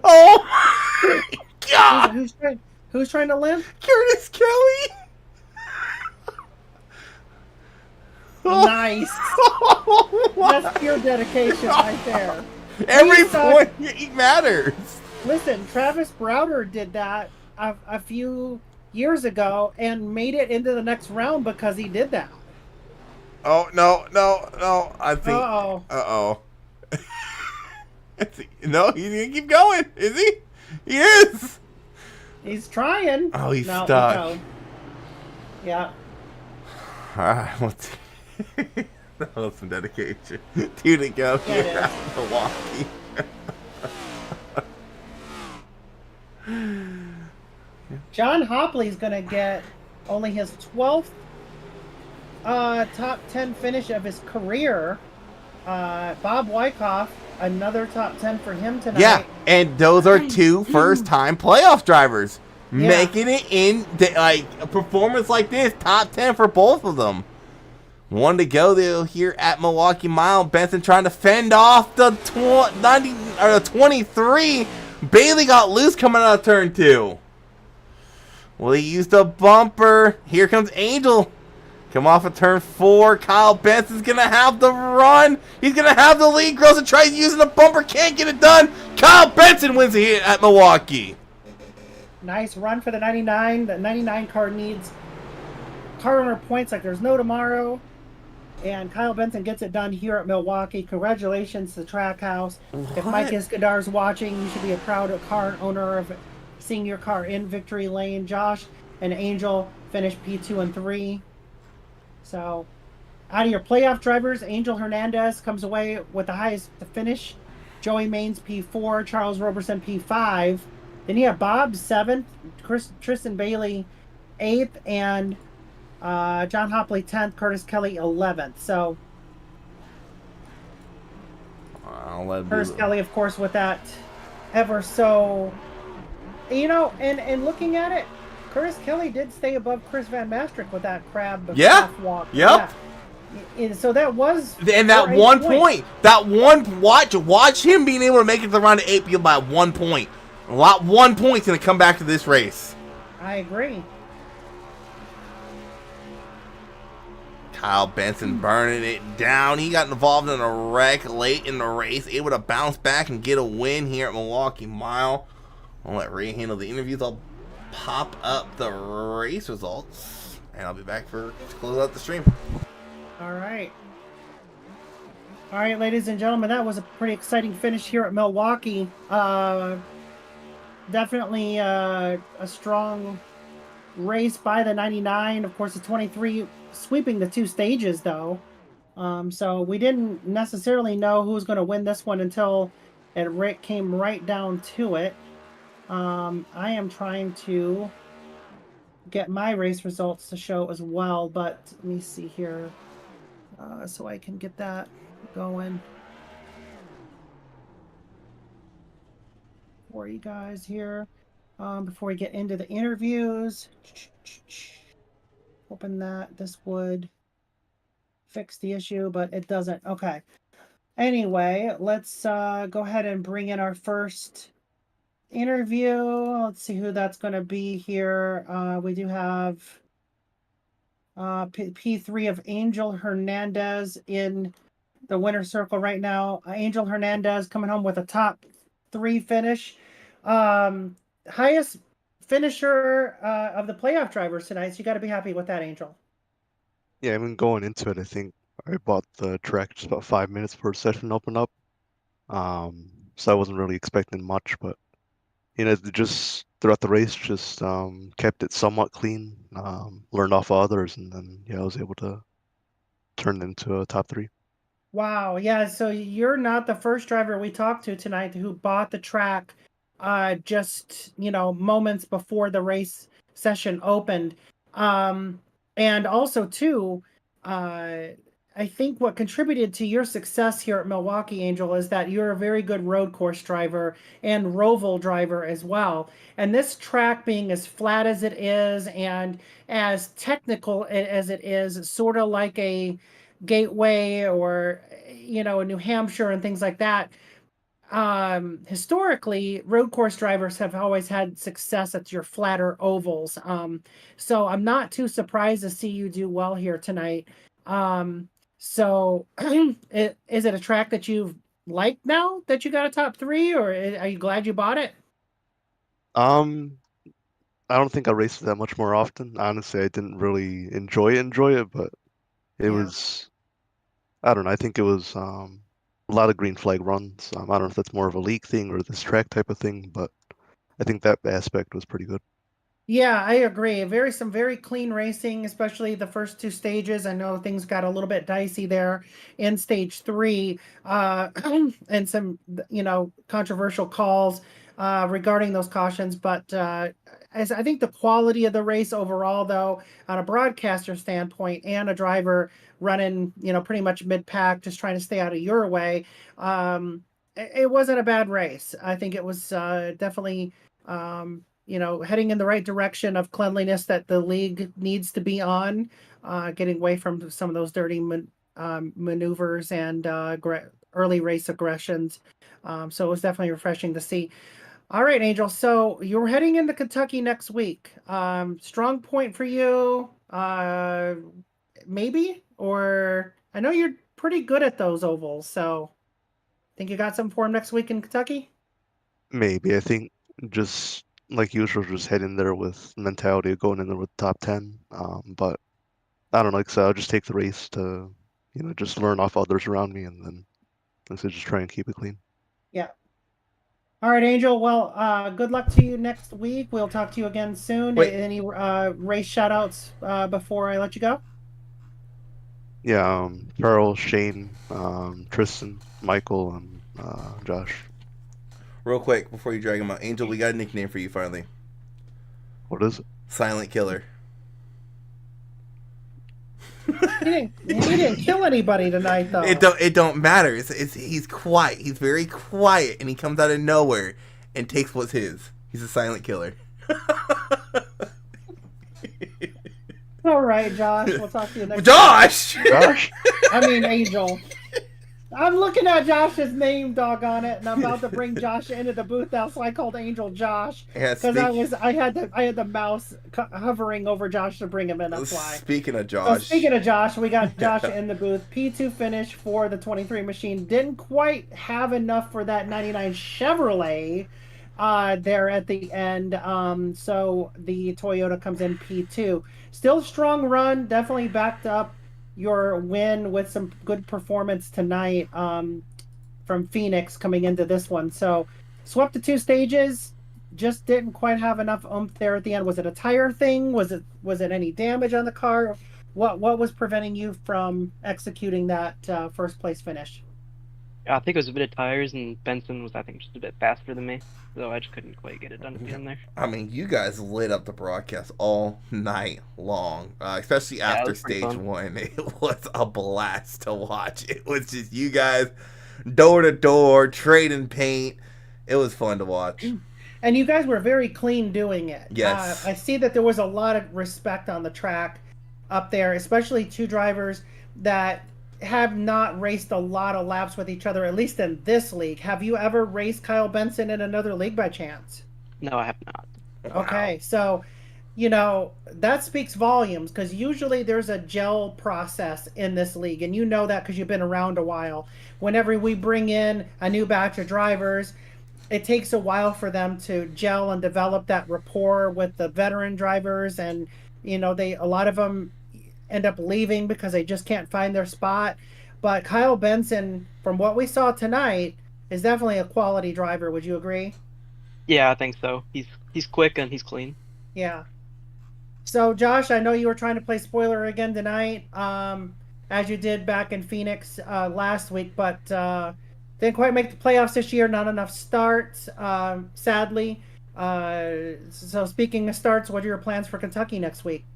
Oh my God. Who's trying to limp? Curtis Kelly. Nice. Oh, that's pure dedication right there. Every point matters. Listen, Travis Browder did that a few years ago and made it into the next round because he did that. Oh, no. I think. Uh-oh. No, he's going to keep going. Is he? He is. He's trying. Oh, he's stuck. No. Yeah. All right, let's see. That was some dedication. 2 to go here at Milwaukee. John Hopley's going to get only his 12th top 10 finish of his career. Bob Wyckoff, another top 10 for him tonight. Yeah, and those are 2 first-time playoff drivers. Yeah. Making it in like a performance like this, top 10 for both of them. 1 to go though here at Milwaukee Mile. Benson trying to fend off the 23. Bailey got loose coming out of turn 2. Well, he used a bumper. Here comes Angel. Come off of turn 4. Kyle Benson's going to have the run. He's going to have the lead. Grossa tries using the bumper. Can't get it done. Kyle Benson wins the hit at Milwaukee. Nice run for the 99. The 99 car needs car owner points like there's no tomorrow. And Kyle Benson gets it done here at Milwaukee. Congratulations to Trackhouse. If Mike Escadar's watching, you should be a proud car owner of seeing your car in victory lane. Josh and Angel finished P2 and 3. So, out of your playoff drivers, Angel Hernandez comes away with the highest finish. Joey Maines P4, Charles Roberson P5. Then you have Bob 7th, Tristan Bailey 8th, and John Hopley 10th, Curtis Kelly 11th. So, Curtis Kelly, of course, with that ever so, and looking at it, Curtis Kelly did stay above Chris Van Mastrick with that crab walk. Yep. Yeah. And so that was, and that 1 point, watch him being able to make it to the round of 8 by 1 point. 1 point's going to come back to this race. I agree. Kyle Benson burning it down. He got involved in a wreck late in the race, able to bounce back and get a win here at Milwaukee Mile. I'll let Ray handle the interviews. I'll pop up the race results, and I'll be back to close out the stream. All right, ladies and gentlemen, that was a pretty exciting finish here at Milwaukee. Definitely a strong race by the 99. Of course, the 23 sweeping the 2 stages, though. So we didn't necessarily know who was going to win this one until it came right down to it. I am trying to get my race results to show as well, but let me see here so I can get that going for you guys here before we get into the interviews. Hoping that this would fix the issue, but it doesn't. Okay. Anyway, let's go ahead and bring in our first interview. Let's see who that's going to be here. We do have P3 of Angel Hernandez in the winner's circle right now. Angel Hernandez coming home with a top 3 finish. Highest finisher of the playoff drivers tonight, so you got to be happy with that, Angel. Yeah, I mean, going into it, I think I bought the track just about 5 minutes before session opened up. So I wasn't really expecting much, but just throughout the race, just kept it somewhat clean, learned off of others, and then I was able to turn it into a top 3. Wow, yeah, so you're not the first driver we talked to tonight who bought the track just, moments before the race session opened. And also, too, I think what contributed to your success here at Milwaukee, Angel, is that you're a very good road course driver and roval driver as well. And this track being as flat as it is and as technical as it is, sort of like a Gateway or, a New Hampshire and things like that. Historically, road course drivers have always had success at your flatter ovals. So I'm not too surprised to see you do well here tonight. So is it a track that you've liked now that you got a top 3, or are you glad you bought it? I don't think I raced it that much more often. Honestly, I didn't really enjoy it, but it was, I don't know, I think it was a lot of green flag runs. I don't know if that's more of a league thing or this track type of thing, but I think that aspect was pretty good. Yeah, I agree. Some very clean racing, especially the first 2 stages. I know things got a little bit dicey there in stage 3, and some, controversial calls regarding those cautions. But as I think the quality of the race overall, though, on a broadcaster standpoint and a driver running, pretty much mid-pack, just trying to stay out of your way, it wasn't a bad race. I think it was definitely heading in the right direction of cleanliness that the league needs to be on, getting away from some of those dirty maneuvers and early race aggressions. So it was definitely refreshing to see. All right, Angel. So you're heading into Kentucky next week. Strong point for you. maybe? Or I know you're pretty good at those ovals, so think you got something for him next week in Kentucky? Maybe. I think just like usual, just head in there with mentality of going in there with top 10. But I don't know, like I said, I'll just take the race to, just learn off others around me and then like I said, just try and keep it clean. Yeah. All right, Angel. Well, good luck to you next week. We'll talk to you again soon. Wait. Any race shout outs before I let you go? Yeah, Charles, Shane, Tristan, Michael, and Josh. Real quick before you drag him out, Angel, we got a nickname for you finally. What is it? Silent Killer. He didn't kill anybody tonight, though. It don't matter. He's quiet. He's very quiet, and he comes out of nowhere and takes what's his. He's a silent killer. All right, Josh. We'll talk to you next Josh. Josh. I mean, Angel. I'm looking at Josh's name, doggone it, and I'm about to bring Josh into the booth now, so I called Angel Josh Yeah, because I had the mouse hovering over Josh to bring him in. That's why. Speaking of So Josh, speaking of Josh, we got Josh in the booth. P2 finish for the 23 machine. Didn't quite have enough for that 99 Chevrolet there at the end. So the Toyota comes in P2. Still a strong run. Definitely backed up your win with some good performance tonight from Phoenix coming into this one. So swept the 2 stages. Just didn't quite have enough oomph there at the end. Was it a tire thing? Was it any damage on the car? What was preventing you from executing that first place finish? I think it was a bit of tires, and Benson was, I think, just a bit faster than me, so I just couldn't quite get it done at the end there. I mean, you guys lit up the broadcast all night long, especially after stage fun. 1. It was a blast to watch. It was just you guys door to door, trading paint. It was fun to watch. And you guys were very clean doing it. Yes. I see that there was a lot of respect on the track up there, especially 2 drivers that have not raced a lot of laps with each other, at least in this league. Have you ever raced Kyle Benson in another league by chance? No, I have not. Wow. Okay, so, that speaks volumes because usually there's a gel process in this league, and you know that because you've been around a while. Whenever we bring in a new batch of drivers, it takes a while for them to gel and develop that rapport with the veteran drivers, and a lot of them end up leaving because they just can't find their spot. But Kyle Benson, from what we saw tonight, is definitely a quality driver. Would you agree? Yeah, I think so. He's quick and he's clean. Yeah. So Josh, I know you were trying to play spoiler again tonight, as you did back in Phoenix last week, but didn't quite make the playoffs this year. Not enough starts, sadly. So speaking of starts, what are your plans for Kentucky next week?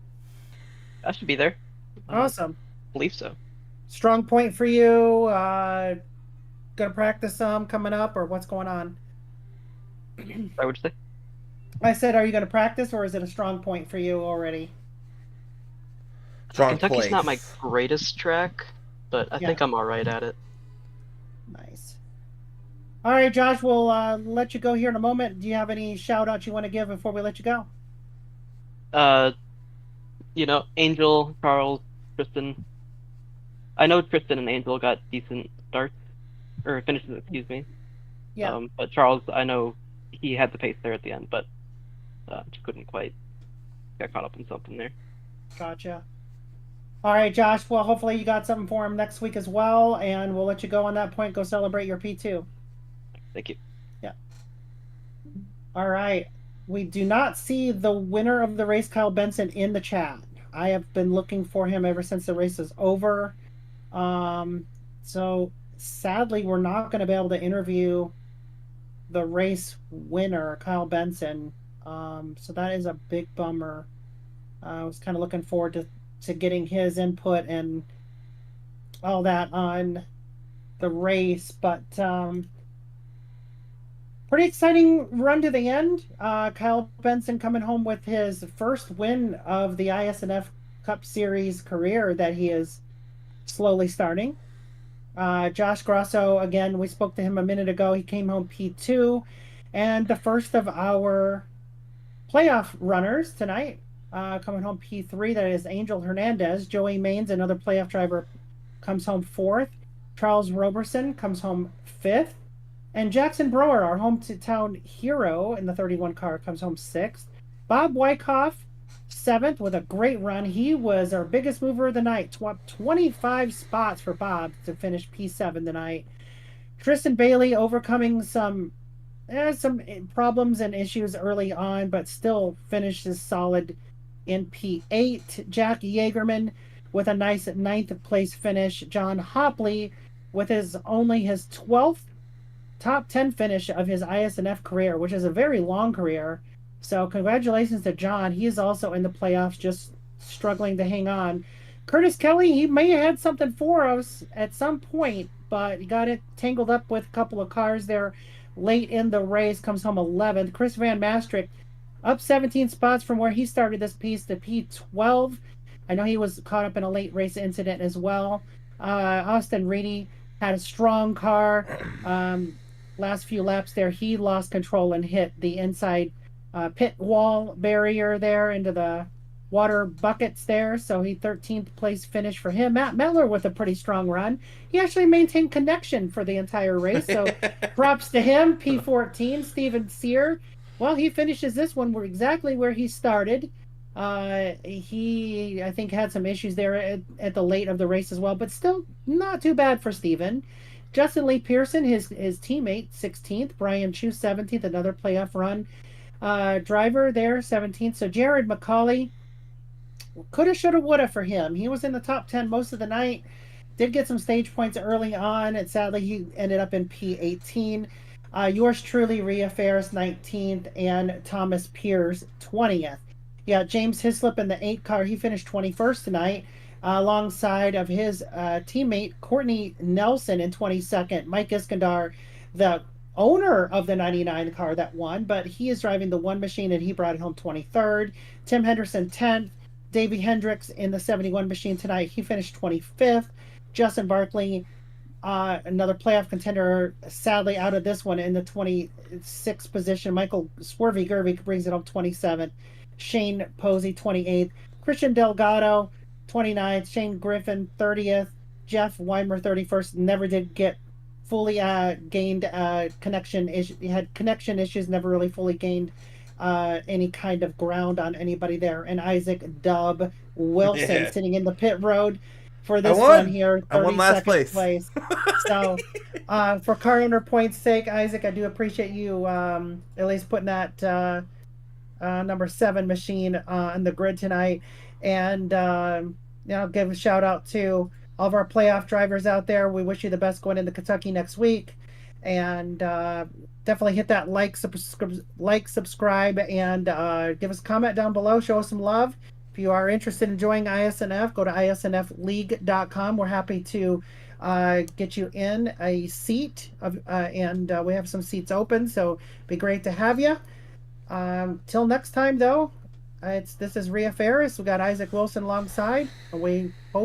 I should be there. Awesome. I believe so. Strong point for you. Gonna practice some coming up, or what's going on? I would say. I said, are you gonna practice, or is it a strong point for you already? Strong Kentucky's place. not my greatest track, but I think I'm all right at it. Nice. All right, Josh, we'll let you go here in a moment. Do you have any shout outs you want to give before we let you go? Angel, Charles, Tristan. I know Tristan and Angel got decent starts, or finishes, excuse me. Yeah. But Charles, I know he had the pace there at the end, but just couldn't quite get caught up in something there. Gotcha. All right, Josh. Well, hopefully you got something for him next week as well, and we'll let you go on that point. Go celebrate your P2. Thank you. Yeah. All right. We do not see the winner of the race, Kyle Benson, in the chat. I have been looking for him ever since the race is over. So sadly, we're not going to be able to interview the race winner, Kyle Benson. So that is a big bummer. I was kind of looking forward to getting his input and all that on the race, but pretty exciting run to the end. Kyle Benson coming home with his first win of the Isnf Cup Series career that he is slowly starting. Josh Grosso, again, we spoke to him a minute ago. He came home P2, and the first of our playoff runners tonight, coming home P3. That is Angel Hernandez. Joey Maines, another playoff driver, comes home 4th. Charles Roberson comes home 5th. And Jackson Brower, our hometown hero in the 31 car, comes home 6th. Bob Wyckoff, 7th with a great run. He was our biggest mover of the night. 25 spots for Bob to finish P7 tonight. Tristan Bailey overcoming some problems and issues early on, but still finishes solid in P8. Jack Yeagerman with a nice 9th place finish. John Hopley with only his 12th top 10 finish of his ISNF career, which is a very long career. So congratulations to John. He is also in the playoffs, just struggling to hang on. Curtis Kelly, he may have had something for us at some point, but he got it tangled up with a couple of cars there late in the race, comes home 11th. Chris Van Mastrick up 17 spots from where he started this piece to P12. I know he was caught up in a late race incident as well. Austin Reedy had a strong car. Last few laps there, he lost control and hit the inside pit wall barrier there into the water buckets there. So he 13th place finish for him. Matt Mettler with a pretty strong run. He actually maintained connection for the entire race. So props to him. P14, Steven Sear. Well, he finishes this one exactly where he started. He, I think, had some issues there at the late of the race as well, but still not too bad for Steven. Justin Lee Pearson, his teammate, 16th. Brian Chu, 17th, another playoff run. Driver there, 17th. So Jared McCauley, coulda, shoulda, woulda for him. He was in the top 10 most of the night. Did get some stage points early on, and sadly he ended up in P18. Yours truly, Rhea Ferris, 19th, and Thomas Pierce, 20th. Yeah, James Hislop in the 8 car, he finished 21st tonight, alongside of his teammate Courtney Nelson in 22nd. Mike Iskandar, the owner of the 99 car that won, but he is driving the 1 machine and he brought it home 23rd. Tim Henderson, 10th. Davey Hendricks in the 71 machine tonight, he finished 25th. Justin Barkley, another playoff contender, sadly out of this one in the 26th position. Michael Swervy Gervy brings it home 27th. Shane Posey, 28th. Christian Delgado, 29th. Shane Griffin, 30th. Jeff Weimer, 31st. Never did get fully gained connection issues. He had connection issues, never really fully gained any kind of ground on anybody there. And Isaac Dub Wilson sitting in the pit road for this one here. I won last place. So for car owner points' sake, Isaac, I do appreciate you at least putting that number 7 machine on the grid tonight. And give a shout out to all of our playoff drivers out there. We wish you the best going into Kentucky next week. And definitely hit that like, subscribe, and give us a comment down below. Show us some love. If you are interested in joining ISNF, go to isnfleague.com. We're happy to get you in a seat, and we have some seats open, so it'd be great to have you. Till next time, though, this is Rhea Ferris. We got Isaac Wilson alongside, and we hope